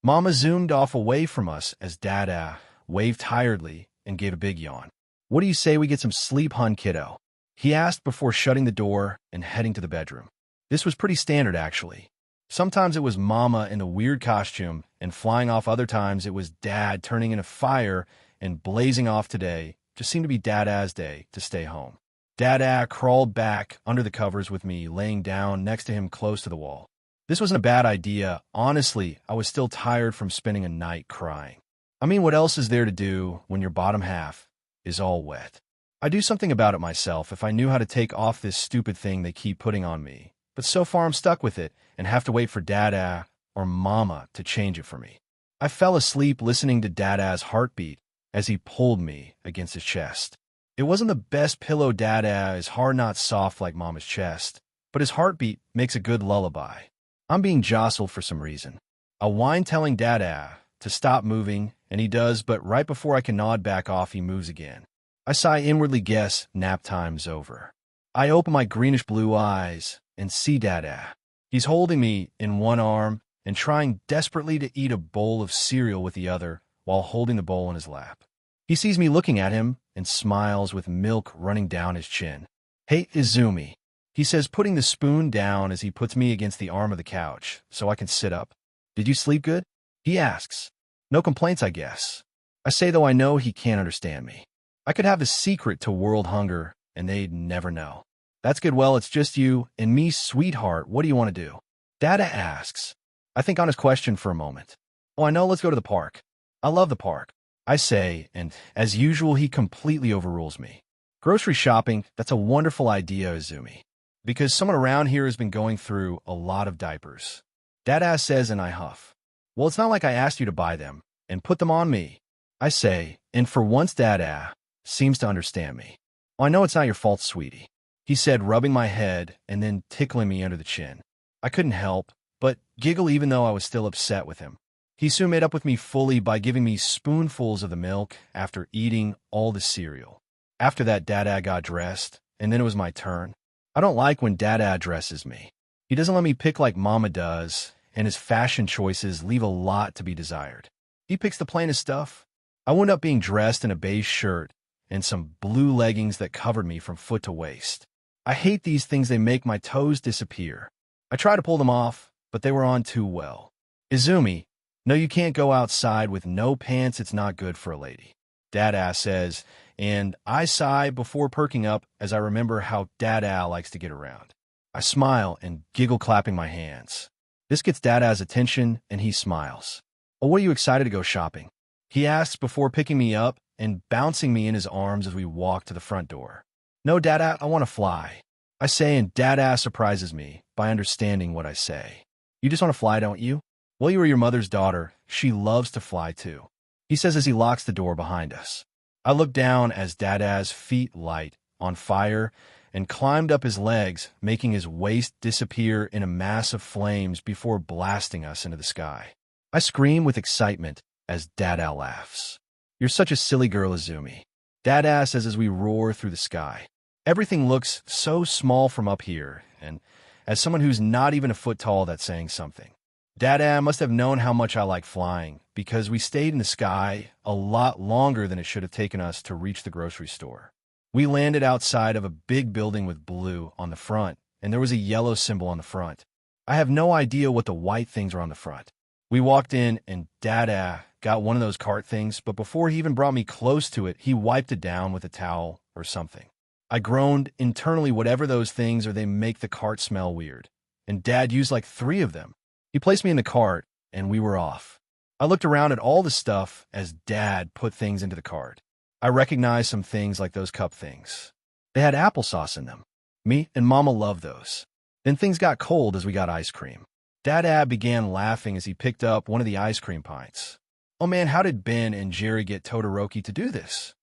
Mama zoomed off away from us as Dada waved tiredly and gave a big yawn. "What do you say we get some sleep, hun, kiddo?" he asked before shutting the door and heading to the bedroom. This was pretty standard, actually. Sometimes it was Mama in the weird costume and flying off, other times it was Dad turning in a fire and blazing off. Today just seemed to be Dada's day to stay home. Dada crawled back under the covers with me, laying down next to him close to the wall. This wasn't a bad idea. Honestly, I was still tired from spending a night crying. I mean, what else is there to do when your bottom half is all wet? I'd do something about it myself if I knew how to take off this stupid thing they keep putting on me. But so far I'm stuck with it and have to wait for Dada or Mama to change it for me. I fell asleep listening to Dada's heartbeat as he pulled me against his chest. It wasn't the best pillow. Dada is hard, not soft like Mama's chest, but his heartbeat makes a good lullaby. I'm being jostled for some reason. I whine telling Dada to stop moving, and he does, but right before I can nod back off, he moves again. I sigh, inwardly guess nap time's over. I open my greenish-blue eyes and see Dada. He's holding me in one arm and trying desperately to eat a bowl of cereal with the other while holding the bowl in his lap. He sees me looking at him and smiles with milk running down his chin. "Hey, Izumi," he says, putting the spoon down as he puts me against the arm of the couch so I can sit up. "Did you sleep good?" he asks. "No complaints, I guess." I say, though I know he can't understand me. I could have a secret to world hunger, and they'd never know. "That's good. Well, it's just you and me, sweetheart. What do you want to do?" Dada asks. I think on his question for a moment. "Oh, I know. Let's go to the park." "I love the park," I say, and as usual, he completely overrules me. "Grocery shopping, that's a wonderful idea, Izumi, because someone around here has been going through a lot of diapers." Dada says, and I huff. "Well, it's not like I asked you to buy them and put them on me," I say, and for once Dada seems to understand me. "Oh, I know it's not your fault, sweetie," he said, rubbing my head and then tickling me under the chin. I couldn't help but giggle even though I was still upset with him. He soon made up with me fully by giving me spoonfuls of the milk after eating all the cereal. After that, Dada got dressed, and then it was my turn. I don't like when Dada dresses me. He doesn't let me pick like Mama does, and his fashion choices leave a lot to be desired. He picks the plainest stuff. I wound up being dressed in a beige shirt and some blue leggings that covered me from foot to waist. I hate these things. They make my toes disappear. I try to pull them off, but they were on too well. "Izumi, no, you can't go outside with no pants. It's not good for a lady," Dada says, and I sigh before perking up as I remember how Dada likes to get around. I smile and giggle, clapping my hands. This gets Dada's attention, and he smiles. "Oh, what are you excited to go shopping?" he asks before picking me up and bouncing me in his arms as we walk to the front door. "No, Dada, I want to fly," I say, and Dada surprises me by understanding what I say. "You just want to fly, don't you? Well, you are your mother's daughter. She loves to fly, too," he says as he locks the door behind us. I look down as Dada's feet light on fire and climbed up his legs, making his waist disappear in a mass of flames before blasting us into the sky. I scream with excitement as Dada laughs. "You're such a silly girl, Izumi," Dada says as we roar through the sky. Everything looks so small from up here, and as someone who's not even a foot tall, that's saying something. Dada must have known how much I like flying, because we stayed in the sky a lot longer than it should have taken us to reach the grocery store. We landed outside of a big building with blue on the front, and there was a yellow symbol on the front. I have no idea what the white things were on the front. We walked in, and Dada got one of those cart things, but before he even brought me close to it, he wiped it down with a towel or something. I groaned internally, whatever those things are, they make the cart smell weird. And Dad used like 3 of them. He placed me in the cart, and we were off. I looked around at all the stuff as Dad put things into the cart. I recognized some things like those cup things. They had applesauce in them. Me and Mama loved those. Then things got cold as we got ice cream. Dada began laughing as he picked up one of the ice cream pints. "Oh man, how did Ben and Jerry get Todoroki to do this?"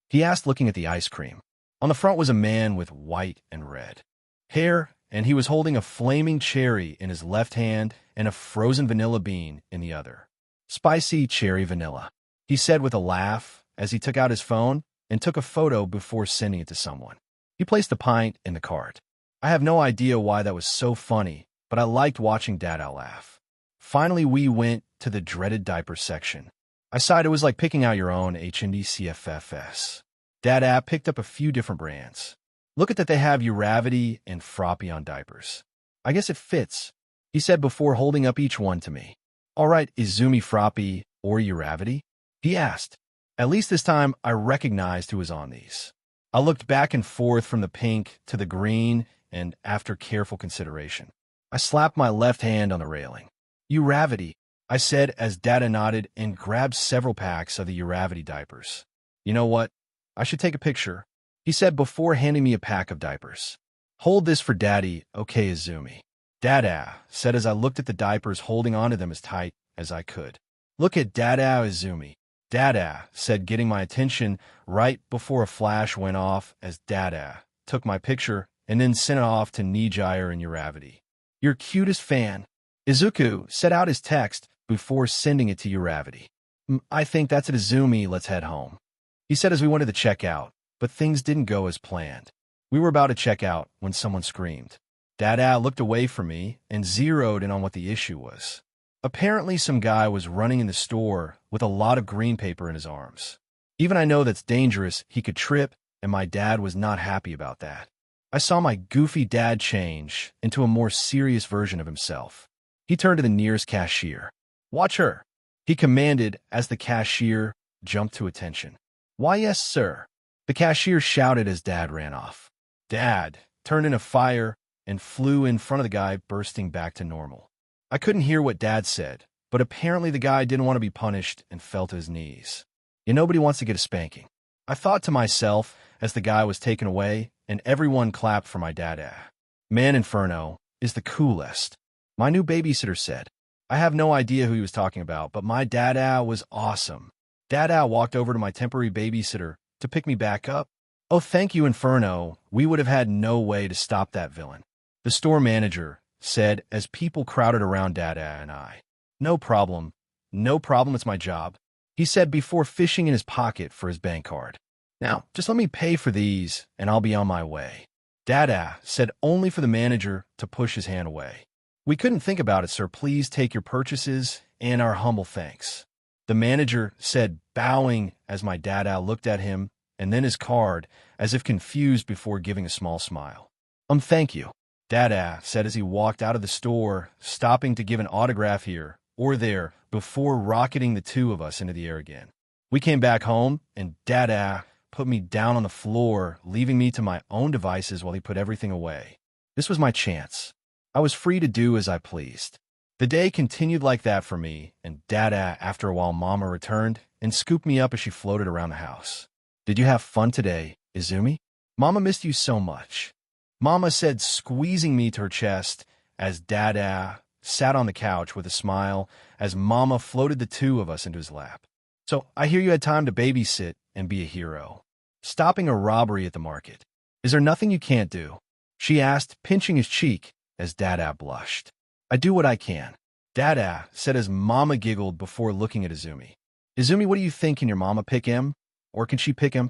he asked, looking at the ice cream. On the front was a man with white and red hair, and he was holding a flaming cherry in his left hand and a frozen vanilla bean in the other. "Spicy cherry vanilla," he said with a laugh as he took out his phone and took a photo before sending it to someone. He placed the pint in the cart. I have no idea why that was so funny, but I liked watching Dada laugh. Finally, we went to the dreaded diaper section. I sighed. It was like picking out your own HND-CFFS. Dada picked up a few different brands. "Look at that, they have Uravity and Froppy on diapers. I guess it fits," he said before holding up each one to me. "All right, Izumi Froppy or Uravity?" he asked. At least this time, I recognized who was on these. I looked back and forth from the pink to the green, and after careful consideration, I slapped my left hand on the railing. "Uravity," I said as Dada nodded and grabbed several packs of the Uravity diapers. "You know what? I should take a picture," he said before handing me a pack of diapers. "Hold this for Daddy, okay, Izumi?" Dada said as I looked at the diapers, holding onto them as tight as I could. "Look at Dada, Izumi," Dada said, getting my attention right before a flash went off as Dada took my picture and then sent it off to Nijire and Uravity. "Your cutest fan," Izuku set out his text before sending it to Uravity. "I think that's it, Izumi, let's head home," he said as we went to the checkout, but things didn't go as planned. We were about to check out when someone screamed. Dada looked away from me and zeroed in on what the issue was. Apparently some guy was running in the store with a lot of green paper in his arms. Even I know that's dangerous, he could trip, and my dad was not happy about that. I saw my goofy dad change into a more serious version of himself. He turned to the nearest cashier. "Watch her," he commanded as the cashier jumped to attention. "Why, yes, sir," the cashier shouted as Dad ran off. Dad turned in a fire and flew in front of the guy, bursting back to normal. I couldn't hear what Dad said, but apparently the guy didn't want to be punished and fell to his knees. Nobody wants to get a spanking, I thought to myself as the guy was taken away, and everyone clapped for my Dada. "Man, Inferno is the coolest," my new babysitter said. I have no idea who he was talking about, but my Dada was awesome. Dada walked over to my temporary babysitter to pick me back up. "Oh, thank you, Inferno. We would have had no way to stop that villain," the store manager said as people crowded around Dada and I. No problem, it's my job," he said before fishing in his pocket for his bank card. "Now, just let me pay for these, and I'll be on my way," Dada said, only for the manager to push his hand away. "We couldn't think about it, sir. Please take your purchases and our humble thanks," the manager said, bowing as my Dada looked at him and then his card, as if confused before giving a small smile. Thank you," Dada said as he walked out of the store, stopping to give an autograph here or there before rocketing the two of us into the air again. We came back home, and Dada put me down on the floor, leaving me to my own devices while he put everything away. This was my chance. I was free to do as I pleased. The day continued like that for me, and Dada, after a while, Mama returned and scooped me up as she floated around the house. "Did you have fun today, Izumi? Mama missed you so much," Mama said, squeezing me to her chest as Dada sat on the couch with a smile as Mama floated the two of us into his lap. "So I hear you had time to babysit and be a hero, stopping a robbery at the market. Is there nothing you can't do?" she asked, pinching his cheek as Dada blushed. "I do what I can," Dada said as Mama giggled before looking at Izumi. "Izumi, what do you think? Can your mama pick him? Or can she pick him?"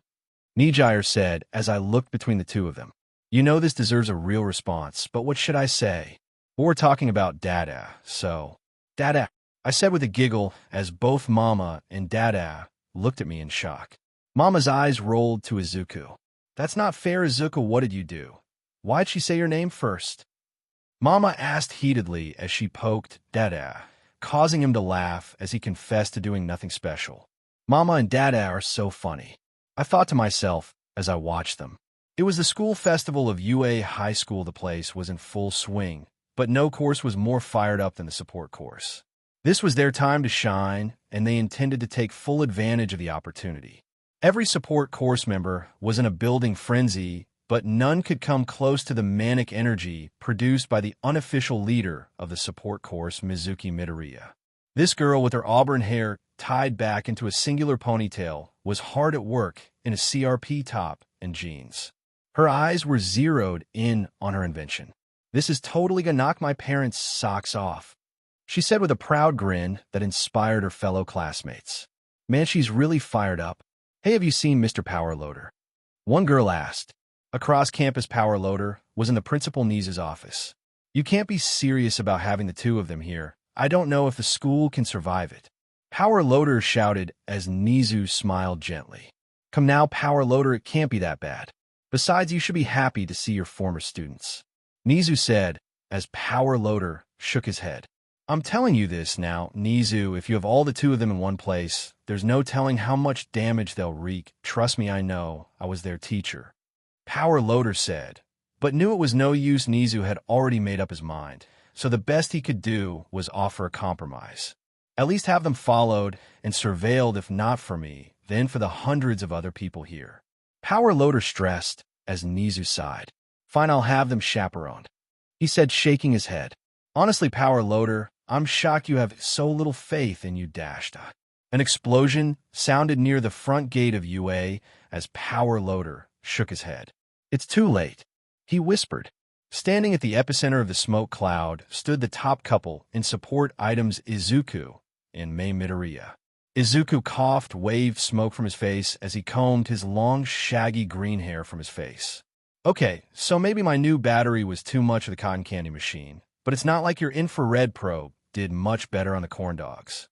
Nijire said as I looked between the two of them. You know this deserves a real response, but what should I say? We're talking about Dada, so... Dada, I said with a giggle as both Mama and Dada looked at me in shock. Mama's eyes rolled to Izuku. That's not fair, Izuku, what did you do? Why'd she say your name first? Mama asked heatedly as she poked Dada, causing him to laugh as he confessed to doing nothing special. Mama and Dada are so funny. I thought to myself as I watched them. It was the school festival of UA High School. The place was in full swing, but no course was more fired up than the support course. This was their time to shine, and they intended to take full advantage of the opportunity. Every support course member was in a building frenzy, but none could come close to the manic energy produced by the unofficial leader of the support course, Mizuki Midoriya. This girl with her auburn hair tied back into a singular ponytail was hard at work in a CRP top and jeans. Her eyes were zeroed in on her invention. This is totally gonna knock my parents' socks off, she said with a proud grin that inspired her fellow classmates. Man, she's really fired up. Hey, have you seen Mr. Power Loader? One girl asked. A cross-campus Power Loader was in the Principal Nizu's office. You can't be serious about having the two of them here. I don't know if the school can survive it. Power Loader shouted as Nizu smiled gently. Come now, Power Loader, it can't be that bad. Besides, you should be happy to see your former students. Nizu said as Power Loader shook his head. I'm telling you this now, Nizu, if you have all the two of them in one place, there's no telling how much damage they'll wreak. Trust me, I know. I was their teacher. Power Loader said, but knew it was no use. Nizu had already made up his mind, so the best he could do was offer a compromise. At least have them followed and surveilled, if not for me, then for the hundreds of other people here. Power Loader stressed as Nizu sighed. Fine, I'll have them chaperoned, he said, shaking his head. Honestly, Power Loader, I'm shocked you have so little faith in you. An explosion sounded near the front gate of UA as Power Loader shook his head. It's too late, he whispered. Standing at the epicenter of the smoke cloud stood the top couple in support items, Izuku and Mei Midoriya. Izuku coughed, waved smoke from his face as he combed his long, shaggy green hair from his face. Okay, so maybe my new battery was too much of the cotton candy machine, but it's not like your infrared probe did much better on the corn dogs.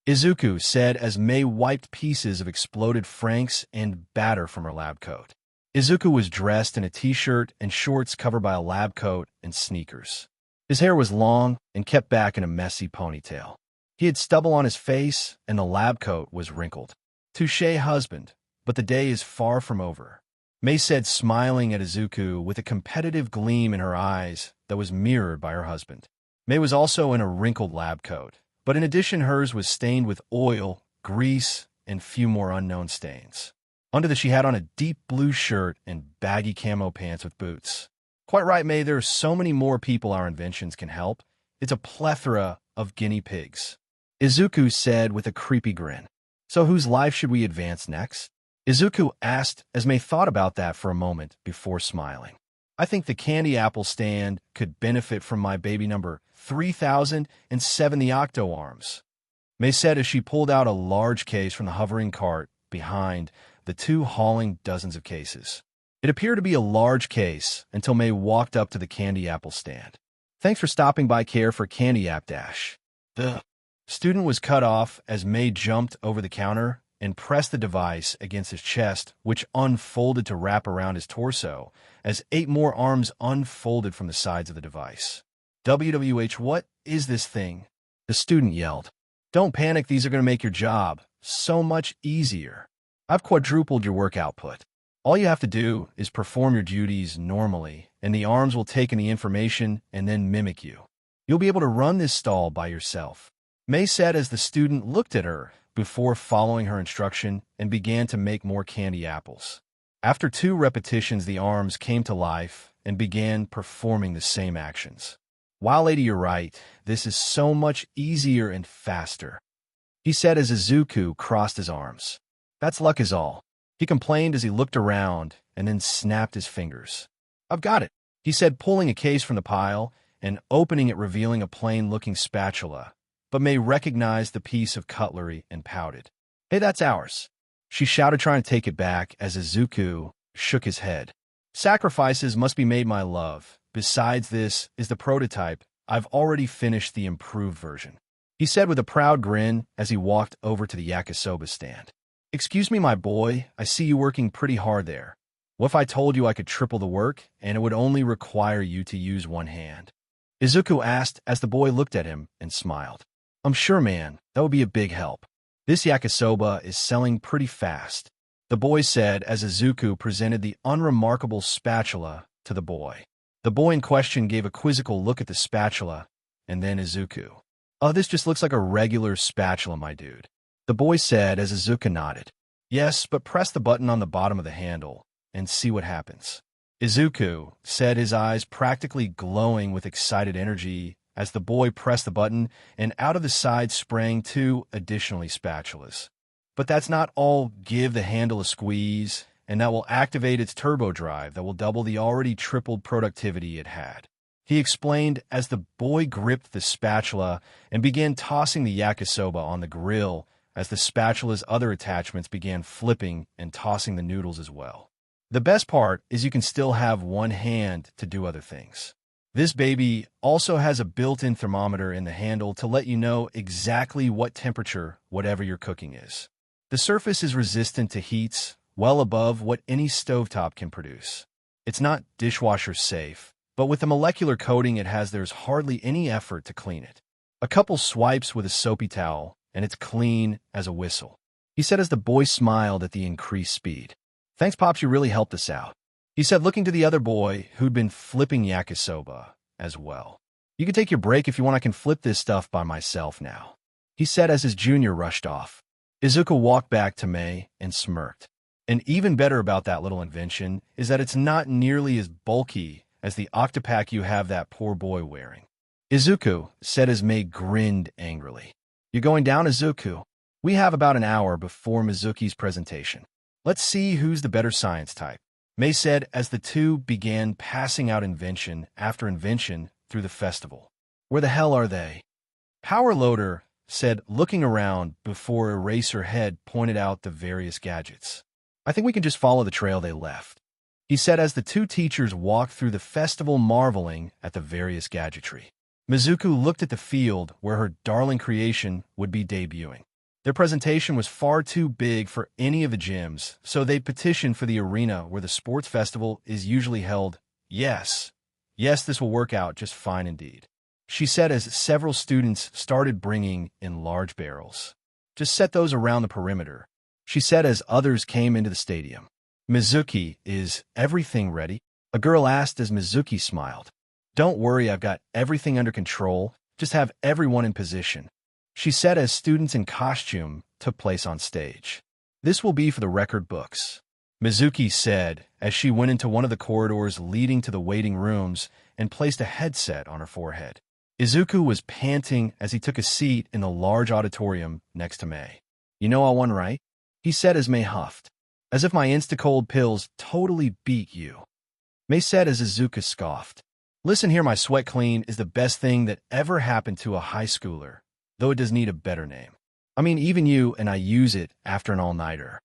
Izuku said as Mei wiped pieces of exploded franks and batter from her lab coat. Izuku was dressed in a t-shirt and shorts covered by a lab coat and sneakers. His hair was long and kept back in a messy ponytail. He had stubble on his face, and the lab coat was wrinkled. Touché, husband, but the day is far from over, Mei said, smiling at Izuku with a competitive gleam in her eyes that was mirrored by her husband. Mei was also in a wrinkled lab coat, but in addition hers was stained with oil, grease, and few more unknown stains. Under this she had on a deep blue shirt and baggy camo pants with boots. Quite right, Mei, there are so many more people our inventions can help. It's a plethora of guinea pigs, Izuku said with a creepy grin. So whose life should we advance next? Izuku asked as Mei thought about that for a moment before smiling. I think the candy apple stand could benefit from my baby number 3007, the Octo Arms, Mei said as she pulled out a large case from the hovering cart behind the two hauling dozens of cases. It appeared to be a large case until Mei walked up to the candy apple stand. Thanks for stopping by, Care for Candy App Dash. The student was cut off as Mei jumped over the counter and pressed the device against his chest, which unfolded to wrap around his torso as 8 more arms unfolded from the sides of the device. WWH, what is this thing? The student yelled. Don't panic, these are going to make your job so much easier. I've quadrupled your work output. All you have to do is perform your duties normally, and the arms will take in the information and then mimic you. You'll be able to run this stall by yourself, Mei said as the student looked at her before following her instruction and began to make more candy apples. After 2 repetitions, the arms came to life and began performing the same actions. Wow, lady, you're right. This is so much easier and faster, he said as Izuku crossed his arms. That's luck is all, he complained as he looked around and then snapped his fingers. I've got it, he said, pulling a case from the pile and opening it, revealing a plain-looking spatula. But Mei recognized the piece of cutlery and pouted. Hey, that's ours. She shouted, trying to take it back, as Izuku shook his head. Sacrifices must be made, my love. Besides, this is the prototype. I've already finished the improved version, he said with a proud grin as he walked over to the yakisoba stand. Excuse me, my boy, I see you working pretty hard there. What if I told you I could triple the work, and it would only require you to use one hand? Izuku asked as the boy looked at him and smiled. I'm sure, man, that would be a big help. This yakisoba is selling pretty fast, the boy said as Izuku presented the unremarkable spatula to the boy. The boy in question gave a quizzical look at the spatula, and then Izuku. Oh, this just looks like a regular spatula, my dude, the boy said as Izuku nodded. Yes, but press the button on the bottom of the handle and see what happens, Izuku said, his eyes practically glowing with excited energy as the boy pressed the button, and out of the side sprang 2 additional spatulas. But that's not all. Give the handle a squeeze, and that will activate its turbo drive that will double the already tripled productivity it had, he explained as the boy gripped the spatula and began tossing the yakisoba on the grill as the spatula's other attachments began flipping and tossing the noodles as well. The best part is you can still have one hand to do other things. This baby also has a built-in thermometer in the handle to let you know exactly what temperature whatever you're cooking is. The surface is resistant to heats well above what any stovetop can produce. It's not dishwasher safe, but with the molecular coating it has, there's hardly any effort to clean it. A couple swipes with a soapy towel, and it's clean as a whistle, he said as the boy smiled at the increased speed. Thanks, Pops, you really helped us out, he said, looking to the other boy who'd been flipping yakisoba as well. You can take your break if you want. I can flip this stuff by myself now, he said as his junior rushed off. Izuku walked back to Mei and smirked. And even better about that little invention is that it's not nearly as bulky as the octopack you have that poor boy wearing, Izuku said as Mei grinned angrily. You're going down, Izuku? We have about an hour before Mizuki's presentation. Let's see who's the better science type, Mei said as the two began passing out invention after invention through the festival. Where the hell are they? Power Loader said, looking around before Eraserhead pointed out the various gadgets. I think we can just follow the trail they left, he said as the two teachers walked through the festival marveling at the various gadgetry. Mizuku looked at the field where her darling creation would be debuting. Their presentation was far too big for any of the gyms, so they petitioned for the arena where the sports festival is usually held. Yes, this will work out just fine indeed, she said as several students started bringing in large barrels. Just set those around the perimeter, she said as others came into the stadium. Mizuki, is everything ready? A girl asked as Mizuki smiled. Don't worry, I've got everything under control. Just have everyone in position, she said as students in costume took place on stage. This will be for the record books, Mizuki said as she went into one of the corridors leading to the waiting rooms and placed a headset on her forehead. Izuku was panting as he took a seat in the large auditorium next to Mei. You know I won, right? He said as Mei huffed. As if my insta-cold pills totally beat you, Mei said as Izuku scoffed. Listen here, my sweat clean is the best thing that ever happened to a high schooler, though it does need a better name. I mean, even you and I use it after an all-nighter,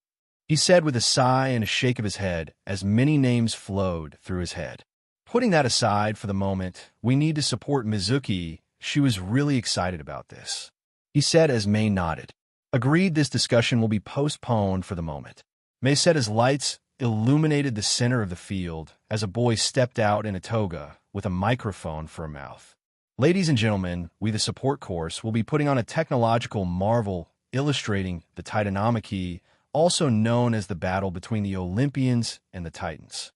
he said with a sigh and a shake of his head as many names flowed through his head. Putting that aside for the moment, we need to support Mizuki. She was really excited about this, he said as Mei nodded. Agreed, this discussion will be postponed for the moment, Mei said as lights illuminated the center of the field as a boy stepped out in a toga with a microphone for a mouth. Ladies and gentlemen, we the support course will be putting on a technological marvel illustrating the Titanomachy, also known as the battle between the Olympians and the Titans,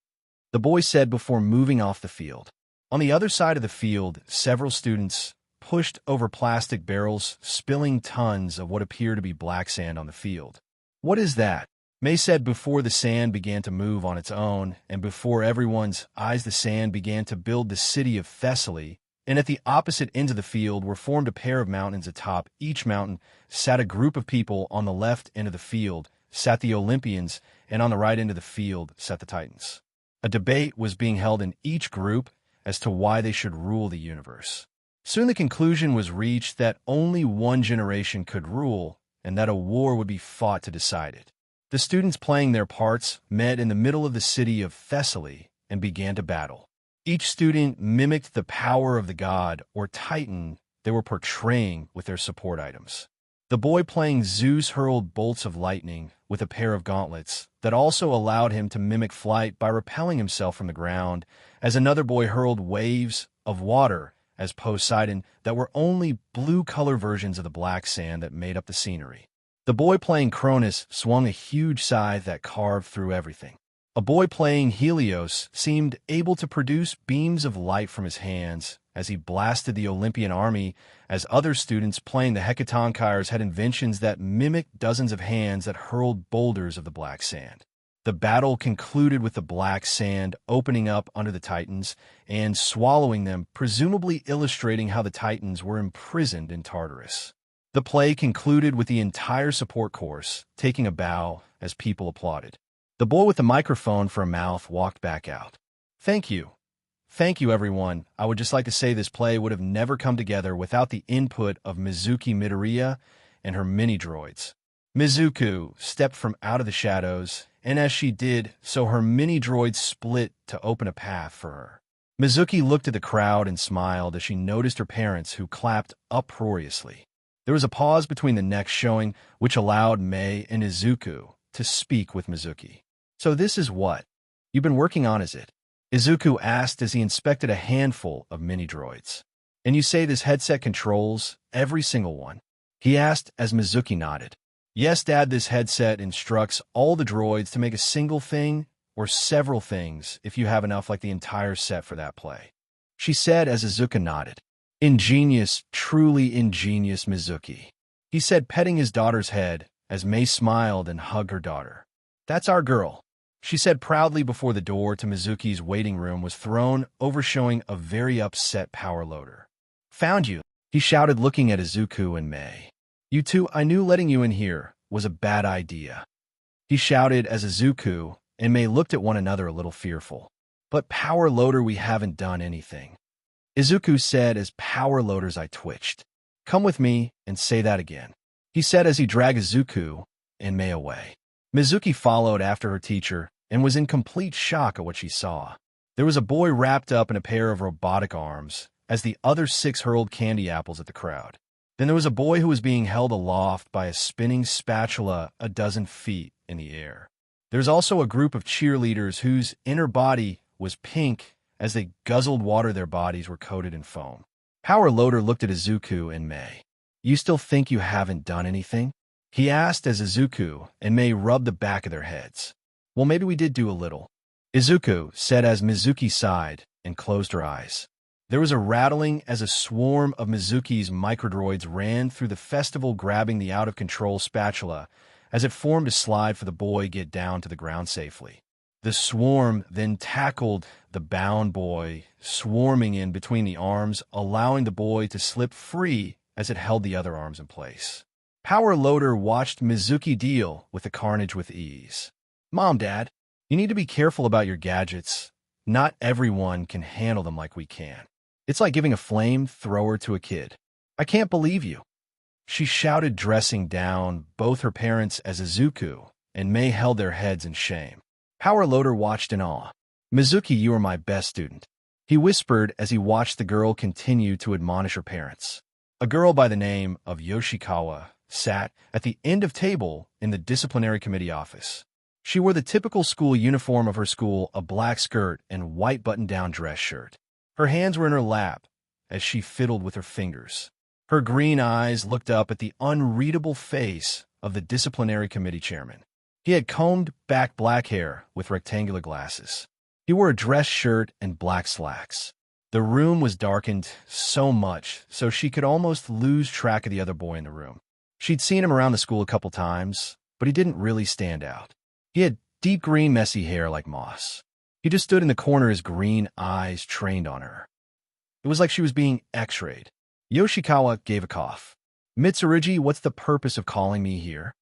the boy said before moving off the field. On the other side of the field, several students pushed over plastic barrels, spilling tons of what appeared to be black sand on the field. What is that? Mei said before the sand began to move on its own, and before everyone's eyes the sand began to build the city of Thessaly, and at the opposite ends of the field were formed a pair of mountains. Atop each mountain sat a group of people. On the left end of the field sat the Olympians, and on the right end of the field sat the Titans. A debate was being held in each group as to why they should rule the universe. Soon the conclusion was reached that only one generation could rule, and that a war would be fought to decide it. The students playing their parts met in the middle of the city of Thessaly and began to battle. Each student mimicked the power of the god or titan they were portraying with their support items. The boy playing Zeus hurled bolts of lightning with a pair of gauntlets that also allowed him to mimic flight by repelling himself from the ground, as another boy hurled waves of water as Poseidon that were only blue-color versions of the black sand that made up the scenery. The boy playing Cronus swung a huge scythe that carved through everything. A boy playing Helios seemed able to produce beams of light from his hands as he blasted the Olympian army, as other students playing the Hecatonkires had inventions that mimicked dozens of hands that hurled boulders of the black sand. The battle concluded with the black sand opening up under the Titans and swallowing them, presumably illustrating how the Titans were imprisoned in Tartarus. The play concluded with the entire support course taking a bow as people applauded. The boy with the microphone for a mouth walked back out. Thank you. Thank you, everyone. I would just like to say this play would have never come together without the input of Mizuki Midoriya and her mini-droids. Mizuku stepped from out of the shadows, and as she did so, her mini-droids split to open a path for her. Mizuki looked at the crowd and smiled as she noticed her parents, who clapped uproariously. There was a pause between the next showing, which allowed Mei and Izuku to speak with Mizuki. So this is what you've been working on, is it? Izuku asked as he inspected a handful of mini-droids. And you say this headset controls every single one? He asked as Mizuki nodded. Yes, Dad, this headset instructs all the droids to make a single thing or several things if you have enough, like the entire set for that play, she said as Izuku nodded. Ingenious, truly ingenious, Mizuki, he said, petting his daughter's head as Mei smiled and hugged her daughter. That's our girl, she said proudly before the door to Mizuki's waiting room was thrown over, showing a very upset power loader. Found you, he shouted, looking at Izuku and Mei. You two, I knew letting you in here was a bad idea, he shouted as Izuku and Mei looked at one another a little fearful. But power loader, we haven't done anything, Izuku said as power loaders. I twitched. Come with me and say that again, he said as he dragged Izuku and Mei away. Mizuki followed after her teacher and was in complete shock at what she saw. There was a boy wrapped up in a pair of robotic arms as the other 6 hurled candy apples at the crowd. Then there was a boy who was being held aloft by a spinning spatula a dozen feet in the air. There's also a group of cheerleaders whose inner body was pink as they guzzled water. Their bodies were coated in foam. Power Loader looked at Izuku and Mei. You still think you haven't done anything? He asked as Izuku and Mei rubbed the back of their heads. Well, maybe we did do a little, Izuku said as Mizuki sighed and closed her eyes. There was a rattling as a swarm of Mizuki's microdroids ran through the festival, grabbing the out-of-control spatula as it formed a slide for the boy to get down to the ground safely. The swarm then tackled the bound boy, swarming in between the arms, allowing the boy to slip free as it held the other arms in place. Power Loader watched Mizuki deal with the carnage with ease. Mom, Dad, you need to be careful about your gadgets. Not everyone can handle them like we can. It's like giving a flamethrower to a kid. I can't believe you, she shouted, dressing down both her parents as Izuku and Mei held their heads in shame. Power Loader watched in awe. Mizuki, you are my best student, he whispered as he watched the girl continue to admonish her parents. A girl by the name of Yoshikawa sat at the end of table in the disciplinary committee office. She wore the typical school uniform of her school, a black skirt and white button-down dress shirt. Her hands were in her lap as she fiddled with her fingers. Her green eyes looked up at the unreadable face of the disciplinary committee chairman. He had combed back black hair with rectangular glasses. He wore a dress shirt and black slacks. The room was darkened so much so she could almost lose track of the other boy in the room. She'd seen him around the school a couple times, but he didn't really stand out. He had deep green messy hair like moss. He just stood in the corner, his green eyes trained on her. It was like she was being x-rayed. Yoshikawa gave a cough. Mitsurugi, what's the purpose of calling me here?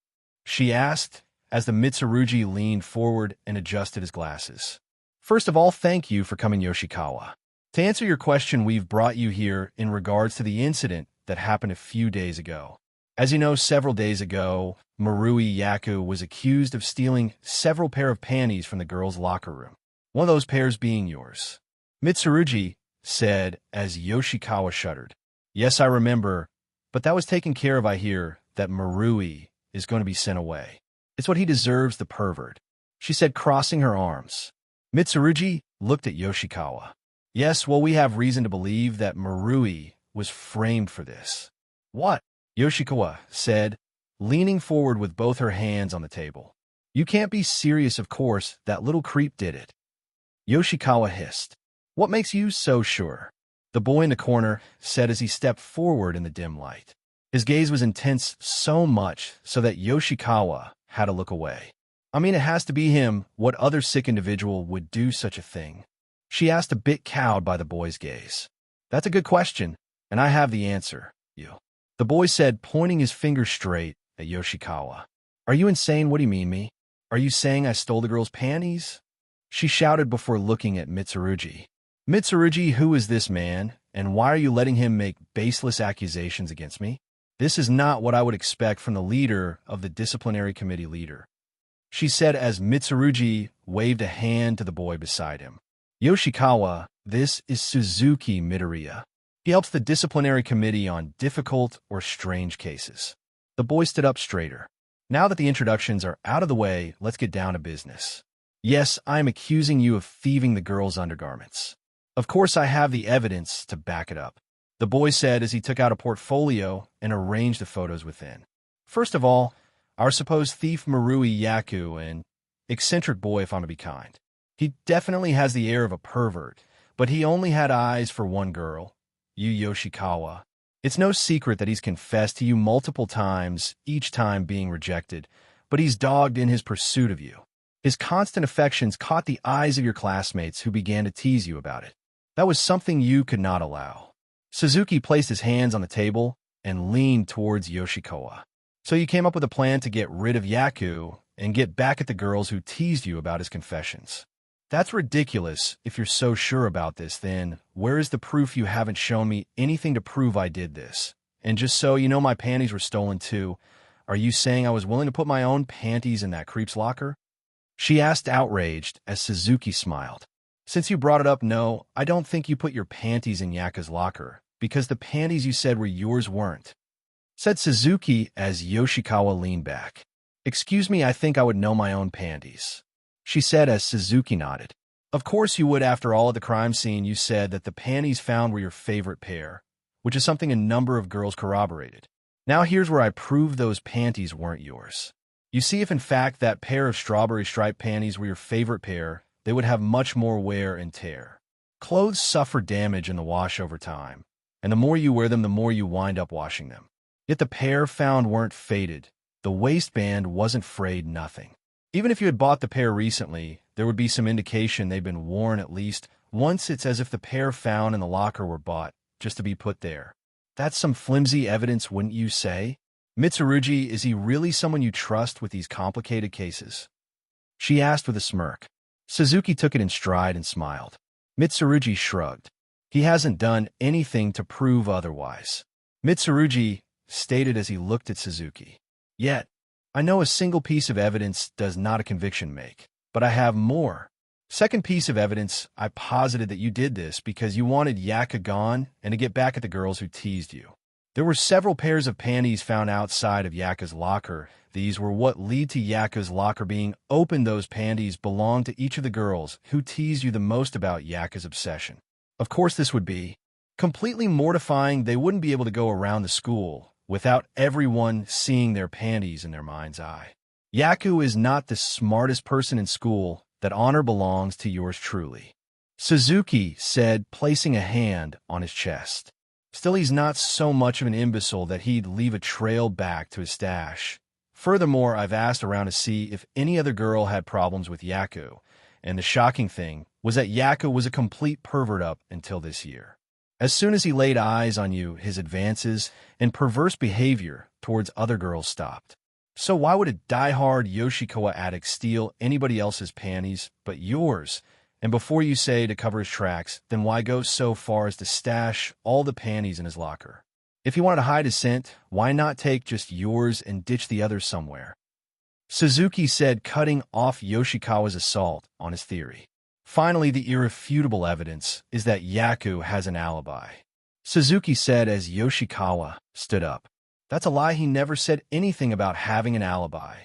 She asked as the Mitsurugi leaned forward and adjusted his glasses. First of all, thank you for coming, Yoshikawa. To answer your question, we've brought you here in regards to the incident that happened a few days ago. As you know, several days ago, Marui Yaku was accused of stealing several pair of panties from the girls' locker room. One of those pairs being yours. Mitsurugi said as Yoshikawa shuddered. Yes, I remember, but that was taken care of. I hear that Marui is going to be sent away. It's what he deserves, the pervert, she said, crossing her arms. Mitsurugi looked at Yoshikawa. Yes, well, we have reason to believe that Marui was framed for this. What? Yoshikawa said, leaning forward with both her hands on the table. You can't be serious, of course, that little creep did it. Yoshikawa hissed. What makes you so sure? The boy in the corner said as he stepped forward in the dim light. His gaze was intense so much so that Yoshikawa had to look away. I mean, it has to be him. What other sick individual would do such a thing? She asked, a bit cowed by the boy's gaze. That's a good question, and I have the answer, you. The boy said, pointing his finger straight at Yoshikawa. Are you insane? What do you mean, me? Are you saying I stole the girl's panties? She shouted before looking at Mitsurugi. Mitsurugi, who is this man, and why are you letting him make baseless accusations against me? This is not what I would expect from the leader of the disciplinary committee leader, she said as Mitsurugi waved a hand to the boy beside him. Yoshikawa, this is Suzuki Midoriya. He helps the disciplinary committee on difficult or strange cases. The boy stood up straighter. Now that the introductions are out of the way, let's get down to business. Yes, I am accusing you of thieving the girls' undergarments. Of course, I have the evidence to back it up, the boy said as he took out a portfolio and arranged the photos within. First of all, our supposed thief Marui Yaku, an eccentric boy if I'm to be kind. He definitely has the air of a pervert, but he only had eyes for one girl, you Yoshikawa. It's no secret that he's confessed to you multiple times, each time being rejected, but he's dogged in his pursuit of you. His constant affections caught the eyes of your classmates who began to tease you about it. That was something you could not allow. Suzuki placed his hands on the table and leaned towards Yoshikawa. So you came up with a plan to get rid of Yaku and get back at the girls who teased you about his confessions. That's ridiculous. If you're so sure about this, then where is the proof? You haven't shown me anything to prove I did this. And just so you know, my panties were stolen too. Are you saying I was willing to put my own panties in that creep's locker? She asked, outraged, as Suzuki smiled. Since you brought it up, no, I don't think you put your panties in Yaku's locker, because the panties you said were yours weren't, said Suzuki as Yoshikawa leaned back. Excuse me, I think I would know my own panties, she said as Suzuki nodded. Of course you would. After all, at the crime scene you said that the panties found were your favorite pair, which is something a number of girls corroborated. Now here's where I prove those panties weren't yours. You see, if in fact that pair of strawberry striped panties were your favorite pair, they would have much more wear and tear. Clothes suffer damage in the wash over time, and the more you wear them, the more you wind up washing them. Yet the pair found weren't faded. The waistband wasn't frayed, nothing. Even if you had bought the pair recently, there would be some indication they'd been worn at least once. It's as if the pair found in the locker were bought just to be put there. That's some flimsy evidence, wouldn't you say? Mitsurugi, is he really someone you trust with these complicated cases? She asked with a smirk. Suzuki took it in stride and smiled. Mitsurugi shrugged. He hasn't done anything to prove otherwise, Mitsurugi stated as he looked at Suzuki. Yet, I know a single piece of evidence does not a conviction make, but I have more. Second piece of evidence, I posited that you did this because you wanted Yaku gone and to get back at the girls who teased you. There were several pairs of panties found outside of Yaku's locker. These were what lead to Yaku's locker being opened. Those panties belonged to each of the girls who teased you the most about Yaku's obsession. Of course, this would be completely mortifying. They wouldn't be able to go around the school without everyone seeing their panties in their mind's eye. Yaku is not the smartest person in school. That honor belongs to yours truly, Suzuki said, placing a hand on his chest. Still, he's not so much of an imbecile that he'd leave a trail back to his stash. Furthermore, I've asked around to see if any other girl had problems with Yaku, and the shocking thing was that Yaku was a complete pervert up until this year. As soon as he laid eyes on you, his advances and perverse behavior towards other girls stopped. So why would a die-hard Yoshikawa addict steal anybody else's panties but yours? And before you say to cover his tracks, then why go so far as to stash all the panties in his locker? If he wanted to hide his scent, why not take just yours and ditch the others somewhere? Suzuki said, cutting off Yoshikawa's assault on his theory. Finally, the irrefutable evidence is that Yaku has an alibi. Suzuki said as Yoshikawa stood up. That's a lie. He never said anything about having an alibi.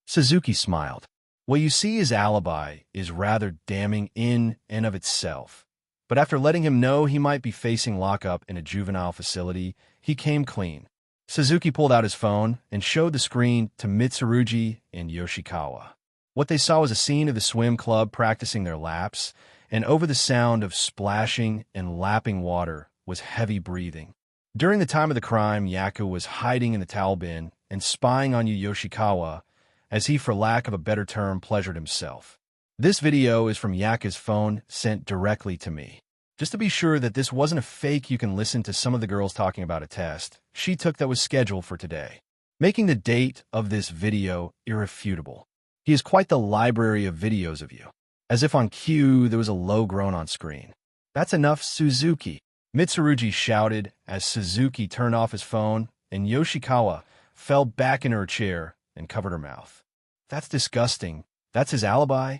Suzuki smiled. Well, you see, his alibi is rather damning in and of itself. But after letting him know he might be facing lockup in a juvenile facility, he came clean. Suzuki pulled out his phone and showed the screen to Mitsurugi and Yoshikawa. What they saw was a scene of the swim club practicing their laps, and over the sound of splashing and lapping water was heavy breathing. During the time of the crime, Yaku was hiding in the towel bin and spying on Yoshikawa as he, for lack of a better term, pleasured himself. This video is from Yaku's phone, sent directly to me. Just to be sure that this wasn't a fake, you can listen to some of the girls talking about a test she took that was scheduled for today, making the date of this video irrefutable. He is quite the library of videos of you. As if on cue, there was a low groan on screen. That's enough, Suzuki, Mitsurugi shouted as Suzuki turned off his phone, and Yoshikawa fell back in her chair and covered her mouth. That's disgusting. That's his alibi?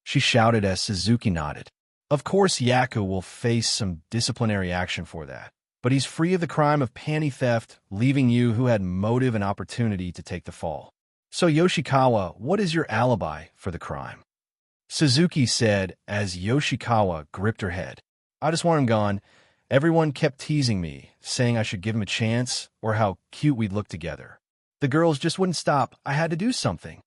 She shouted as Suzuki nodded. Of course, Yaku will face some disciplinary action for that, but he's free of the crime of panty theft, leaving you who had motive and opportunity to take the fall. So Yoshikawa, what is your alibi for the crime? Suzuki said as Yoshikawa gripped her head. I just want him gone. Everyone kept teasing me, saying I should give him a chance or how cute we'd look together. The girls just wouldn't stop. I had to do something,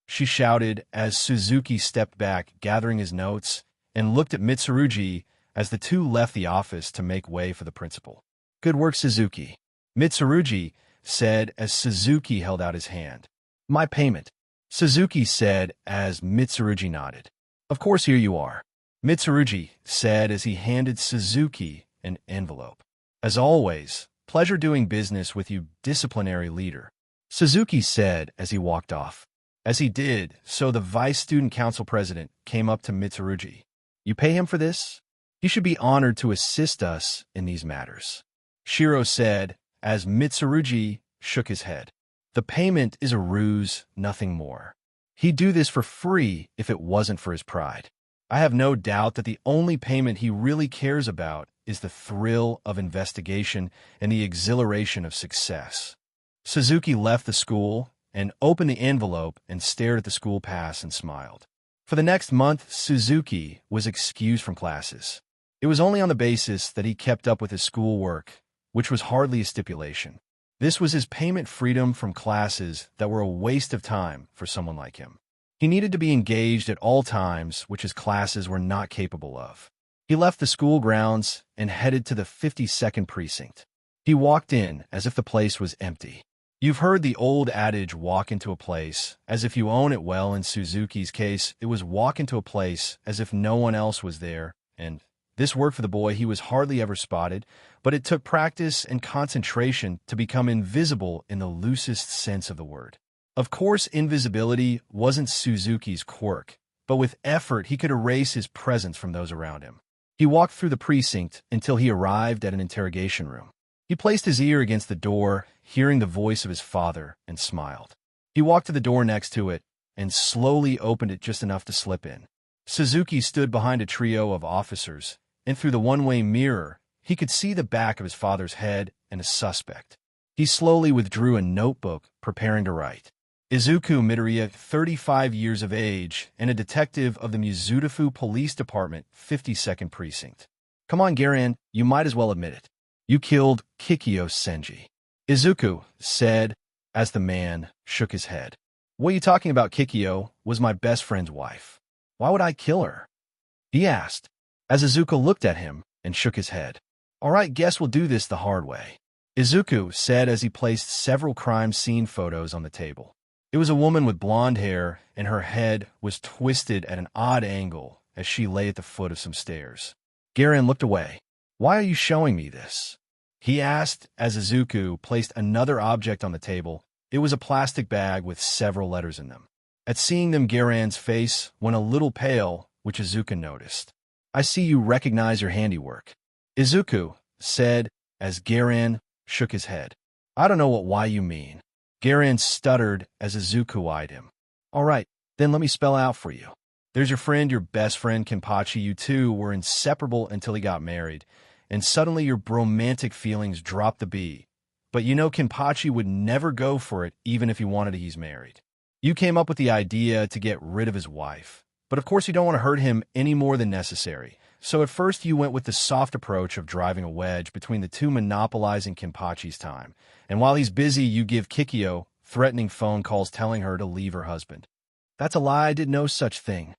she shouted as Suzuki stepped back, gathering his notes, and looked at Mitsurugi as the two left the office to make way for the principal. Good work, Suzuki, Mitsurugi said as Suzuki held out his hand. My payment, Suzuki said as Mitsurugi nodded. Of course, here you are, Mitsurugi said as he handed Suzuki an envelope. As always, pleasure doing business with you, disciplinary leader, Suzuki said as he walked off. As he did so, the vice student council president came up to Mitsurugi. You pay him for this? He should be honored to assist us in these matters, Shiro said as Mitsurugi shook his head. The payment is a ruse, nothing more. He'd do this for free if it wasn't for his pride. I have no doubt that the only payment he really cares about is the thrill of investigation and the exhilaration of success. Suzuki left the school and opened the envelope and stared at the school pass and smiled. For the next month, Suzuki was excused from classes. It was only on the basis that he kept up with his schoolwork, which was hardly a stipulation. This was his payment freedom from classes that were a waste of time for someone like him. He needed to be engaged at all times, which his classes were not capable of. He left the school grounds and headed to the 52nd precinct. He walked in as if the place was empty. You've heard the old adage, walk into a place as if you own it. Well, in Suzuki's case, it was walk into a place as if no one else was there, and this worked for the boy. He was hardly ever spotted, but it took practice and concentration to become invisible in the loosest sense of the word. Of course, invisibility wasn't Suzuki's quirk, but with effort he could erase his presence from those around him. He walked through the precinct until he arrived at an interrogation room. He placed his ear against the door, hearing the voice of his father, and smiled. He walked to the door next to it and slowly opened it just enough to slip in. Suzuki stood behind a trio of officers, and through the one-way mirror, he could see the back of his father's head and a suspect. He slowly withdrew a notebook, preparing to write. Izuku Midoriya, 35 years of age, and a detective of the Mizutofu Police Department, 52nd Precinct. Come on, Garen, you might as well admit it. You killed Kikyo Senji, Izuku said as the man shook his head. What are you talking about? Kikyo was my best friend's wife. Why would I kill her? He asked, as Izuku looked at him and shook his head. All right, guess we'll do this the hard way, Izuku said as he placed several crime scene photos on the table. It was a woman with blonde hair, and her head was twisted at an odd angle as she lay at the foot of some stairs. Garen looked away. Why are you showing me this? He asked as Izuku placed another object on the table. It was a plastic bag with several letters in them. At seeing them, Garen's face went a little pale, which Izuku noticed. I see you recognize your handiwork, Izuku said as Garen shook his head. I don't know why you mean. Garen stuttered as Izuku eyed him. All right, then let me spell out for you. There's your friend, your best friend, Kenpachi. You two were inseparable until he got married, and suddenly your bromantic feelings dropped the B. But you know Kenpachi would never go for it even if he wanted to. He's married. You came up with the idea to get rid of his wife. But of course you don't want to hurt him any more than necessary. So at first you went with the soft approach of driving a wedge between the two, monopolizing Kenpachi's time. And while he's busy, you give Kikyo threatening phone calls telling her to leave her husband. That's a lie. I did no such thing.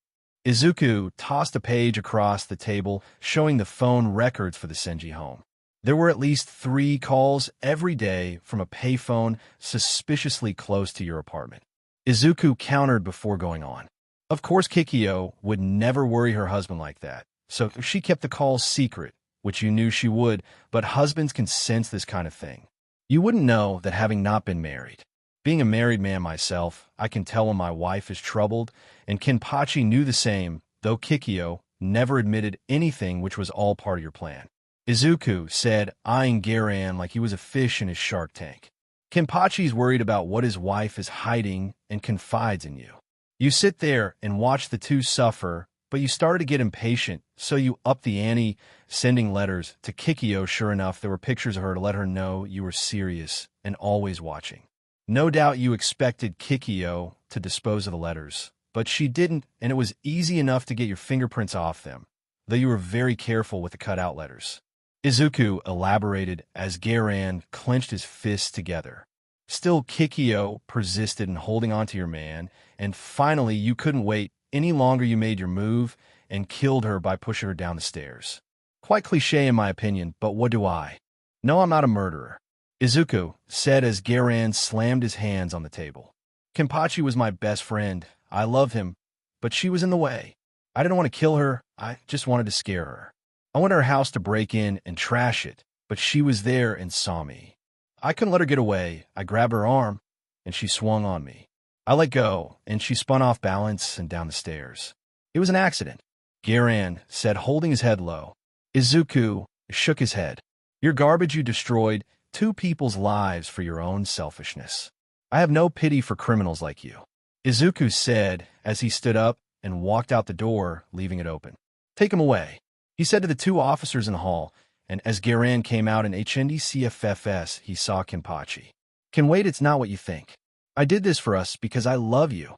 Izuku tossed a page across the table, showing the phone records for the Senji home. There were at least 3 calls every day from a payphone suspiciously close to your apartment. Izuku countered before going on. Of course, Kikyo would never worry her husband like that, so she kept the calls secret, which you knew she would, but husbands can sense this kind of thing. You wouldn't know that having not been married. Being a married man myself, I can tell when my wife is troubled, and Kenpachi knew the same, though Kikyo never admitted anything, which was all part of your plan. Izuku said, eyeing Garen like he was a fish in his shark tank. Kenpachi's worried about what his wife is hiding and confides in you. You sit there and watch the two suffer, but you started to get impatient, so you upped the ante, sending letters to Kikyo. Sure enough, there were pictures of her to let her know you were serious and always watching. No doubt you expected Kikyo to dispose of the letters, but she didn't, and it was easy enough to get your fingerprints off them, though you were very careful with the cut-out letters. Izuku elaborated as Garen clenched his fists together. Still, Kikyo persisted in holding on to your man, and finally you couldn't wait any longer. You made your move and killed her by pushing her down the stairs. Quite cliché in my opinion, but what do I? No, I'm not a murderer. Izuku said as Garen slammed his hands on the table. Kenpachi was my best friend. I love him, but she was in the way. I didn't want to kill her. I just wanted to scare her. I went to her house to break in and trash it, but she was there and saw me. I couldn't let her get away. I grabbed her arm, and she swung on me. I let go, and she spun off balance and down the stairs. It was an accident, Garen said, holding his head low. Izuku shook his head. You're garbage. You destroyed 2 people's lives for your own selfishness. I have no pity for criminals like you, Izuku said as he stood up and walked out the door, leaving it open. Take him away, he said to the 2 officers in the hall, and as Garen came out in HNDCFFS, he saw Kenpachi. Can wait, it's not what you think. I did this for us because I love you.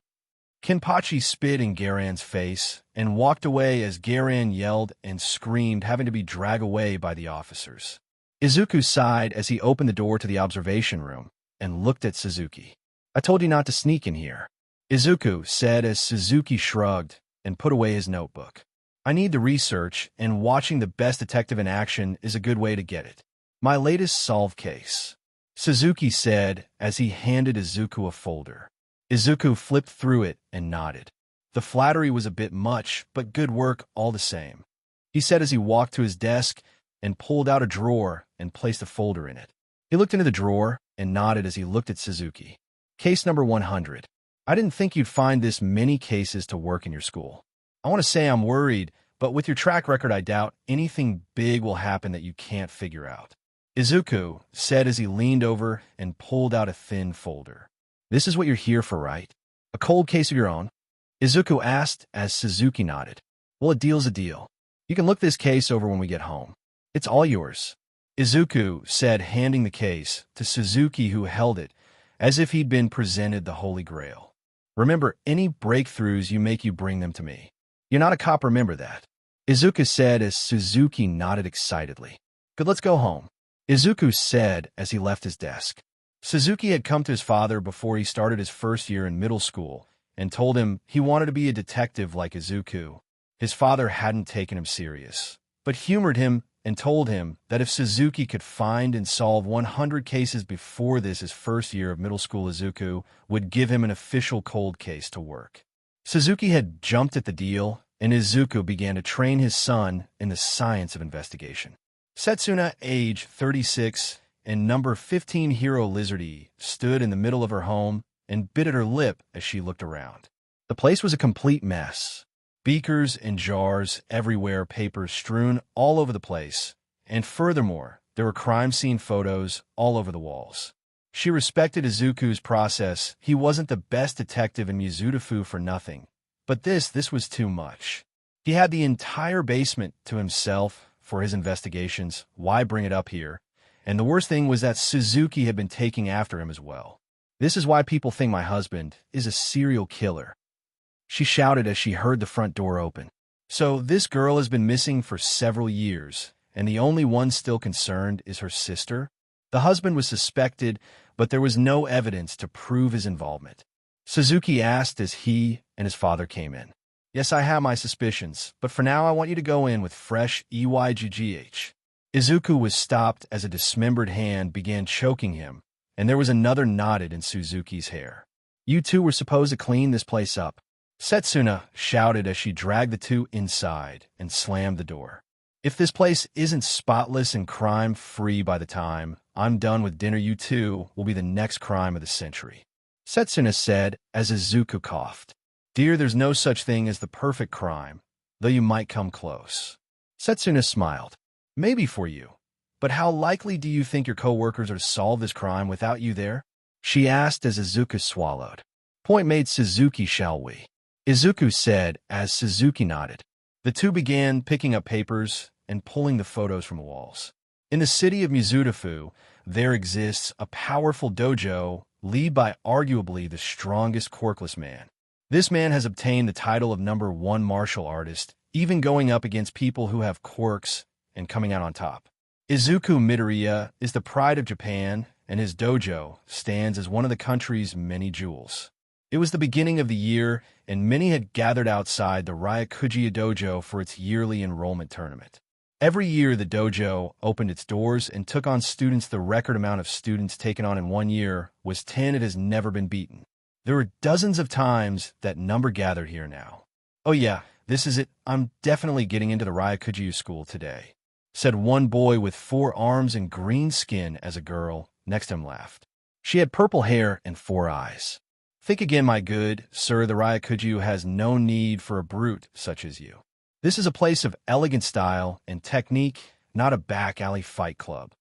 Kenpachi spit in Garen's face and walked away as Garen yelled and screamed, having to be dragged away by the officers. Izuku sighed as he opened the door to the observation room and looked at Suzuki. I told you not to sneak in here, Izuku said as Suzuki shrugged and put away his notebook. I need the research, and watching the best detective in action is a good way to get it. My latest solved case, Suzuki said as he handed Izuku a folder. Izuku flipped through it and nodded. The flattery was a bit much, but good work all the same, he said as he walked to his desk and pulled out a drawer and placed a folder in it. He looked into the drawer and nodded as he looked at Suzuki. Case number 100. I didn't think you'd find this many cases to work in your school. I want to say I'm worried, but with your track record, I doubt anything big will happen that you can't figure out, Izuku said as he leaned over and pulled out a thin folder. This is what you're here for, right? A cold case of your own? Izuku asked as Suzuki nodded. Well, a deal's a deal. You can look this case over when we get home. It's all yours, Izuku said, handing the case to Suzuki, who held it as if he'd been presented the Holy Grail. Remember, any breakthroughs you make, you bring them to me. You're not a cop, remember that, Izuku said as Suzuki nodded excitedly. Good, let's go home, Izuku said as he left his desk. Suzuki had come to his father before he started his first year in middle school and told him he wanted to be a detective like Izuku. His father hadn't taken him serious, but humored him and told him that if Suzuki could find and solve 100 cases before his first year of middle school, Izuku would give him an official cold case to work. Suzuki had jumped at the deal, and Izuku began to train his son in the science of investigation. Setsuna, age 36, and number 15 Hero Lizardy, stood in the middle of her home and bit at her lip as she looked around. The place was a complete mess. Beakers and jars everywhere, papers strewn all over the place, and furthermore, There were crime scene photos all over the walls. She respected Izuku's process. He wasn't the best detective in Mizutofu for nothing. But this was too much. He had the entire basement to himself for his investigations. Why bring it up here? And the worst thing was that Suzuki had been taking after him as well. This is why people think my husband is a serial killer. She shouted as she heard the front door open. So this girl has been missing for several years, and the only one still concerned is her sister? The husband was suspected, but there was no evidence to prove his involvement. Suzuki asked as he and his father came in. Yes, I have my suspicions, but for now I want you to go in with fresh EYGGH. Izuku was stopped as a dismembered hand began choking him, and there was another knotted in Suzuki's hair. You two were supposed to clean this place up. Setsuna shouted as she dragged the two inside and slammed the door. If this place isn't spotless and crime-free by the time I'm done with dinner, you two will be the next crime of the century. Setsuna said as Izuku coughed. Dear, there's no such thing as the perfect crime, though you might come close. Setsuna smiled. Maybe for you. But how likely do you think your co-workers are to solve this crime without you there? She asked as Izuku swallowed. Point made, Suzuki, shall we? Izuku said as Suzuki nodded. The two began picking up papers and pulling the photos from the walls. In the city of Mizutofu, there exists a powerful dojo led by arguably the strongest quirkless man. This man has obtained the title of #1 martial artist, even going up against people who have quirks and coming out on top. Izuku Midoriya is the pride of Japan, and his dojo stands as one of the country's many jewels. It was the beginning of the year, and many had gathered outside the Ryakuji dojo for its yearly enrollment tournament. Every year, the dojo opened its doors and took on students. The record amount of students taken on in 1 year was 10. It has never been beaten. There were dozens of times that number gathered here now. Oh yeah, this is it. I'm definitely getting into the Ryakuji school today, said one boy with 4 arms and green skin as a girl next to him laughed. She had purple hair and 4 eyes. Think again, my good sir, the Ryakuji has no need for a brute such as you. This is a place of elegant style and technique, not a back alley fight club.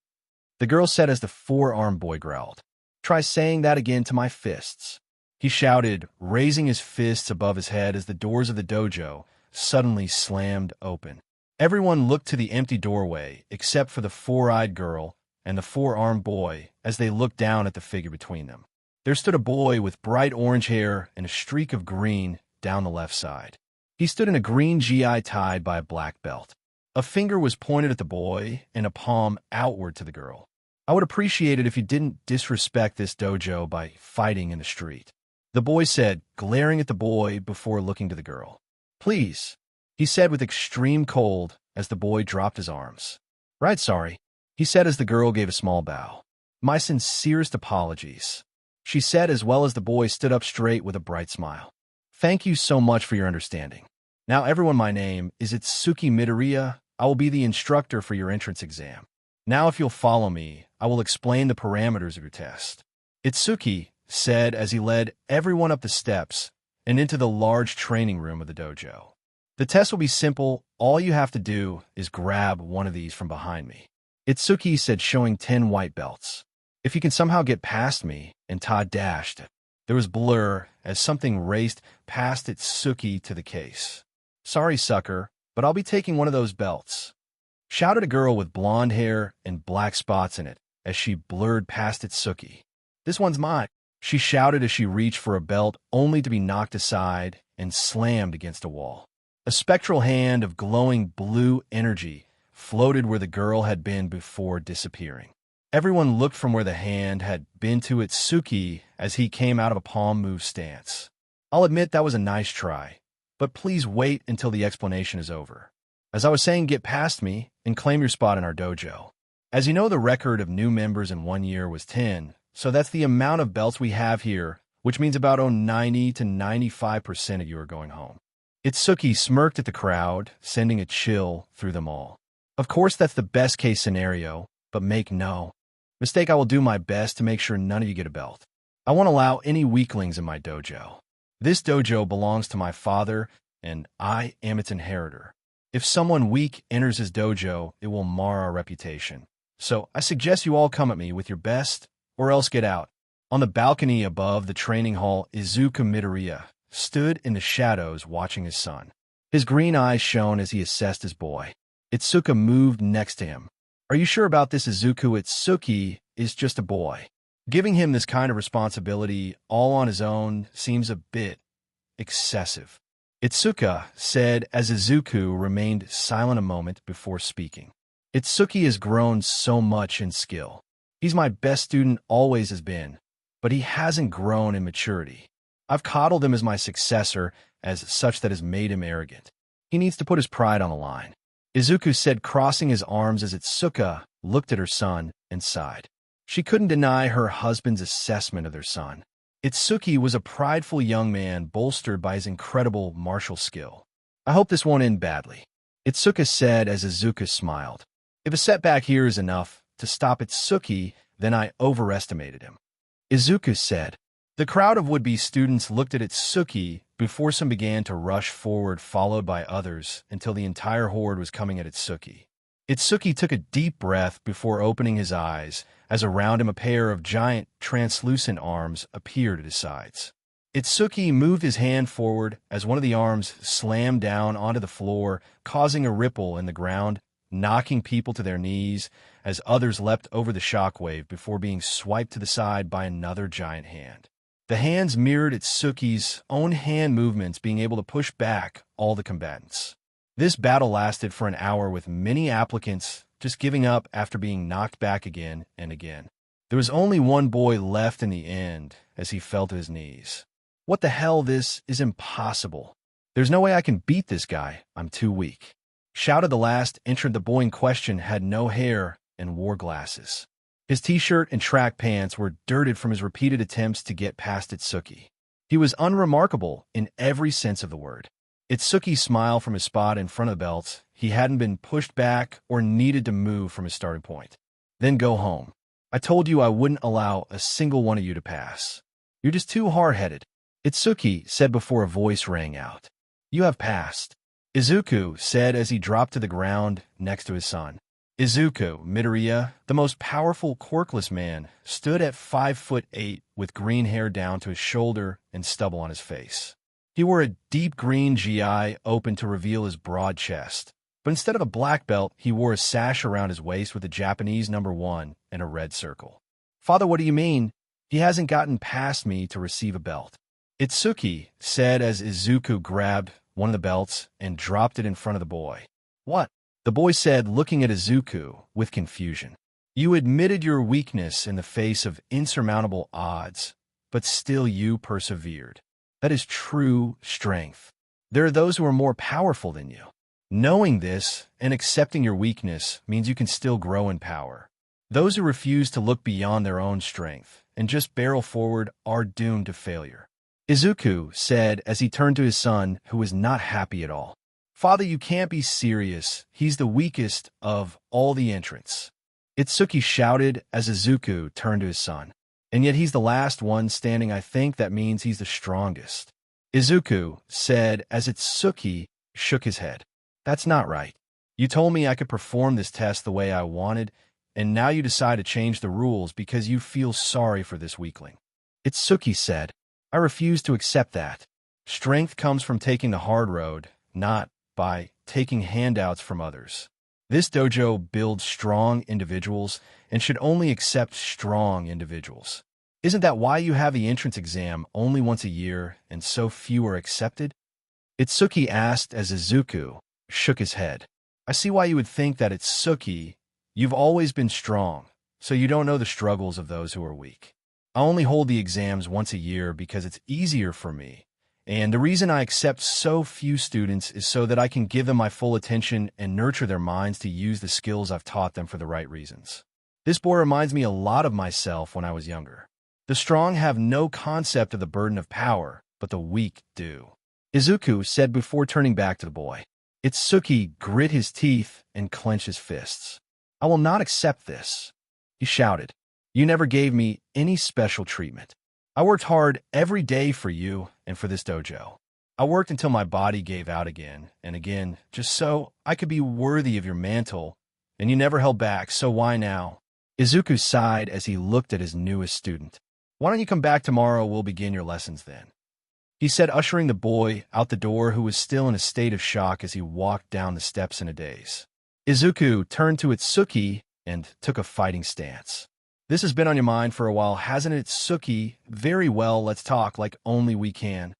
The girl said as the 4-armed boy growled. Try saying that again to my fists. He shouted, raising his fists above his head as the doors of the dojo suddenly slammed open. Everyone looked to the empty doorway except for the 4-eyed girl and the 4-armed boy as they looked down at the figure between them. There stood a boy with bright orange hair and a streak of green down the left side. He stood in a green GI tied by a black belt. A finger was pointed at the boy and a palm outward to the girl. I would appreciate it if you didn't disrespect this dojo by fighting in the street, the boy said, glaring at the boy before looking to the girl. Please, he said with extreme cold as the boy dropped his arms. Right, sorry, he said as the girl gave a small bow. My sincerest apologies, she said as well as the boy stood up straight with a bright smile. Thank you so much for your understanding. Now everyone, my name is Itsuki Midoriya. I will be the instructor for your entrance exam. Now if you'll follow me, I will explain the parameters of your test. Itsuki said as he led everyone up the steps and into the large training room of the dojo. The test will be simple. All you have to do is grab one of these from behind me. Itsuki said, showing 10 white belts. If you can somehow get past me, and Todd dashed. There was blur as something raced past Itsuki to the case. Sorry, sucker, but I'll be taking one of those belts, shouted a girl with blonde hair and black spots in it as she blurred past Itsuki. This one's mine, she shouted as she reached for a belt only to be knocked aside and slammed against a wall. A spectral hand of glowing blue energy floated where the girl had been before disappearing. Everyone looked from where the hand had been to Itsuki as he came out of a palm move stance. I'll admit that was a nice try, but please wait until the explanation is over. As I was saying, get past me and claim your spot in our dojo. As you know, the record of new members in 1 year was 10, so that's the amount of belts we have here, which means about 90 to 95% of you are going home. Itsuki smirked at the crowd, sending a chill through them all. Of course, that's the best case scenario, but make no mistake, I will do my best to make sure none of you get a belt. I won't allow any weaklings in my dojo. This dojo belongs to my father, and I am its inheritor. If someone weak enters his dojo, it will mar our reputation. So I suggest you all come at me with your best, or else get out. On the balcony above the training hall, Izuku Midoriya stood in the shadows watching his son. His green eyes shone as he assessed his boy. Itsuka moved next to him. Are you sure about this, Izuku? Itsuki is just a boy. Giving him this kind of responsibility all on his own seems a bit excessive. Itsuka said as Izuku remained silent a moment before speaking. Itsuki has grown so much in skill. He's my best student, always has been, but he hasn't grown in maturity. I've coddled him as my successor, as such that has made him arrogant. He needs to put his pride on the line. Izuku said, crossing his arms as Itsuka looked at her son and sighed. She couldn't deny her husband's assessment of their son. Itsuki was a prideful young man bolstered by his incredible martial skill. I hope this won't end badly, Itsuka said as Izuku smiled. If a setback here is enough to stop Itsuki, then I overestimated him, Izuku said. The crowd of would-be students looked at Itsuki before some began to rush forward, followed by others, until the entire horde was coming at Itsuki. Itsuki took a deep breath before opening his eyes, as around him a pair of giant, translucent arms appeared at his sides. Itsuki moved his hand forward as one of the arms slammed down onto the floor, causing a ripple in the ground, knocking people to their knees as others leapt over the shockwave before being swiped to the side by another giant hand. The hands mirrored Itsuki's own hand movements, being able to push back all the combatants. This battle lasted for an hour, with many applicants just giving up after being knocked back again and again. There was only one boy left in the end as he fell to his knees. What the hell, this is impossible. There's no way I can beat this guy, I'm too weak, shouted the last entrant. The boy in question had no hair and wore glasses. His t-shirt and track pants were dirted from his repeated attempts to get past Itsuki. He was unremarkable in every sense of the word. Itsuki smiled from his spot in front of the belts. He hadn't been pushed back or needed to move from his starting point. Then go home. I told you I wouldn't allow a single one of you to pass. You're just too hard-headed, Itsuki said before a voice rang out. You have passed, Izuku said as he dropped to the ground next to his son. Izuku Midoriya, the most powerful quirkless man, stood at 5'8" with green hair down to his shoulder and stubble on his face. He wore a deep green gi open to reveal his broad chest, but instead of a black belt, he wore a sash around his waist with a Japanese number 1 and a red circle. Father, what do you mean? He hasn't gotten past me to receive a belt, Itsuki said as Izuku grabbed one of the belts and dropped it in front of the boy. What? The boy said, looking at Izuku with confusion. You admitted your weakness in the face of insurmountable odds, but still you persevered. That is true strength. There are those who are more powerful than you. Knowing this and accepting your weakness means you can still grow in power. Those who refuse to look beyond their own strength and just barrel forward are doomed to failure, Izuku said as he turned to his son, who was not happy at all. Father, you can't be serious. He's the weakest of all the entrants, Itsuki shouted as Izuku turned to his son. And yet he's the last one standing. I think that means he's the strongest, Izuku said as Itsuki shook his head. That's not right. You told me I could perform this test the way I wanted, and now you decide to change the rules because you feel sorry for this weakling, Itsuki said. I refuse to accept that. Strength comes from taking the hard road, not by taking handouts from others. This dojo builds strong individuals and should only accept strong individuals. Isn't that why you have the entrance exam only once a year and so few are accepted? Itsuki asked as Izuku shook his head. I see why you would think that, Itsuki. You've always been strong, so you don't know the struggles of those who are weak. I only hold the exams once a year because it's easier for me. And the reason I accept so few students is so that I can give them my full attention and nurture their minds to use the skills I've taught them for the right reasons. This boy reminds me a lot of myself when I was younger. The strong have no concept of the burden of power, but the weak do, Izuku said before turning back to the boy. Itsuki grit his teeth and clenched his fists. I will not accept this, he shouted. You never gave me any special treatment. I worked hard every day for you and for this dojo. I worked until my body gave out again and again, just so I could be worthy of your mantle and you never held back, so why now? Izuku sighed as he looked at his newest student. Why don't you come back tomorrow? We'll begin your lessons then, he said, ushering the boy out the door, who was still in a state of shock as he walked down the steps in a daze. Izuku turned to Itsuki and took a fighting stance. This has been on your mind for a while, hasn't it, Itsuki? Very well, let's talk like only we can,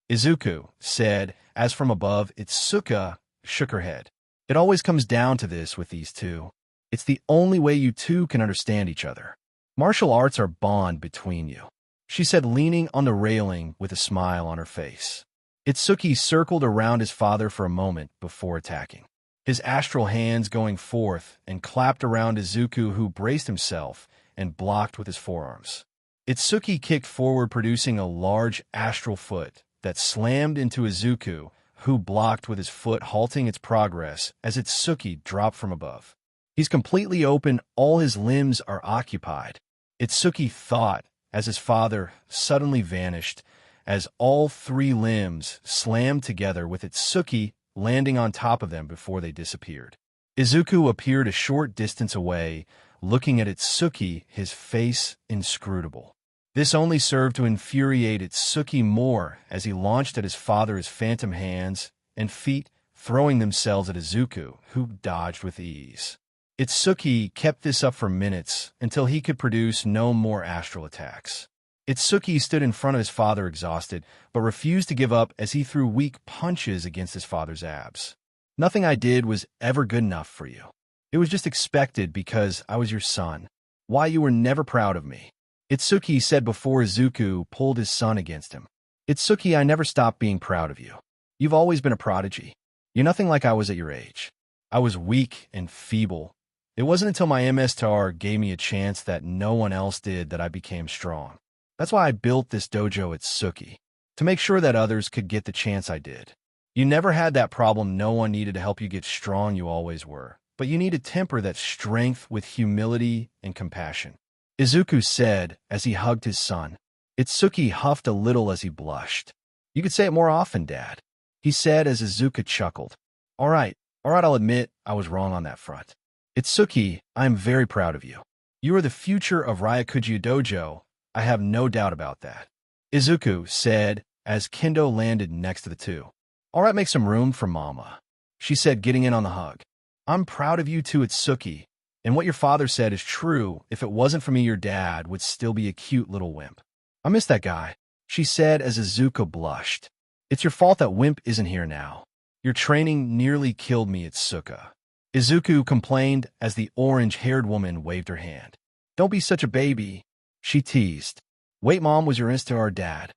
Izuku said, as from above. Itsuka shook her head. It always comes down to this with these two. It's the only way you two can understand each other. Martial arts are bond between you, she said, leaning on the railing with a smile on her face. Itsuki circled around his father for a moment before attacking, his astral hands going forth, and clapped around Izuku, who braced himself and blocked with his forearms. Itsuki kicked forward, producing a large astral foot that slammed into Izuku, who blocked with his foot, halting its progress as Itsuki dropped from above. He's completely open, all his limbs are occupied, Itsuki thought, as his father suddenly vanished, as all three limbs slammed together, with Itsuki landing on top of them before they disappeared. Izuku appeared a short distance away, looking at Itsuki, his face inscrutable. This only served to infuriate Itsuki more as he launched at his father his phantom hands and feet, throwing themselves at Izuku, who dodged with ease. Itsuki kept this up for minutes until he could produce no more astral attacks. Itsuki stood in front of his father exhausted, but refused to give up as he threw weak punches against his father's abs. Nothing I did was ever good enough for you. It was just expected because I was your son. Why, you were never proud of me, Itsuki said before Izuku pulled his son against him. Itsuki, I never stopped being proud of you. You've always been a prodigy. You're nothing like I was at your age. I was weak and feeble. It wasn't until my MSTR gave me a chance that no one else did that I became strong. That's why I built this dojo, Itsuki, to make sure that others could get the chance I did. You never had that problem. No one needed to help you get strong. You always were. But you need to temper that strength with humility and compassion, Izuku said as he hugged his son. Itsuki huffed a little as he blushed. You could say it more often, Dad, he said as Izuku chuckled. All right, I'll admit I was wrong on that front. Itsuki, I am very proud of you. You are the future of Ryakuji Dojo. I have no doubt about that, Izuku said as Kendo landed next to the two. All right, make some room for Mama, she said, getting in on the hug. I'm proud of you too, Itsuki, and what your father said is true. If it wasn't for me, your dad would still be a cute little wimp. I miss that guy, she said as Izuku blushed. It's your fault that Wimp isn't here now. Your training nearly killed me, Itsuka, Izuku complained as the orange-haired woman waved her hand. Don't be such a baby, she teased. Wait, Mom was your Insta or Dad?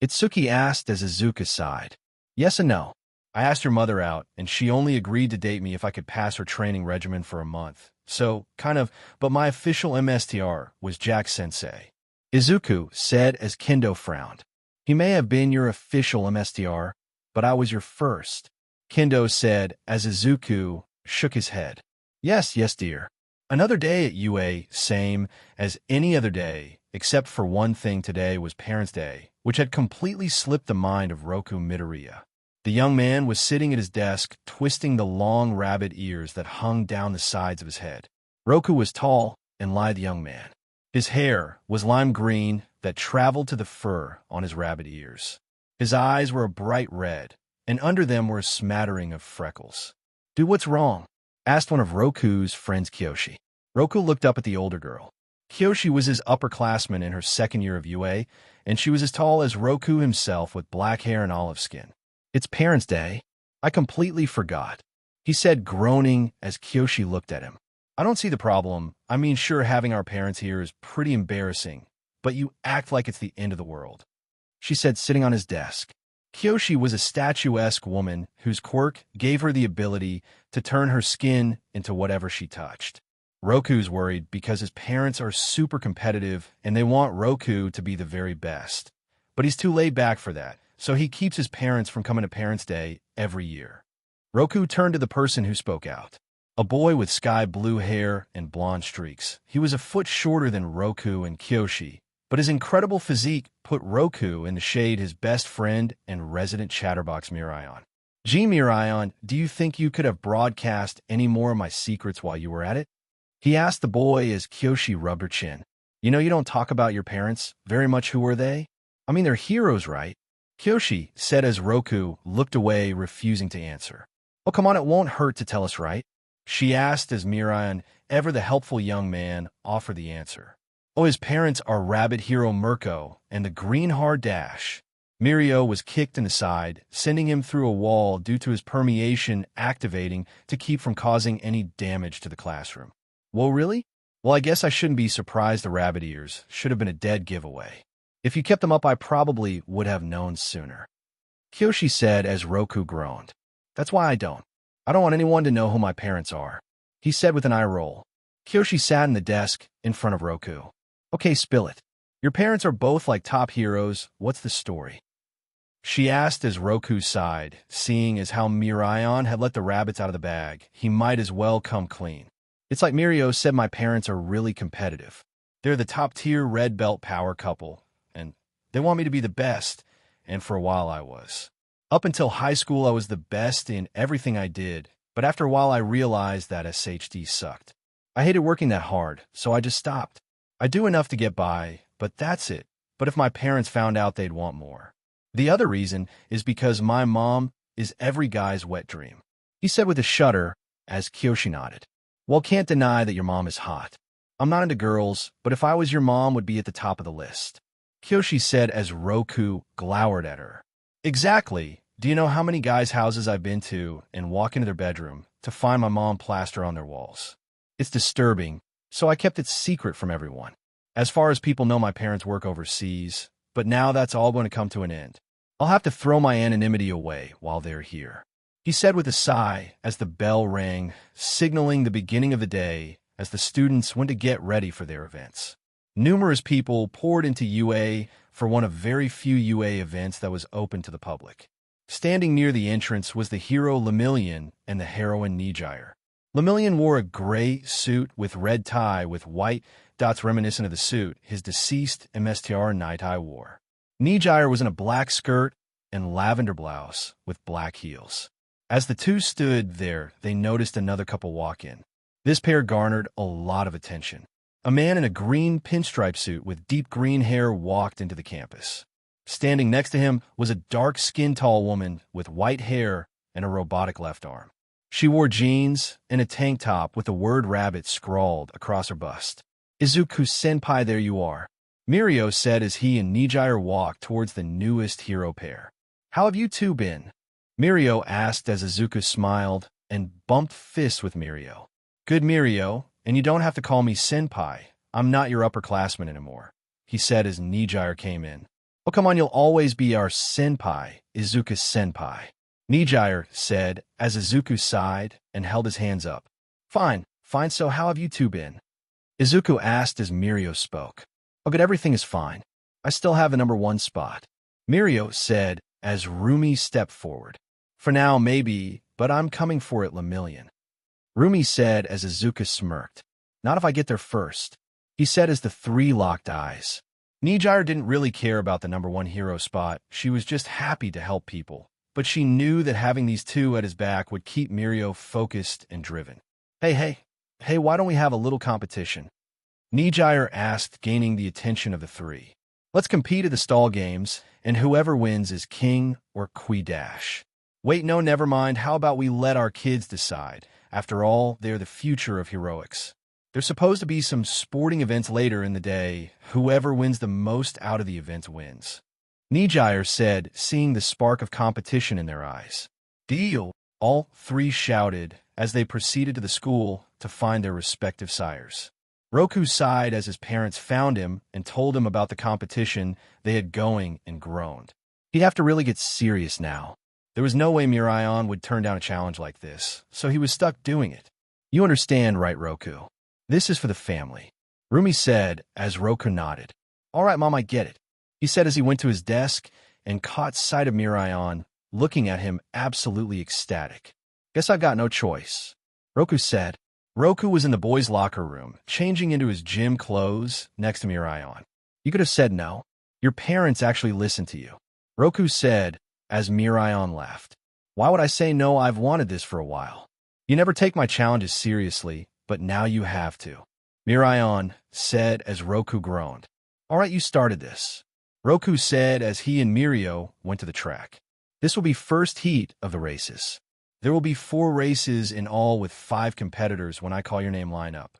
Itsuki asked as Izuku sighed. Yes and no. I asked your mother out, and she only agreed to date me if I could pass her training regimen for a month. So, kind of, but my official MSTR was Jack-sensei, Izuku said as Kendo frowned. He may have been your official MSTR, but I was your first, Kendo said as Izuku shook his head. Yes, dear. Another day at UA, same as any other day, except for one thing. Today was Parents' Day, which had completely slipped the mind of Roku Midoriya. The young man was sitting at his desk, twisting the long rabbit ears that hung down the sides of his head. Roku was tall and lithe young man. His hair was lime green that traveled to the fur on his rabbit ears. His eyes were a bright red, and under them were a smattering of freckles. Dude, what's wrong? Asked one of Roku's friends, Kyoshi. Roku looked up at the older girl. Kyoshi was his upperclassman in her second year of UA, and she was as tall as Roku himself with black hair and olive skin. It's Parents' Day. I completely forgot, he said, groaning as Kyoshi looked at him. I don't see the problem. I mean, sure, having our parents here is pretty embarrassing, but you act like it's the end of the world, she said, sitting on his desk. Kyoshi was a statuesque woman whose quirk gave her the ability to turn her skin into whatever she touched. Roku's worried because his parents are super competitive and they want Roku to be the very best. But he's too laid back for that, so he keeps his parents from coming to Parents' Day every year. Roku turned to the person who spoke out. A boy with sky blue hair and blonde streaks. He was a foot shorter than Roku and Kyoshi, but his incredible physique put Roku in the shade his best friend and resident chatterbox Mirai on. Gee, Mirion, do you think you could have broadcast any more of my secrets while you were at it? He asked the boy as Kyoshi rubbed her chin. You know you don't talk about your parents. Very much who are they? I mean, they're heroes, right? Kyoshi said as Roku looked away, refusing to answer. Oh, come on, it won't hurt to tell us, right? She asked as Mirion, ever the helpful young man, offered the answer. Oh, his parents are Rabbit Hero Mirko and the Greenheart Dash. Mirio was kicked in the side, sending him through a wall due to his permeation activating to keep from causing any damage to the classroom. Whoa, really? Well, I guess I shouldn't be surprised the rabbit ears should have been a dead giveaway. If you kept them up, I probably would have known sooner. Kyoshi said as Roku groaned. That's why I don't. I don't want anyone to know who my parents are, he said with an eye roll. Kyoshi sat in the desk in front of Roku. Okay, spill it. Your parents are both like top heroes. What's the story? She asked as Roku sighed, seeing as how Mirion had let the rabbits out of the bag. He might as well come clean. It's like Mirio said, my parents are really competitive. They're the top-tier red belt power couple, and they want me to be the best, and for a while I was. Up until high school, I was the best in everything I did, but after a while I realized that SHD sucked. I hated working that hard, so I just stopped. I do enough to get by, but that's it. But if my parents found out, they'd want more. The other reason is because my mom is every guy's wet dream, he said with a shudder as Kyoshi nodded. Well, can't deny that your mom is hot. I'm not into girls, but if I was your mom, would be at the top of the list. Kyoshi said as Roku glowered at her. Exactly. Do you know how many guys' houses I've been to and walk into their bedroom to find my mom plaster on their walls? It's disturbing, so I kept it secret from everyone. As far as people know, my parents work overseas, but now that's all going to come to an end. I'll have to throw my anonymity away while they're here, he said with a sigh as the bell rang, signaling the beginning of the day as the students went to get ready for their events. Numerous people poured into UA for one of very few UA events that was open to the public. Standing near the entrance was the hero Lemillion and the heroine Nijire. Lemillion wore a gray suit with red tie with white dots reminiscent of the suit his deceased MSTR Nightai wore. Nijire was in a black skirt and lavender blouse with black heels. As the two stood there, they noticed another couple walk in. This pair garnered a lot of attention. A man in a green pinstripe suit with deep green hair walked into the campus. Standing next to him was a dark-skinned tall woman with white hair and a robotic left arm. She wore jeans and a tank top with the word rabbit scrawled across her bust. Izuku senpai, there you are, Mirio said as he and Nijire walked towards the newest hero pair. How have you two been? Mirio asked as Izuku smiled and bumped fists with Mirio. Good, Mirio, and you don't have to call me senpai. I'm not your upperclassman anymore, he said as Nijire came in. Oh, come on, you'll always be our senpai, Izuku senpai, Nijire said as Izuku sighed and held his hands up. Fine, so how have you two been? Izuku asked as Mirio spoke. Oh, good, everything is fine. I still have the #1 spot, Mirio said as Rumi stepped forward. For now, maybe, but I'm coming for it, Lemillion, Rumi said as Izuku smirked. Not if I get there first, he said as the three locked eyes. Nijire didn't really care about the #1 hero spot. She was just happy to help people, but she knew that having these two at his back would keep Mirio focused and driven. Hey, why don't we have a little competition? Nijire asked, gaining the attention of the three. Let's compete at the stall games, and whoever wins is king or Kui Dash. Wait, no, never mind. How about we let our kids decide? After all, they're the future of heroics. There's supposed to be some sporting events later in the day. Whoever wins the most out of the events wins, Nijire said, seeing the spark of competition in their eyes. Deal, all three shouted as they proceeded to the school to find their respective sires. Roku sighed as his parents found him and told him about the competition they had going and groaned. He'd have to really get serious now. There was no way Mirion would turn down a challenge like this, so he was stuck doing it. You understand, right, Roku? This is for the family, Rumi said as Roku nodded. All right, Mom, I get it, he said as he went to his desk and caught sight of Mirion, looking at him absolutely ecstatic. Guess I've got no choice, Roku said. Roku was in the boys' locker room, changing into his gym clothes next to Mirion. You could have said no. Your parents actually listened to you, Roku said as Mirion laughed. Why would I say no? I've wanted this for a while. You never take my challenges seriously, but now you have to. Mirayon said as Roku groaned. All right, you started this. Roku said as he and Mirio went to the track. This will be first heat of the races. There will be 4 races in all with 5 competitors when I call your name line up.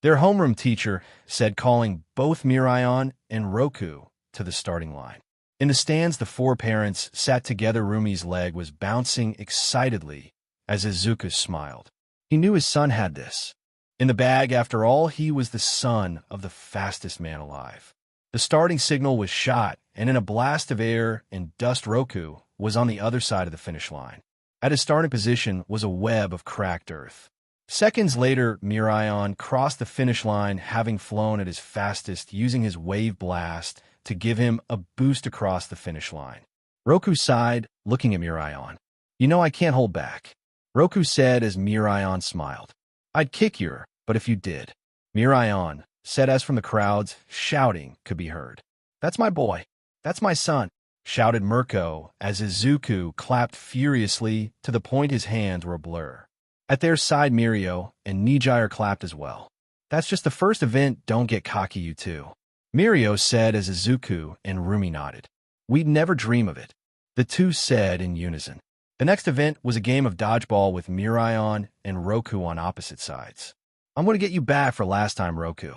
Their homeroom teacher said, calling both Mirayon and Roku to the starting line. In the stands, the 4 parents sat together. Rumi's leg was bouncing excitedly as Izuku smiled. He knew his son had this in the bag. After all, he was the son of the fastest man alive. The starting signal was shot, and in a blast of air and dust, Roku was on the other side of the finish line. At his starting position was a web of cracked earth. Seconds later, Mirayon crossed the finish line, having flown at his fastest, using his wave blast to give him a boost across the finish line. Roku sighed, looking at Mirayon. You know I can't hold back. Roku said as Mirayon smiled. I'd kick your, but if you did. Mirayon said as from the crowds, shouting could be heard. That's my boy. That's my son, shouted Mirko as Izuku clapped furiously to the point his hands were a blur. At their side, Mirio and Nijire clapped as well. That's just the first event, don't get cocky you two. Mirio said as Izuku and Rumi nodded. We'd never dream of it. The two said in unison. The next event was a game of dodgeball with Mirayon and Roku on opposite sides. I'm going to get you back for last time, Roku.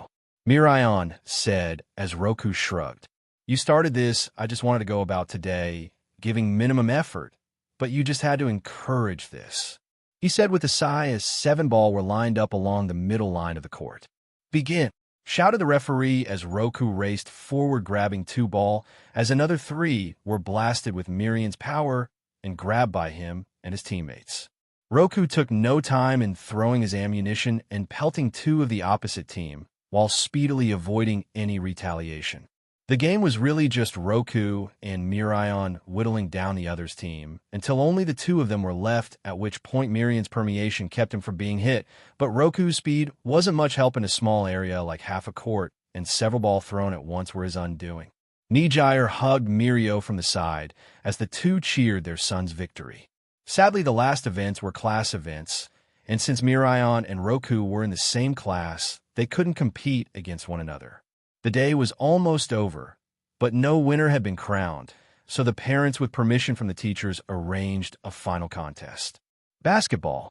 Mirayon said as Roku shrugged. You started this, I just wanted to go about today, giving minimum effort, but you just had to encourage this. He said with a sigh as 7 ball were lined up along the middle line of the court. Begin, shouted the referee as Roku raced forward grabbing 2 ball, as another 3 were blasted with Mirion's power and grabbed by him and his teammates. Roku took no time in throwing his ammunition and pelting 2 of the opposite team, while speedily avoiding any retaliation. The game was really just Roku and Mirayon whittling down the other's team, until only the 2 of them were left, at which point Mirion's permeation kept him from being hit, but Roku's speed wasn't much help in a small area like half a court, and several ball thrown at once were his undoing. Nijire hugged Mirio from the side as the 2 cheered their son's victory. Sadly, the last events were class events, and since Mirayon and Roku were in the same class, they couldn't compete against one another. The day was almost over, but no winner had been crowned, so the parents, with permission from the teachers, arranged a final contest. Basketball,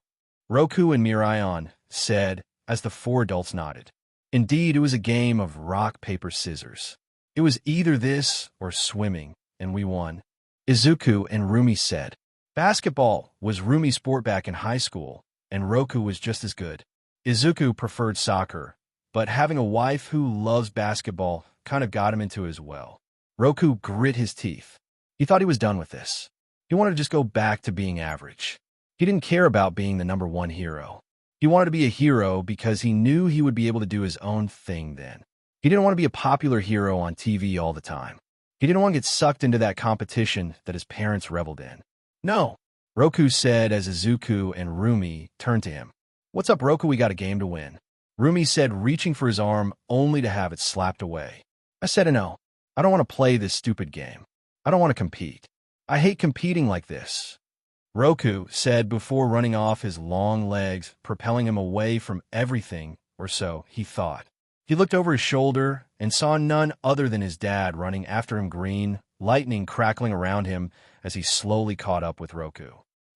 Roku and Mirayon said as the 4 adults nodded. Indeed, it was a game of rock, paper, scissors. It was either this or swimming, and we won. Izuku and Rumi said. Basketball was Rumi's sport back in high school, and Roku was just as good. Izuku preferred soccer, but having a wife who loves basketball kind of got him into it as well. Roku grit his teeth. He thought he was done with this. He wanted to just go back to being average. He didn't care about being the #1 hero. He wanted to be a hero because he knew he would be able to do his own thing then. He didn't want to be a popular hero on TV all the time. He didn't want to get sucked into that competition that his parents reveled in. No, Roku said as Izuku and Rumi turned to him. What's up, Roku? We got a game to win. Rumi said, reaching for his arm only to have it slapped away. I said no. I don't want to play this stupid game. I don't want to compete. I hate competing like this. Roku said before running off, his long legs propelling him away from everything, or so he thought. He looked over his shoulder and saw none other than his dad running after him, green, lightning crackling around him as he slowly caught up with Roku.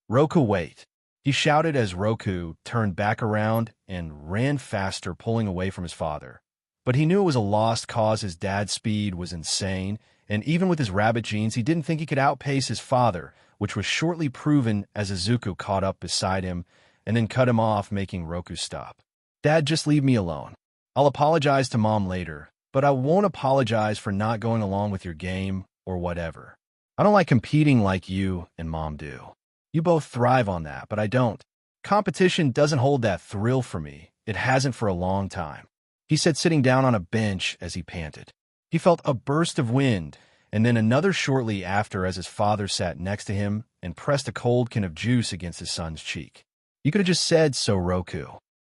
Roku, wait. He shouted as Roku turned back around and ran faster, pulling away from his father. But he knew it was a lost cause. His dad's speed was insane, and even with his rabbit genes, he didn't think he could outpace his father, which was shortly proven as Izuku caught up beside him and then cut him off, making Roku stop. Dad, just leave me alone. I'll apologize to Mom later, but I won't apologize for not going along with your game or whatever. I don't like competing like you and Mom do. You both thrive on that, but I don't. Competition doesn't hold that thrill for me. It hasn't for a long time. He said, sitting down on a bench as he panted. He felt a burst of wind, and then another shortly after as his father sat next to him and pressed a cold can of juice against his son's cheek. You could have just said so, Roku.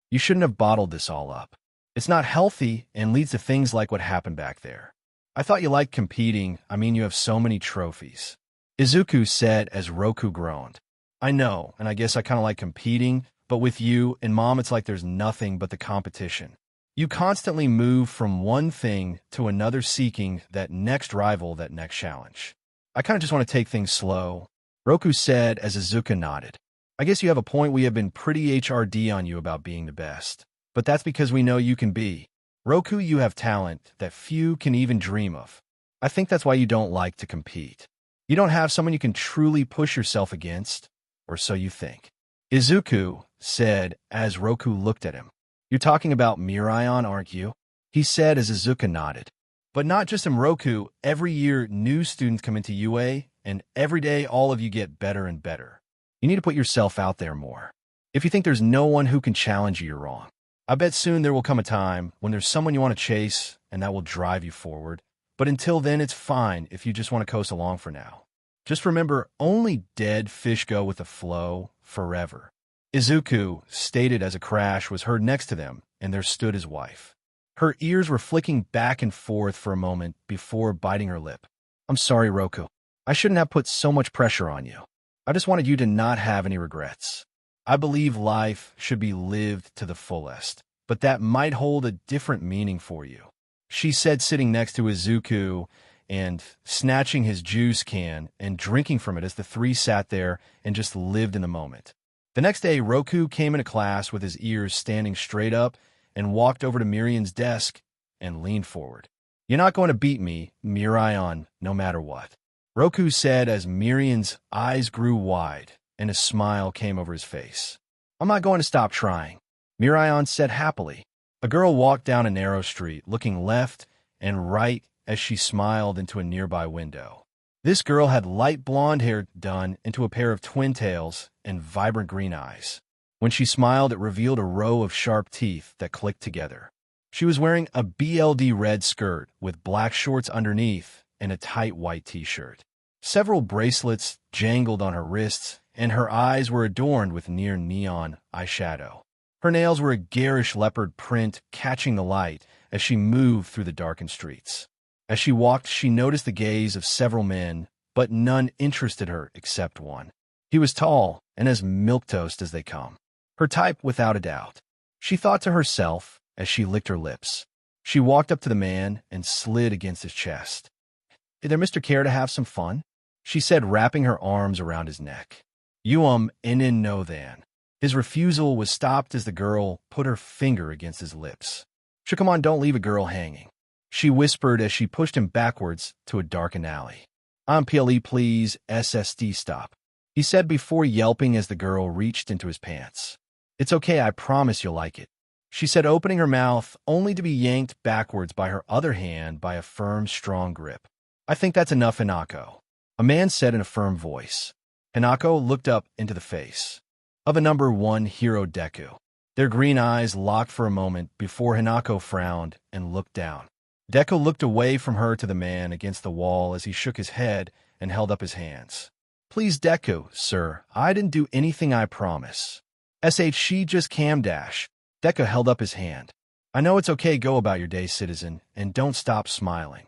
You shouldn't have bottled this all up. It's not healthy and leads to things like what happened back there. I thought you liked competing. I mean, you have so many trophies. Izuku said as Roku groaned. I know, and I guess I kind of like competing, but with you and Mom, it's like there's nothing but the competition. You constantly move from one thing to another seeking that next rival, that next challenge. I kind of just want to take things slow, Roku said as Izuku nodded. I guess you have a point. We have been pretty HRD on you about being the best. But that's because we know you can be. Roku, you have talent that few can even dream of. I think that's why you don't like to compete. You don't have someone you can truly push yourself against, or so you think. Izuku said as Roku looked at him. You're talking about Mirion, aren't you? He said as Izuku nodded. But not just in Roku, every year new students come into UA, and every day all of you get better and better. You need to put yourself out there more. If you think there's no one who can challenge you, you're wrong. I bet soon there will come a time when there's someone you want to chase, and that will drive you forward. But until then, it's fine if you just want to coast along for now. Just remember, only dead fish go with the flow forever. Izuku stated as a crash was heard next to them, and there stood his wife. Her ears were flicking back and forth for a moment before biting her lip. I'm sorry, Roku. I shouldn't have put so much pressure on you. I just wanted you to not have any regrets. I believe life should be lived to the fullest, but that might hold a different meaning for you, she said, sitting next to Izuku and snatching his juice can and drinking from it as the three sat there and just lived in the moment. The next day, Roku came into class with his ears standing straight up and walked over to Mirion's desk and leaned forward. You're not going to beat me, Mirion, no matter what, Roku said as Mirion's eyes grew wide and a smile came over his face. I'm not going to stop trying, Mirion said happily. A girl walked down a narrow street, looking left and right as she smiled into a nearby window. This girl had light blonde hair done into a pair of twin tails and vibrant green eyes. When she smiled, it revealed a row of sharp teeth that clicked together. She was wearing a BLD red skirt with black shorts underneath and a tight white t-shirt. Several bracelets jangled on her wrists, and her eyes were adorned with near neon eyeshadow. Her nails were a garish leopard print, catching the light as she moved through the darkened streets. As she walked, she noticed the gaze of several men, but none interested her except one. He was tall and as milquetoast as they come. Her type, without a doubt. She thought to herself as she licked her lips. She walked up to the man and slid against his chest. Is there Mr. Care to have some fun? She said, wrapping her arms around his neck. You in no then. His refusal was stopped as the girl put her finger against his lips. Sure, come on, don't leave a girl hanging, she whispered as she pushed him backwards to a darkened alley. I'm PLE, please, SSD stop, he said before yelping as the girl reached into his pants. It's okay, I promise you'll like it, she said, opening her mouth only to be yanked backwards by her other hand by a firm, strong grip. I think that's enough, Hinako, a man said in a firm voice. Hinako looked up into the face of a number one hero, Deku. Their green eyes locked for a moment before Hinako frowned and looked down. Deku looked away from her to the man against the wall as he shook his head and held up his hands. Please, Deku, sir, I didn't do anything, I promise. She just cam dash. Deku held up his hand. I know it's okay, go about your day, citizen, and don't stop smiling,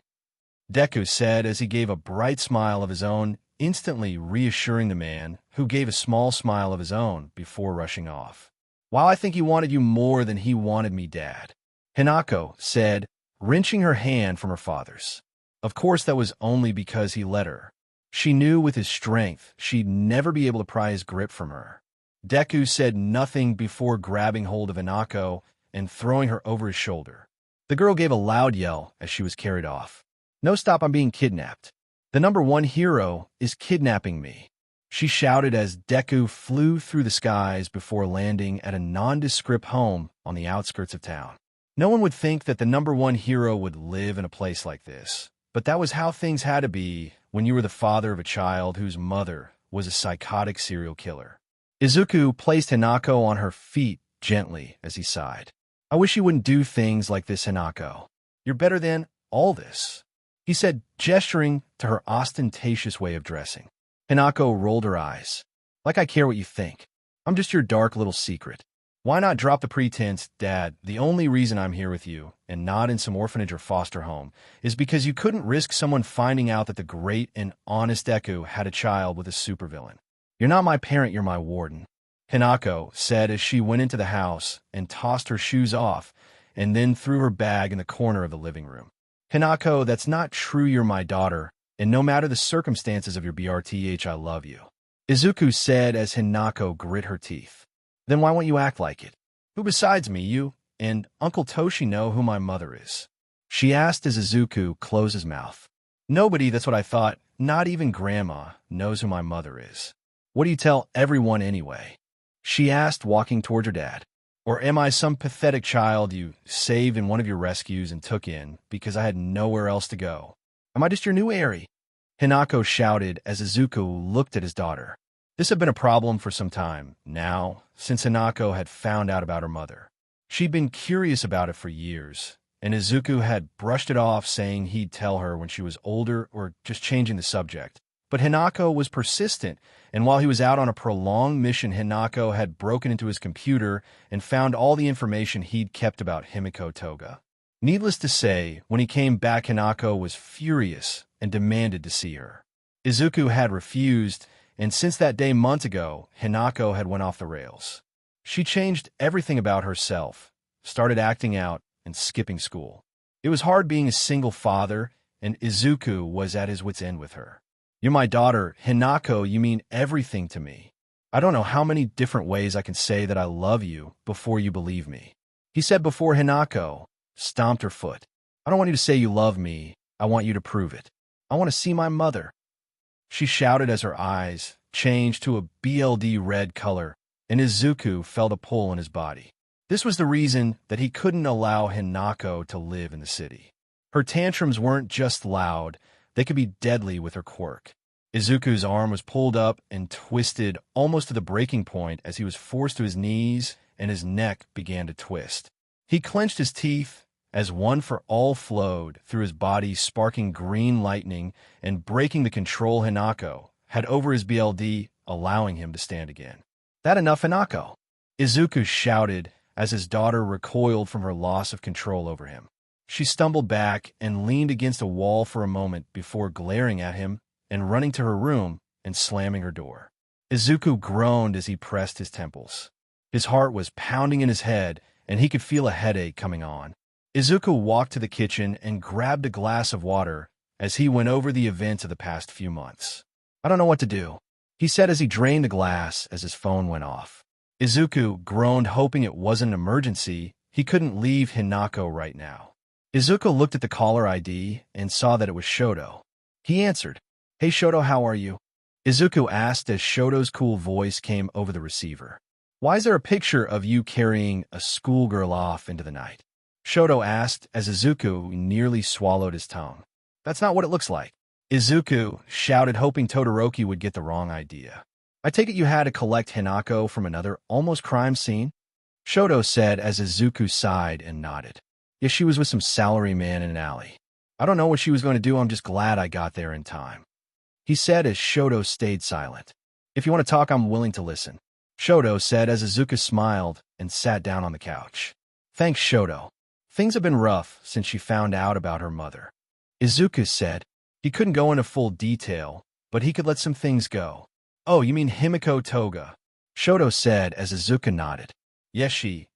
Deku said as he gave a bright smile of his own, instantly reassuring the man, who gave a small smile of his own before rushing off. Wow, I think he wanted you more than he wanted me, Dad, Hinako said, wrenching her hand from her father's. Of course, that was only because he let her. She knew with his strength she'd never be able to pry his grip from her. Deku said nothing before grabbing hold of Hinako and throwing her over his shoulder. The girl gave a loud yell as she was carried off. No, stop, I'm being kidnapped. The number one hero is kidnapping me, she shouted as Deku flew through the skies before landing at a nondescript home on the outskirts of town. No one would think that the number one hero would live in a place like this, but that was how things had to be when you were the father of a child whose mother was a psychotic serial killer. Izuku placed Hinako on her feet gently as he sighed. I wish you wouldn't do things like this, Hinako. You're better than all this, he said, gesturing to her ostentatious way of dressing. Hinako rolled her eyes. Like I care what you think. I'm just your dark little secret. Why not drop the pretense, Dad? The only reason I'm here with you, and not in some orphanage or foster home, is because you couldn't risk someone finding out that the great and honest Deku had a child with a supervillain. You're not my parent, you're my warden, Hinako said as she went into the house and tossed her shoes off and then threw her bag in the corner of the living room. Hinako, that's not true, you're my daughter, and no matter the circumstances of your BRTH, I love you, Izuku said as Hinako grit her teeth. Then why won't you act like it? Who besides me, you and Uncle Toshi know who my mother is? She asked as Izuku closed his mouth. Nobody, that's what I thought, not even Grandma, knows who my mother is. What do you tell everyone anyway? She asked, walking toward her dad. Or am I some pathetic child you saved in one of your rescues and took in because I had nowhere else to go? Am I just your new Aerie? Hinako shouted as Izuku looked at his daughter. This had been a problem for some time now, since Hinako had found out about her mother. She'd been curious about it for years, and Izuku had brushed it off, saying he'd tell her when she was older or just changing the subject. But Hinako was persistent, and while he was out on a prolonged mission, Hinako had broken into his computer and found all the information he'd kept about Himiko Toga. Needless to say, when he came back, Hinako was furious and demanded to see her. Izuku had refused, and since that day months ago, Hinako had went off the rails. She changed everything about herself, started acting out, and skipping school. It was hard being a single father, and Izuku was at his wit's end with her. You're my daughter, Hinako, you mean everything to me. I don't know how many different ways I can say that I love you before you believe me, he said before Hinako stomped her foot. I don't want you to say you love me, I want you to prove it. I want to see my mother, she shouted as her eyes changed to a BLD red color, and Izuku felt a pull in his body. This was the reason that he couldn't allow Hinako to live in the city. Her tantrums weren't just loud, they could be deadly with her quirk. Izuku's arm was pulled up and twisted almost to the breaking point as he was forced to his knees and his neck began to twist. He clenched his teeth as one for all flowed through his body, sparking green lightning and breaking the control Hinako had over his BLD, allowing him to stand again. That enough, Hinako? Izuku shouted as his daughter recoiled from her loss of control over him. She stumbled back and leaned against a wall for a moment before glaring at him and running to her room and slamming her door. Izuku groaned as he pressed his temples. His heart was pounding in his head, and he could feel a headache coming on. Izuku walked to the kitchen and grabbed a glass of water as he went over the events of the past few months. I don't know what to do, he said as he drained the glass as his phone went off. Izuku groaned, hoping it wasn't an emergency. He couldn't leave Hinako right now. Izuku looked at the caller ID and saw that it was Shoto. He answered. Hey Shoto, how are you? Izuku asked as Shoto's cool voice came over the receiver. Why is there a picture of you carrying a schoolgirl off into the night? Shoto asked as Izuku nearly swallowed his tongue. That's not what it looks like, Izuku shouted, hoping Todoroki would get the wrong idea. I take it you had to collect Hinako from another almost crime scene? Shoto said as Izuku sighed and nodded. Yes, she was with some salaryman in an alley. I don't know what she was going to do, I'm just glad I got there in time, he said as Shoto stayed silent. If you want to talk, I'm willing to listen, Shoto said as Izuku smiled and sat down on the couch. Thanks, Shoto. Things have been rough since she found out about her mother, Izuku said. He couldn't go into full detail, but he could let some things go. Oh, you mean Himiko Toga, Shoto said as Izuku nodded. Yes, she.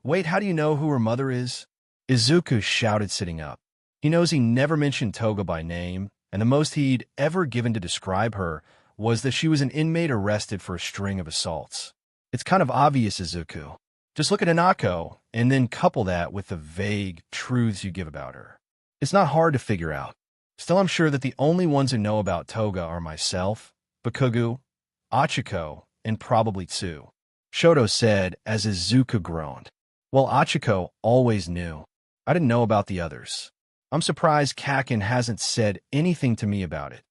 Wait, how do you know who her mother is? Izuku shouted, sitting up. He knows he never mentioned Toga by name, and the most he'd ever given to describe her was that she was an inmate arrested for a string of assaults. It's kind of obvious, Izuku. Just look at Hinako, and then couple that with the vague truths you give about her. It's not hard to figure out. Still, I'm sure that the only ones who know about Toga are myself, Bakugo, Achiko, and probably Tsu, Shoto said as Izuku groaned. Well, Achiko always knew. I didn't know about the others. I'm surprised Kakin hasn't said anything to me about it.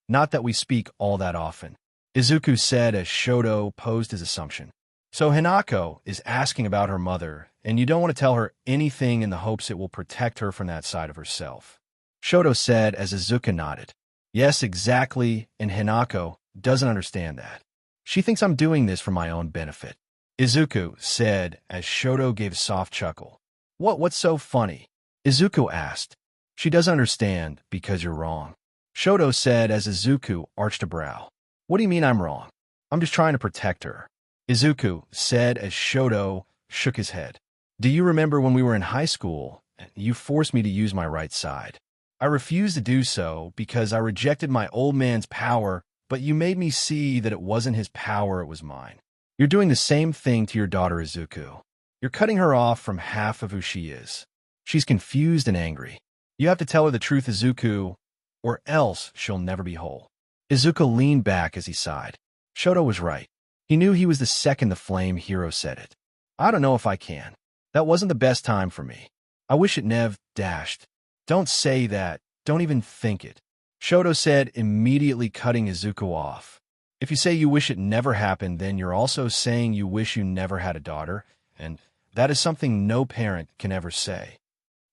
Not that we speak all that often, Izuku said as Shoto posed his assumption. So Hinako is asking about her mother, and you don't want to tell her anything in the hopes it will protect her from that side of herself, Shoto said as Izuku nodded. Yes, exactly, and Hinako doesn't understand that. She thinks I'm doing this for my own benefit, Izuku said as Shoto gave a soft chuckle. What's so funny? Izuku asked. She doesn't understand because you're wrong, Shoto said as Izuku arched a brow. What do you mean I'm wrong? I'm just trying to protect her, Izuku said as Shoto shook his head. Do you remember when we were in high school and you forced me to use my right side? I refused to do so because I rejected my old man's power, but you made me see that it wasn't his power, it was mine. You're doing the same thing to your daughter, Izuku. You're cutting her off from half of who she is. She's confused and angry. You have to tell her the truth, Izuku, or else she'll never be whole. Izuku leaned back as he sighed. Shoto was right. He knew he was the second the flame hero said it. I don't know if I can. That wasn't the best time for me. I wish it never dashed. Don't say that. Don't even think it, Shoto said, immediately cutting Izuku off. If you say you wish it never happened, then you're also saying you wish you never had a daughter, and that is something no parent can ever say,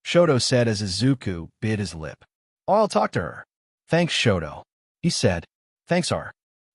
Shoto said as Izuku bit his lip. I'll talk to her. Thanks, Shoto, he said. Thanks are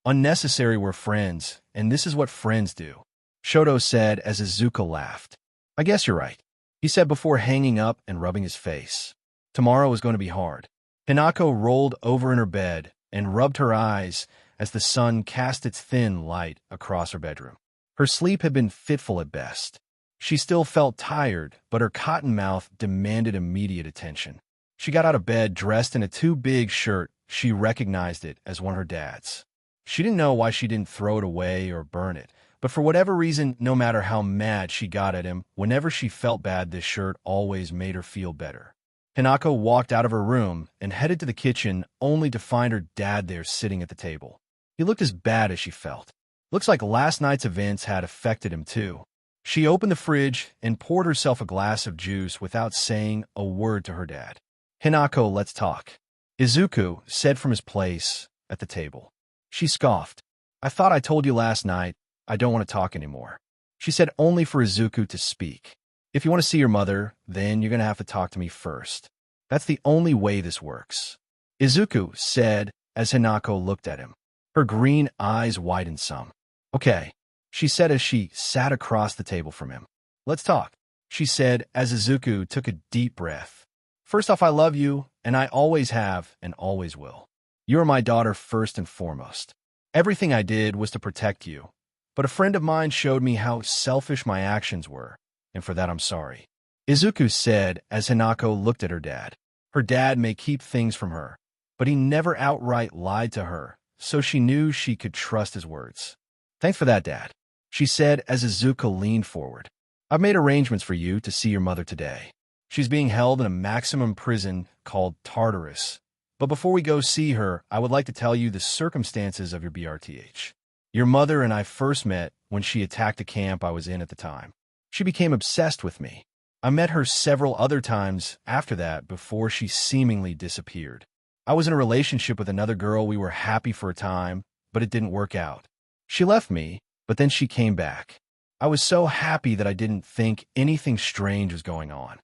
unnecessary. We're friends, and this is what friends do, Shoto said as Izuku laughed. I guess you're right, he said before hanging up and rubbing his face. Tomorrow is going to be hard. Hinako rolled over in her bed and rubbed her eyes as the sun cast its thin light across her bedroom. Her sleep had been fitful at best. She still felt tired, but her cotton mouth demanded immediate attention. She got out of bed dressed in a too big shirt. She recognized it as one of her dad's. She didn't know why she didn't throw it away or burn it, but for whatever reason, no matter how mad she got at him, whenever she felt bad, this shirt always made her feel better. Hinako walked out of her room and headed to the kitchen, only to find her dad there sitting at the table. He looked as bad as she felt. Looks like last night's events had affected him too. She opened the fridge and poured herself a glass of juice without saying a word to her dad. Hinako, let's talk, Izuku said from his place at the table. She scoffed. I thought I told you last night I don't want to talk anymore, she said, only for Izuku to speak. If you want to see your mother, then you're going to have to talk to me first. That's the only way this works, Izuku said as Hinako looked at him. Her green eyes widened some. Okay, she said as she sat across the table from him. Let's talk, she said as Izuku took a deep breath. First off, I love you, and I always have and always will. You are my daughter first and foremost. Everything I did was to protect you, but a friend of mine showed me how selfish my actions were, and for that I'm sorry, Izuku said as Hinako looked at her dad. Her dad may keep things from her, but he never outright lied to her, so she knew she could trust his words. Thanks for that, Dad, she said as Izuku leaned forward. I've made arrangements for you to see your mother today. She's being held in a maximum prison called Tartarus. But before we go see her, I would like to tell you the circumstances of your BRTH. Your mother and I first met when she attacked a camp I was in at the time. She became obsessed with me. I met her several other times after that before she seemingly disappeared. I was in a relationship with another girl. We were happy for a time, but it didn't work out. She left me, but then she came back. I was so happy that I didn't think anything strange was going on.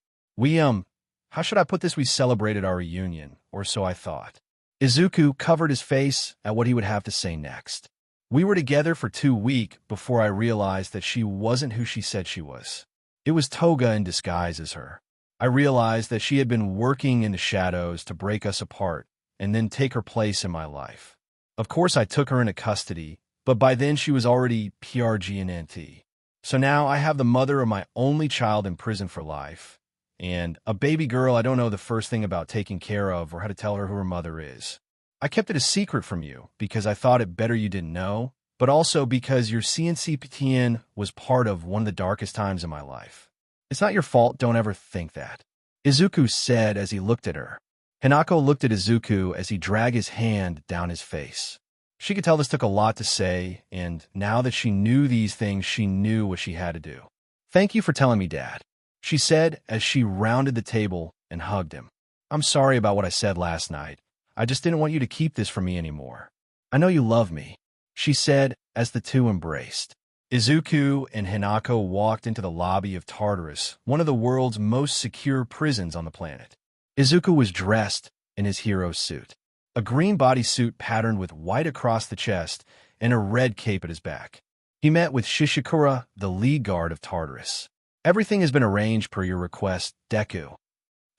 How should I put this? We celebrated our reunion, or so I thought. Izuku covered his face at what he would have to say next. We were together for 2 weeks before I realized that she wasn't who she said she was. It was Toga in disguise as her. I realized that she had been working in the shadows to break us apart and then take her place in my life. Of course, I took her into custody, but by then she was already PRGNT. So now I have the mother of my only child in prison for life, and a baby girl I don't know the first thing about taking care of or how to tell her who her mother is. I kept it a secret from you because I thought it better you didn't know, but also because your CNCPTN was part of one of the darkest times in my life. It's not your fault, don't ever think that, Izuku said as he looked at her. Hinako looked at Izuku as he dragged his hand down his face. She could tell this took a lot to say, and now that she knew these things, she knew what she had to do. Thank you for telling me, Dad, she said as she rounded the table and hugged him. I'm sorry about what I said last night. I just didn't want you to keep this from me anymore. I know you love me, she said as the two embraced. Izuku and Hinako walked into the lobby of Tartarus, one of the world's most secure prisons on the planet. Izuku was dressed in his hero suit, a green bodysuit patterned with white across the chest and a red cape at his back. He met with Shishikura, the lead guard of Tartarus. Everything has been arranged per your request, Deku.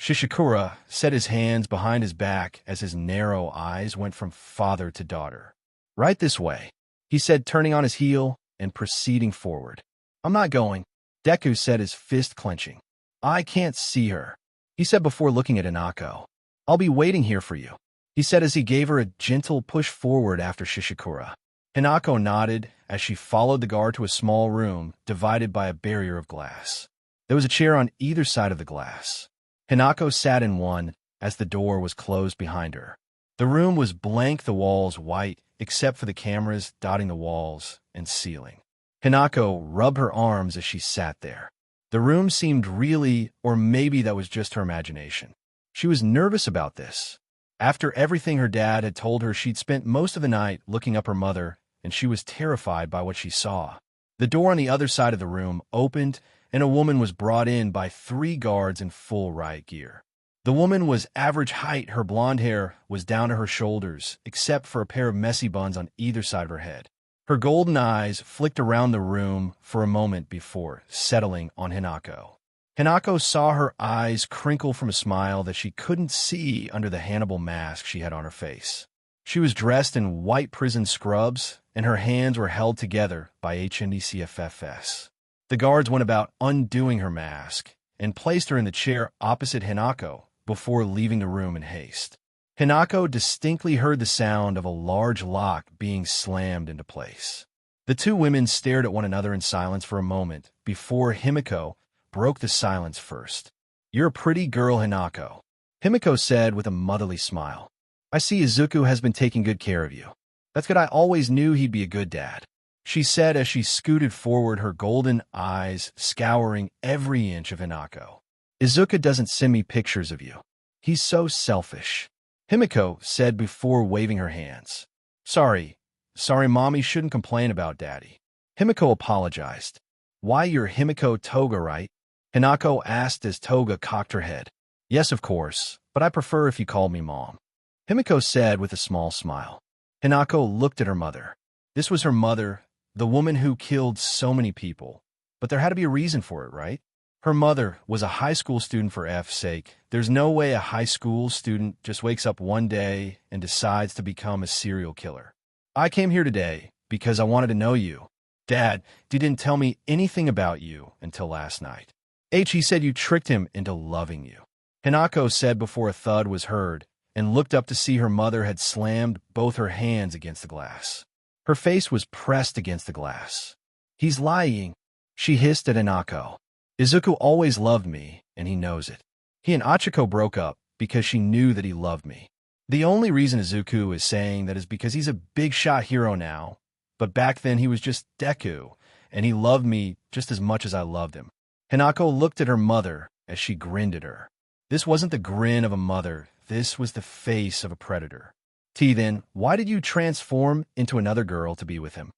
Shishikura set his hands behind his back as his narrow eyes went from father to daughter. Right this way, he said, turning on his heel and proceeding forward. I'm not going, Deku said, his fist clenching. I can't see her, he said before looking at Hinako. I'll be waiting here for you, he said as he gave her a gentle push forward after Shishikura. Hinako nodded as she followed the guard to a small room divided by a barrier of glass. There was a chair on either side of the glass. Hinako sat in one as the door was closed behind her. The room was blank, the walls white, except for the cameras dotting the walls and ceiling. Hinako rubbed her arms as she sat there. The room seemed really, or maybe that was just her imagination. She was nervous about this. After everything her dad had told her, she'd spent most of the night looking up her mother, and she was terrified by what she saw. The door on the other side of the room opened, and a woman was brought in by 3 guards in full riot gear. The woman was average height. Her blonde hair was down to her shoulders, except for a pair of messy buns on either side of her head. Her golden eyes flicked around the room for a moment before settling on Hinako. Hinako saw her eyes crinkle from a smile that she couldn't see under the Hannibal mask she had on her face. She was dressed in white prison scrubs, and her hands were held together by HNDCFFS. The guards went about undoing her mask and placed her in the chair opposite Hinako before leaving the room in haste. Hinako distinctly heard the sound of a large lock being slammed into place. The 2 women stared at one another in silence for a moment before Himiko broke the silence first. You're a pretty girl, Hinako, Himiko said with a motherly smile. I see Izuku has been taking good care of you. That's good. I always knew he'd be a good dad, she said as she scooted forward, her golden eyes scouring every inch of Hinako. Izuku doesn't send me pictures of you. He's so selfish, Himiko said before waving her hands. Sorry, Mommy shouldn't complain about Daddy. Himiko apologized. Why, you're Himiko Toga, right? Hinako asked as Toga cocked her head. Yes, of course, but I prefer if you call me Mom, Himiko said with a small smile. Hinako looked at her mother. This was her mother, the woman who killed so many people. But there had to be a reason for it, right? Her mother was a high school student, for F's sake. There's no way a high school student just wakes up one day and decides to become a serial killer. I came here today because I wanted to know you. Dad, you didn't tell me anything about you until last night. He said you tricked him into loving you, Hinako said before a thud was heard and looked up to see her mother had slammed both her hands against the glass. Her face was pressed against the glass. He's lying, she hissed at Hinako. Izuku always loved me, and he knows it. He and Achiko broke up because she knew that he loved me. The only reason Izuku is saying that is because he's a big-shot hero now, but back then he was just Deku, and he loved me just as much as I loved him. Hinako looked at her mother as she grinned at her. This wasn't the grin of a mother, this was the face of a predator. Then, why did you transform into another girl to be with him?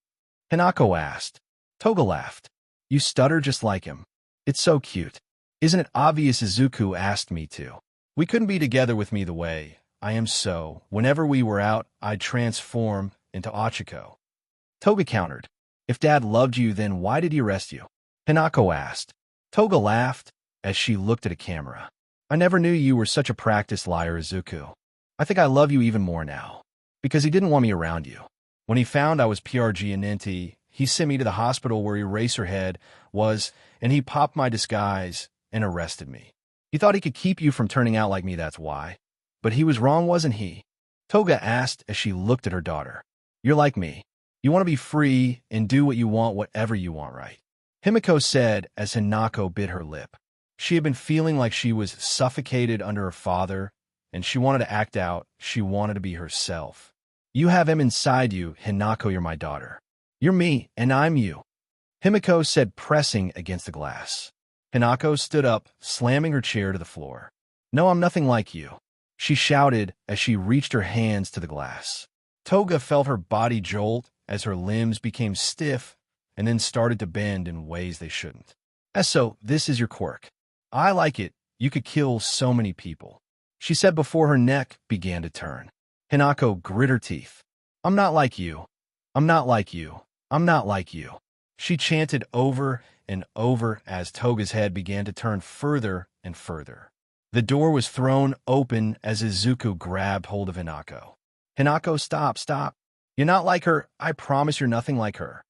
Hinako asked. Toga laughed. You stutter just like him. It's so cute. Isn't it obvious Izuku asked me to? We couldn't be together with me the way I am, so whenever we were out, I'd transform into Achiko. Toga countered. If Dad loved you, then why did he arrest you? Hinako asked. Toga laughed as she looked at a camera. I never knew you were such a practiced liar, Izuku. I think I love you even more now. Because he didn't want me around you. When he found I was PRG and Ninty, he sent me to the hospital where Eraserhead was, and he popped my disguise and arrested me. He thought he could keep you from turning out like me, that's why. But he was wrong, wasn't he? Toga asked as she looked at her daughter. You're like me. You want to be free and do what you want, whatever you want, right? Himiko said as Hinako bit her lip. She had been feeling like she was suffocated under her father, and she wanted to act out. She wanted to be herself. You have him inside you, Hinako, you're my daughter. You're me, and I'm you, Himiko said, pressing against the glass. Hinako stood up, slamming her chair to the floor. No, I'm nothing like you, she shouted as she reached her hands to the glass. Toga felt her body jolt as her limbs became stiff and then started to bend in ways they shouldn't. So, this is your quirk. I like it. You could kill so many people, she said before her neck began to turn. Hinako grit her teeth. I'm not like you. I'm not like you. I'm not like you, she chanted over and over as Toga's head began to turn further and further. The door was thrown open as Izuku grabbed hold of Hinako. Hinako, stop, stop. You're not like her. I promise you're nothing like her.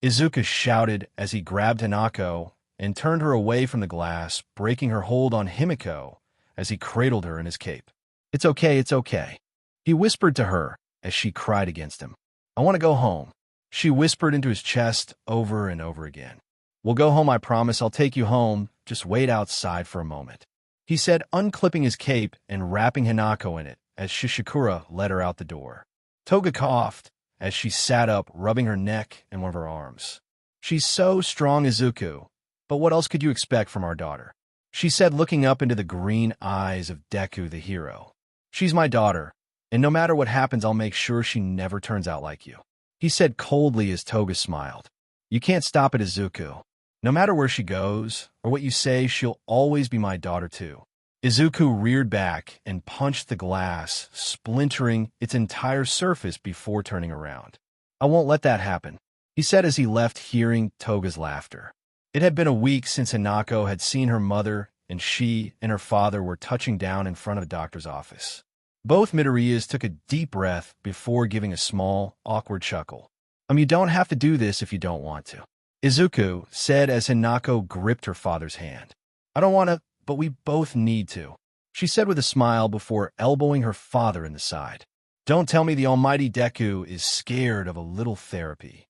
Izuku shouted as he grabbed Hinako and turned her away from the glass, breaking her hold on Himiko as he cradled her in his cape. It's okay, it's okay. He whispered to her as she cried against him. I want to go home. She whispered into his chest over and over again. We'll go home, I promise. I'll take you home. Just wait outside for a moment. He said, unclipping his cape and wrapping Hinako in it as Shishikura led her out the door. Toga coughed as she sat up, rubbing her neck and one of her arms. She's so strong, Izuku. But what else could you expect from our daughter? She said, looking up into the green eyes of Deku, the hero. She's my daughter, and no matter what happens, I'll make sure she never turns out like you. He said coldly as Toga smiled. You can't stop it, Izuku. No matter where she goes, or what you say, she'll always be my daughter too. Izuku reared back and punched the glass, splintering its entire surface before turning around. I won't let that happen, he said as he left, hearing Toga's laughter. It had been a week since Hinako had seen her mother, and she and her father were touching down in front of a doctor's office. Both Midoriyas took a deep breath before giving a small, awkward chuckle. You don't have to do this if you don't want to, Izuku said as Hinako gripped her father's hand. I don't want to, but we both need to, she said with a smile before elbowing her father in the side. Don't tell me the almighty Deku is scared of a little therapy,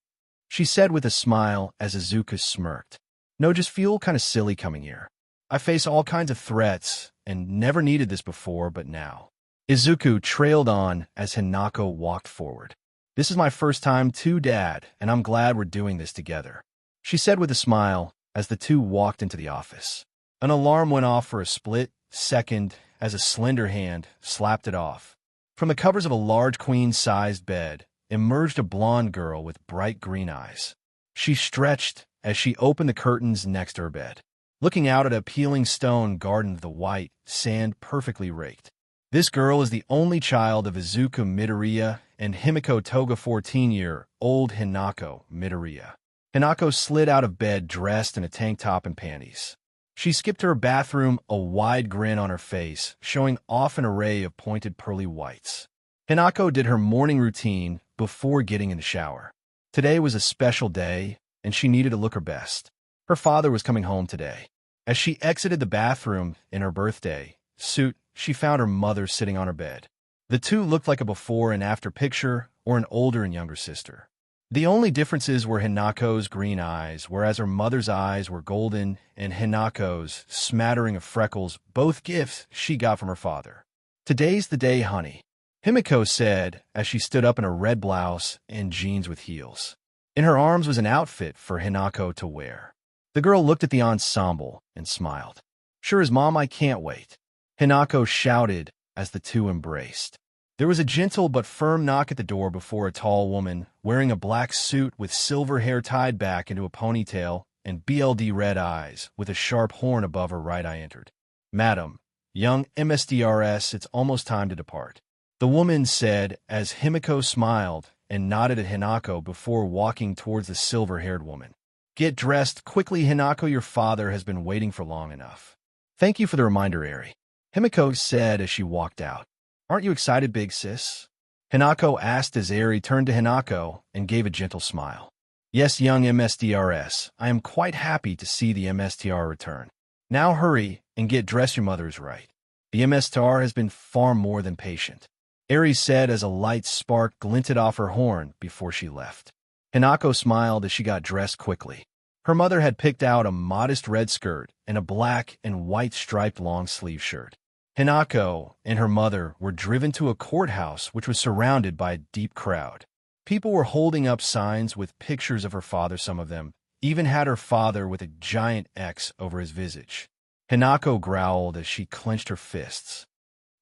she said with a smile as Izuku smirked. No, just feel kind of silly coming here. I face all kinds of threats and never needed this before, but now. Izuku trailed on as Hinako walked forward. This is my first time too, Dad, and I'm glad we're doing this together, she said with a smile as the two walked into the office. An alarm went off for a split second as a slender hand slapped it off. From the covers of a large queen-sized bed emerged a blonde girl with bright green eyes. She stretched as she opened the curtains next to her bed, looking out at a peeling stone garden of the white sand perfectly raked. This girl is the only child of Izuku Midoriya and Himiko Toga, 14-year-old Hinako Midoriya. Hinako slid out of bed dressed in a tank top and panties. She skipped to her bathroom, a wide grin on her face, showing off an array of pointed pearly whites. Hinako did her morning routine before getting in the shower. Today was a special day, and she needed to look her best. Her father was coming home today. As she exited the bathroom in her birthday suit, she found her mother sitting on her bed. The two looked like a before and after picture, or an older and younger sister. The only differences were Hinako's green eyes, whereas her mother's eyes were golden, and Hinako's smattering of freckles, both gifts she got from her father. Today's the day, honey, Himiko said as she stood up in a red blouse and jeans with heels. In her arms was an outfit for Hinako to wear. The girl looked at the ensemble and smiled. Sure as Mom, I can't wait, Hinako shouted as the two embraced. There was a gentle but firm knock at the door before a tall woman, wearing a black suit with silver hair tied back into a ponytail and BLD red eyes with a sharp horn above her right eye entered. Madam, young MSDRS, it's almost time to depart, the woman said as Himiko smiled and nodded at Hinako before walking towards the silver-haired woman. Get dressed quickly, Hinako, your father has been waiting for long enough. Thank you for the reminder, Eri, Himiko said as she walked out. Aren't you excited, big sis? Hinako asked as Eri turned to Hinako and gave a gentle smile. Yes, young MSDRS, I am quite happy to see the MSTR return. Now hurry and get dressed, your mother is right. The MSTR has been far more than patient, Eri said as a light spark glinted off her horn before she left. Hinako smiled as she got dressed quickly. Her mother had picked out a modest red skirt and a black and white striped long-sleeve shirt. Hinako and her mother were driven to a courthouse which was surrounded by a deep crowd. People were holding up signs with pictures of her father, some of them even had her father with a giant X over his visage. Hinako growled as she clenched her fists.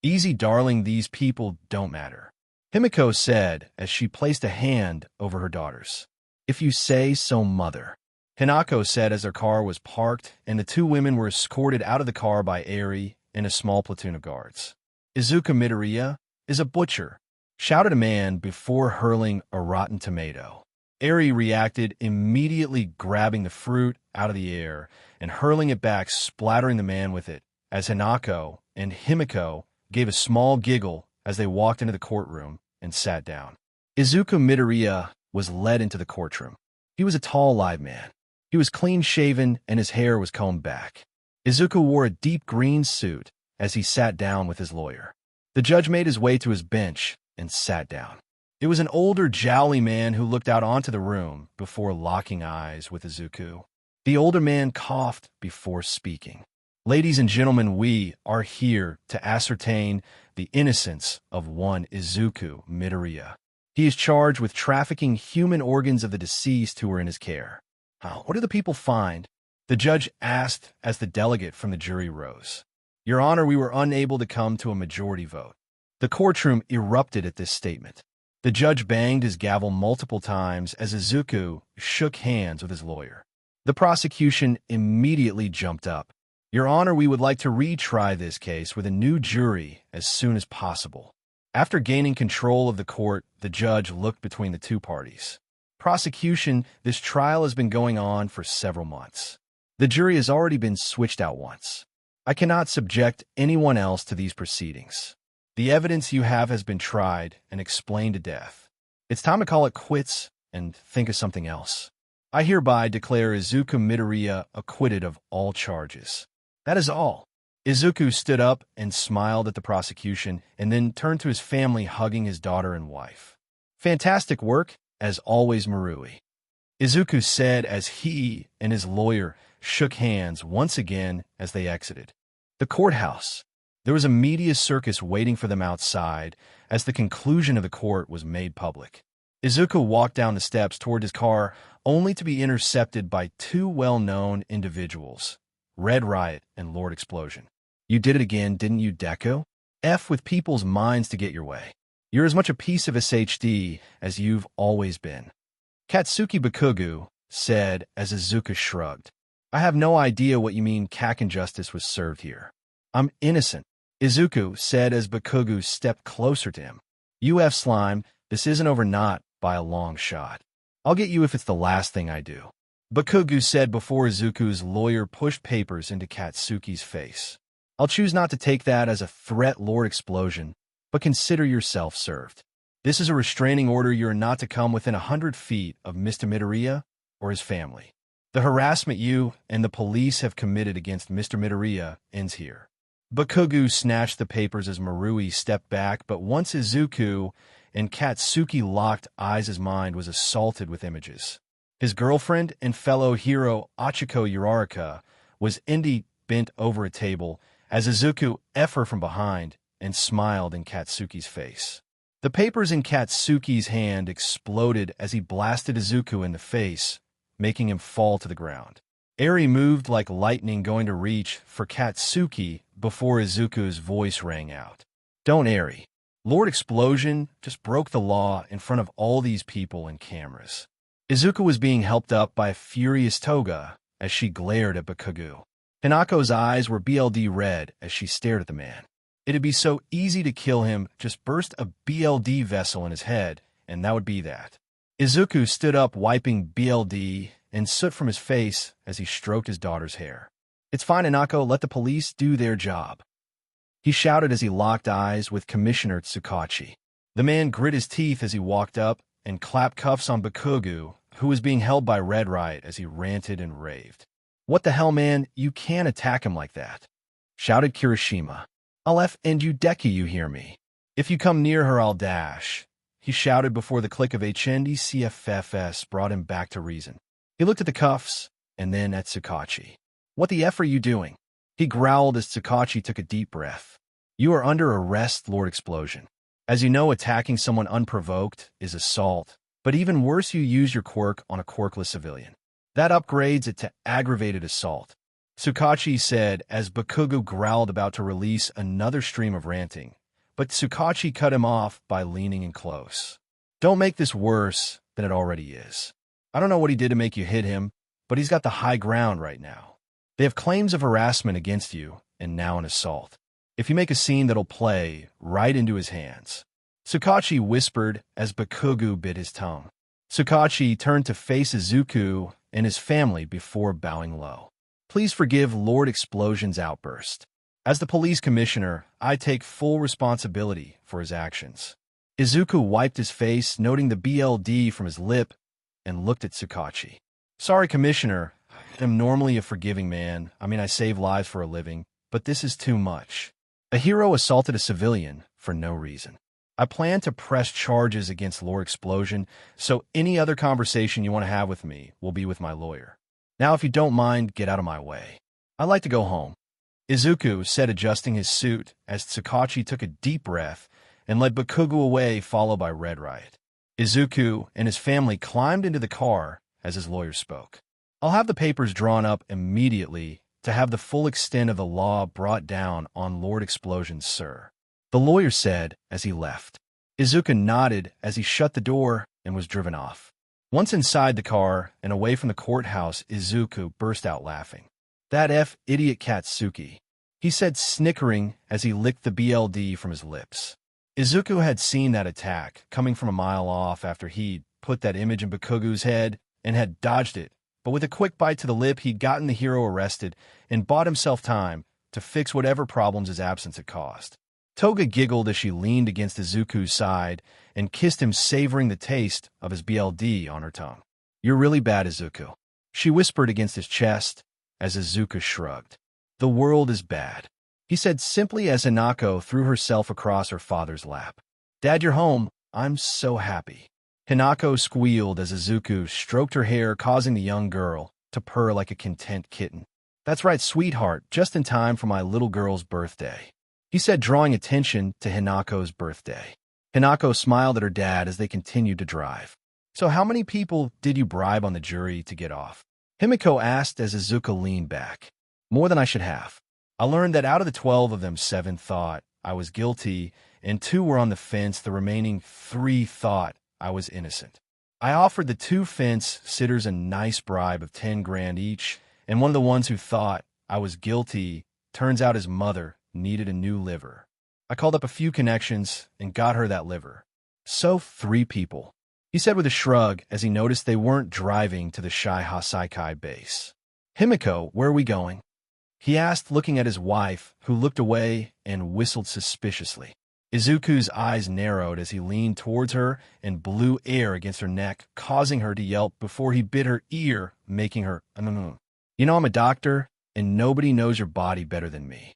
Easy, darling, these people don't matter, Himiko said as she placed a hand over her daughter's. If you say so, mother, Hinako said as their car was parked and the two women were escorted out of the car by Eri and a small platoon of guards. Izuku Midoriya is a butcher, shouted a man before hurling a rotten tomato. Eri reacted, immediately grabbing the fruit out of the air and hurling it back, splattering the man with it, as Hinako and Himiko gave a small giggle as they walked into the courtroom and sat down. Izuku Midoriya was led into the courtroom. He was a tall, live man. He was clean-shaven and his hair was combed back. Izuku wore a deep green suit as he sat down with his lawyer. The judge made his way to his bench and sat down. It was an older, jowly man who looked out onto the room before locking eyes with Izuku. The older man coughed before speaking. Ladies and gentlemen, we are here to ascertain the innocence of one Izuku Midoriya. He is charged with trafficking human organs of the deceased who were in his care. What do the people find? The judge asked as the delegate from the jury rose. Your Honor, we were unable to come to a majority vote. The courtroom erupted at this statement. The judge banged his gavel multiple times as Izuku shook hands with his lawyer. The prosecution immediately jumped up. Your Honor, we would like to retry this case with a new jury as soon as possible. After gaining control of the court, the judge looked between the two parties. Prosecution, this trial has been going on for several months. The jury has already been switched out once. I cannot subject anyone else to these proceedings. The evidence you have has been tried and explained to death. It's time to call it quits and think of something else. I hereby declare Izuku Midoriya acquitted of all charges. That is all. Izuku stood up and smiled at the prosecution and then turned to his family, hugging his daughter and wife. Fantastic work, as always, Marui. Izuku said as he and his lawyer shook hands once again as they exited the courthouse. There was a media circus waiting for them outside as the conclusion of the court was made public. Izuku walked down the steps toward his car, only to be intercepted by two well-known individuals, Red Riot and Lord Explosion. You did it again, didn't you, Deku? F with people's minds to get your way. You're as much a piece of SHD as you've always been. Katsuki Bakugu said as Izuku shrugged. I have no idea what you mean Kakin justice was served here. I'm innocent, Izuku said as Bakugu stepped closer to him. UF Slime, this isn't over, not by a long shot. I'll get you if it's the last thing I do, Bakugu said before Izuku's lawyer pushed papers into Katsuki's face. I'll choose not to take that as a threat, Lord Explosion, but consider yourself served. This is a restraining order. You are not to come within 100 feet of Mr. Midoriya or his family. The harassment you and the police have committed against Mr. Midoriya ends here. Bakugu snatched the papers as Marui stepped back, but once Izuku and Katsuki locked eyes, his mind was assaulted with images. His girlfriend and fellow hero Achiko Uraraka was bent over a table as Izuku F'd her from behind and smiled in Katsuki's face. The papers in Katsuki's hand exploded as he blasted Izuku in the face, making him fall to the ground. Eri moved like lightning, going to reach for Katsuki before Izuku's voice rang out. Don't, Eri. Lord Explosion just broke the law in front of all these people and cameras. Izuku was being helped up by a furious Toga as she glared at Bakugu. Hanako's eyes were BLD red as she stared at the man. It'd be so easy to kill him, just burst a BLD vessel in his head, and that would be that. Izuku stood up, wiping BLD and soot from his face as he stroked his daughter's hair. It's fine, Hanako, let the police do their job, he shouted as he locked eyes with Commissioner Tsukachi. The man grit his teeth as he walked up and clapped cuffs on Bakugu, who was being held by Red Riot as he ranted and raved. What the hell, man, you can't attack him like that, shouted Kirishima. I'll end you, Deku, you hear me? If you come near her, I'll dash, he shouted before the click of HND CFFS brought him back to reason. He looked at the cuffs and then at Tsukachi. What the F are you doing? He growled as Tsukachi took a deep breath. You are under arrest, Lord Explosion. As you know, attacking someone unprovoked is assault, but even worse, you use your quirk on a quirkless civilian. That upgrades it to aggravated assault, Tsukachi said as Bakugu growled, about to release another stream of ranting, but Tsukachi cut him off by leaning in close. Don't make this worse than it already is. I don't know what he did to make you hit him, but he's got the high ground right now. They have claims of harassment against you, and now an assault. If you make a scene, that'll play right into his hands, Tsukachi whispered as Bakugu bit his tongue. Tsukachi turned to face Izuku and his family before bowing low. Please forgive Lord Explosion's outburst. As the police commissioner, I take full responsibility for his actions. Izuku wiped his face, noting the BLD from his lip, and looked at Tsukachi. Sorry, Commissioner. I'm normally a forgiving man. I save lives for a living, but this is too much. A hero assaulted a civilian for no reason. I plan to press charges against Lord Explosion, so any other conversation you want to have with me will be with my lawyer. Now, if you don't mind, get out of my way. I'd like to go home. Izuku said, adjusting his suit, as Tsukachi took a deep breath and led Bakugo away, followed by Red Riot. Izuku and his family climbed into the car as his lawyer spoke. I'll have the papers drawn up immediately to have the full extent of the law brought down on Lord Explosion, sir, the lawyer said as he left. Izuku nodded as he shut the door and was driven off. Once inside the car and away from the courthouse, Izuku burst out laughing. That idiot Katsuki, he said, snickering as he licked the BLD from his lips. Izuku had seen that attack coming from a mile off after he'd put that image in Bakugo's head and had dodged it, but with a quick bite to the lip, he'd gotten the hero arrested and bought himself time to fix whatever problems his absence had caused. Toga giggled as she leaned against Izuku's side and kissed him, savoring the taste of his BLD on her tongue. You're really bad, Izuku, she whispered against his chest as Izuku shrugged. The world is bad, he said simply as Hinako threw herself across her father's lap. Dad, you're home. I'm so happy. Hinako squealed as Izuku stroked her hair, causing the young girl to purr like a content kitten. That's right, sweetheart, just in time for my little girl's birthday, he said, drawing attention to Hinako's birthday. Hinako smiled at her dad as they continued to drive. So how many people did you bribe on the jury to get off? Himiko asked as Izuku leaned back. More than I should have. I learned that out of the 12 of them, 7 thought I was guilty and 2 were on the fence. The remaining 3 thought I was innocent. I offered the 2 fence sitters a nice bribe of 10 grand each, and one of the ones who thought I was guilty, turns out his mother needed a new liver. I called up a few connections and got her that liver. So 3 people, he said with a shrug as he noticed they weren't driving to the Shai Hasaikai base. Himiko, where are we going? He asked, looking at his wife, who looked away and whistled suspiciously. Izuku's eyes narrowed as he leaned towards her and blew air against her neck, causing her to yelp before he bit her ear, making her, You know I'm a doctor, and nobody knows your body better than me,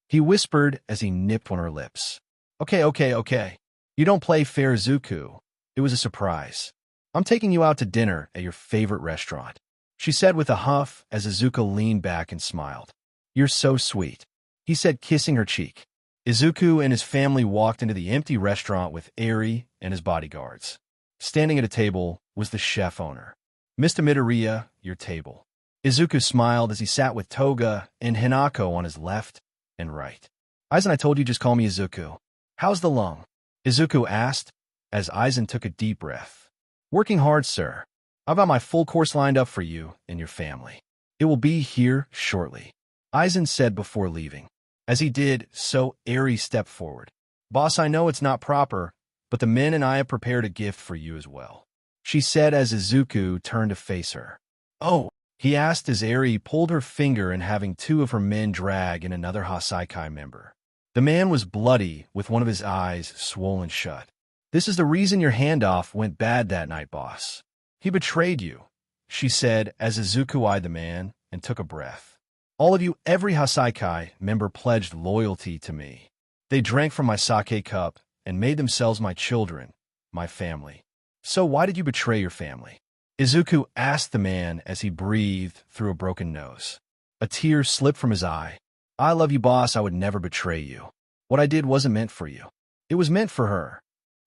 he whispered as he nipped on her lips. Okay. You don't play fair, Izuku. It was a surprise. I'm taking you out to dinner at your favorite restaurant, she said with a huff as Izuku leaned back and smiled. You're so sweet, he said, kissing her cheek. Izuku and his family walked into the empty restaurant with Eri and his bodyguards. Standing at a table was the chef owner. Mr. Midoriya, your table. Izuku smiled as he sat with Toga and Hinako on his left and right. Aizen, I told you, just call me Izuku. How's the lung? Izuku asked as Aizen took a deep breath. Working hard, sir. I've got my full course lined up for you and your family. It will be here shortly, Aizen said before leaving. As he did so, Eri stepped forward. Boss, I know it's not proper, but the men and I have prepared a gift for you as well, she said as Izuku turned to face her. Oh, he asked as Eri pulled her finger and having 2 of her men drag in another Hasaikai member. The man was bloody with one of his eyes swollen shut. This is the reason your handoff went bad that night, boss. He betrayed you, she said as Izuku eyed the man and took a breath. All of you, every Hasaikai member pledged loyalty to me. They drank from my sake cup and made themselves my children, my family. So why did you betray your family? Izuku asked the man as he breathed through a broken nose. A tear slipped from his eye. I love you, boss. I would never betray you. What I did wasn't meant for you. It was meant for her,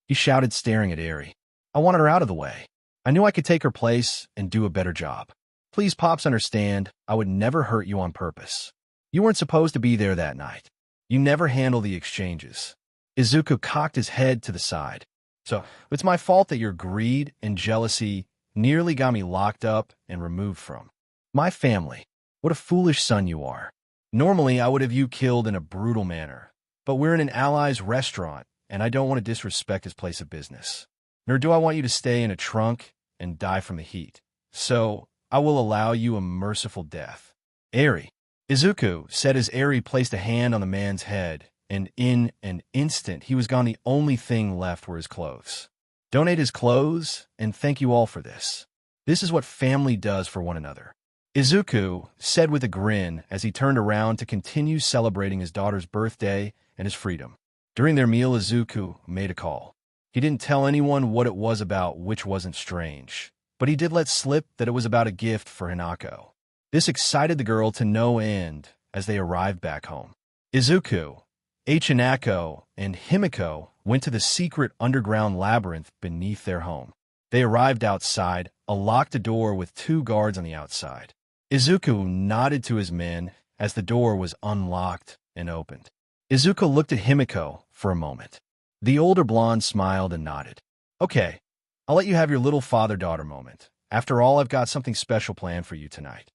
he shouted, staring at Eri. I wanted her out of the way. I knew I could take her place and do a better job. Please, Pops, understand, I would never hurt you on purpose. You weren't supposed to be there that night. You never handle the exchanges. Izuku cocked his head to the side. So, it's my fault that your greed and jealousy nearly got me locked up and removed from my family. What a foolish son you are. Normally, I would have you killed in a brutal manner, but we're in an ally's restaurant, and I don't want to disrespect his place of business. Nor do I want you to stay in a trunk and die from the heat. So, I will allow you a merciful death. Eri, Izuku said as Eri placed a hand on the man's head and in an instant he was gone. The only thing left were his clothes. Donate his clothes, and thank you all for this. This is what family does for one another. Izuku said with a grin as he turned around to continue celebrating his daughter's birthday and his freedom. During their meal, Izuku made a call. He didn't tell anyone what it was about, which wasn't strange, but he did let slip that it was about a gift for Hinako. This excited the girl to no end as they arrived back home. Izuku, Hinako, and Himiko went to the secret underground labyrinth beneath their home. They arrived outside, a locked door with 2 guards on the outside. Izuku nodded to his men as the door was unlocked and opened. Izuku looked at Himiko for a moment. The older blonde smiled and nodded. Okay, I'll let you have your little father-daughter moment. After all, I've got something special planned for you tonight.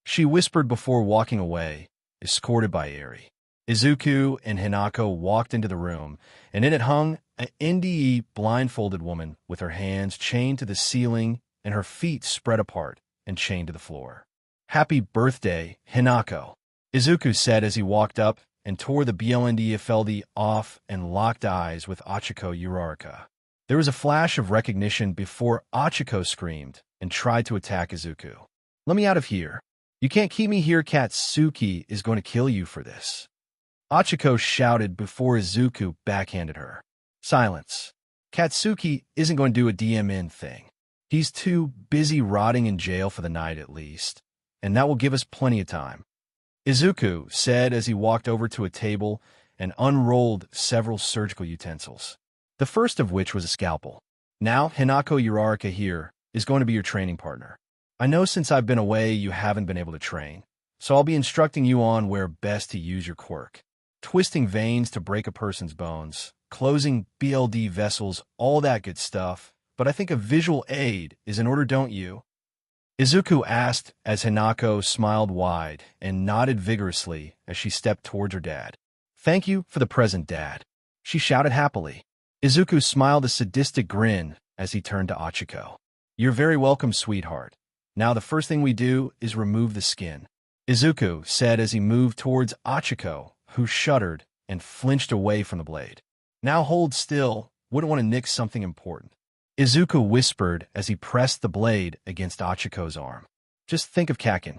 She whispered before walking away, escorted by Eri. Izuku and Hinako walked into the room, and in it hung an NDE blindfolded woman with her hands chained to the ceiling and her feet spread apart and chained to the floor. Happy birthday, Hinako, Izuku said as he walked up and tore the BLNDFLD off and locked eyes with Achiko Uraraka. There was a flash of recognition before Achiko screamed and tried to attack Izuku. Let me out of here. You can't keep me here. Katsuki is going to kill you for this. Achiko shouted before Izuku backhanded her. Silence. Katsuki isn't going to do a DMN thing. He's too busy rotting in jail for the night at least, and that will give us plenty of time. Izuku said as he walked over to a table and unrolled several surgical utensils, the first of which was a scalpel. Now, Hinako Uraraka here is going to be your training partner. I know since I've been away you haven't been able to train, so I'll be instructing you on where best to use your quirk. Twisting veins to break a person's bones, closing BLD vessels, all that good stuff, but I think a visual aid is in order, don't you? Izuku asked as Hinako smiled wide and nodded vigorously as she stepped towards her dad. Thank you for the present, Dad, she shouted happily. Izuku smiled a sadistic grin as he turned to Achiko. You're very welcome, sweetheart. Now the first thing we do is remove the skin, Izuku said as he moved towards Achiko, who shuddered and flinched away from the blade. Now hold still, wouldn't want to nick something important, Izuku whispered as he pressed the blade against Achiko's arm. Just think of Kakin,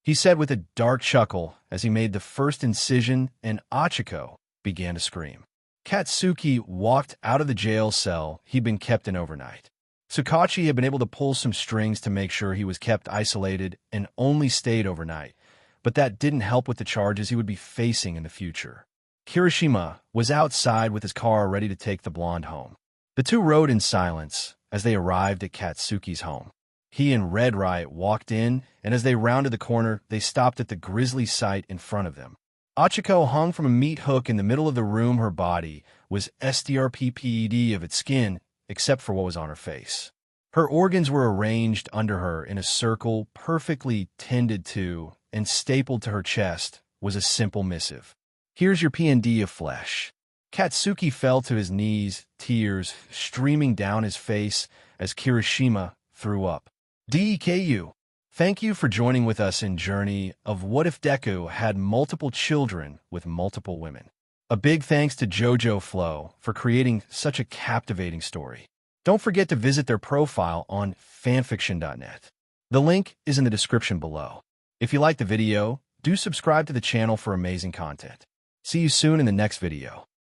he said with a dark chuckle as he made the first incision, and Achiko began to scream. Katsuki walked out of the jail cell he'd been kept in overnight. Tsukachi had been able to pull some strings to make sure he was kept isolated and only stayed overnight, but that didn't help with the charges he would be facing in the future. Kirishima was outside with his car ready to take the blonde home. The two rode in silence as they arrived at Katsuki's home. He and Red Riot walked in, and as they rounded the corner, they stopped at the grisly sight in front of them. Achiko hung from a meat hook in the middle of the room. Her body was SDRPPED of its skin, except for what was on her face. Her organs were arranged under her in a circle, perfectly tended to, and stapled to her chest was a simple missive. Here's your PND of flesh. Katsuki fell to his knees, tears streaming down his face as Kirishima threw up. Deku, thank you for joining with us in Journey of What If Deku Had Multiple Children with Multiple Women. A big thanks to Jojoflow for creating such a captivating story. Don't forget to visit their profile on fanfiction.net. The link is in the description below. If you liked the video, do subscribe to the channel for amazing content. See you soon in the next video.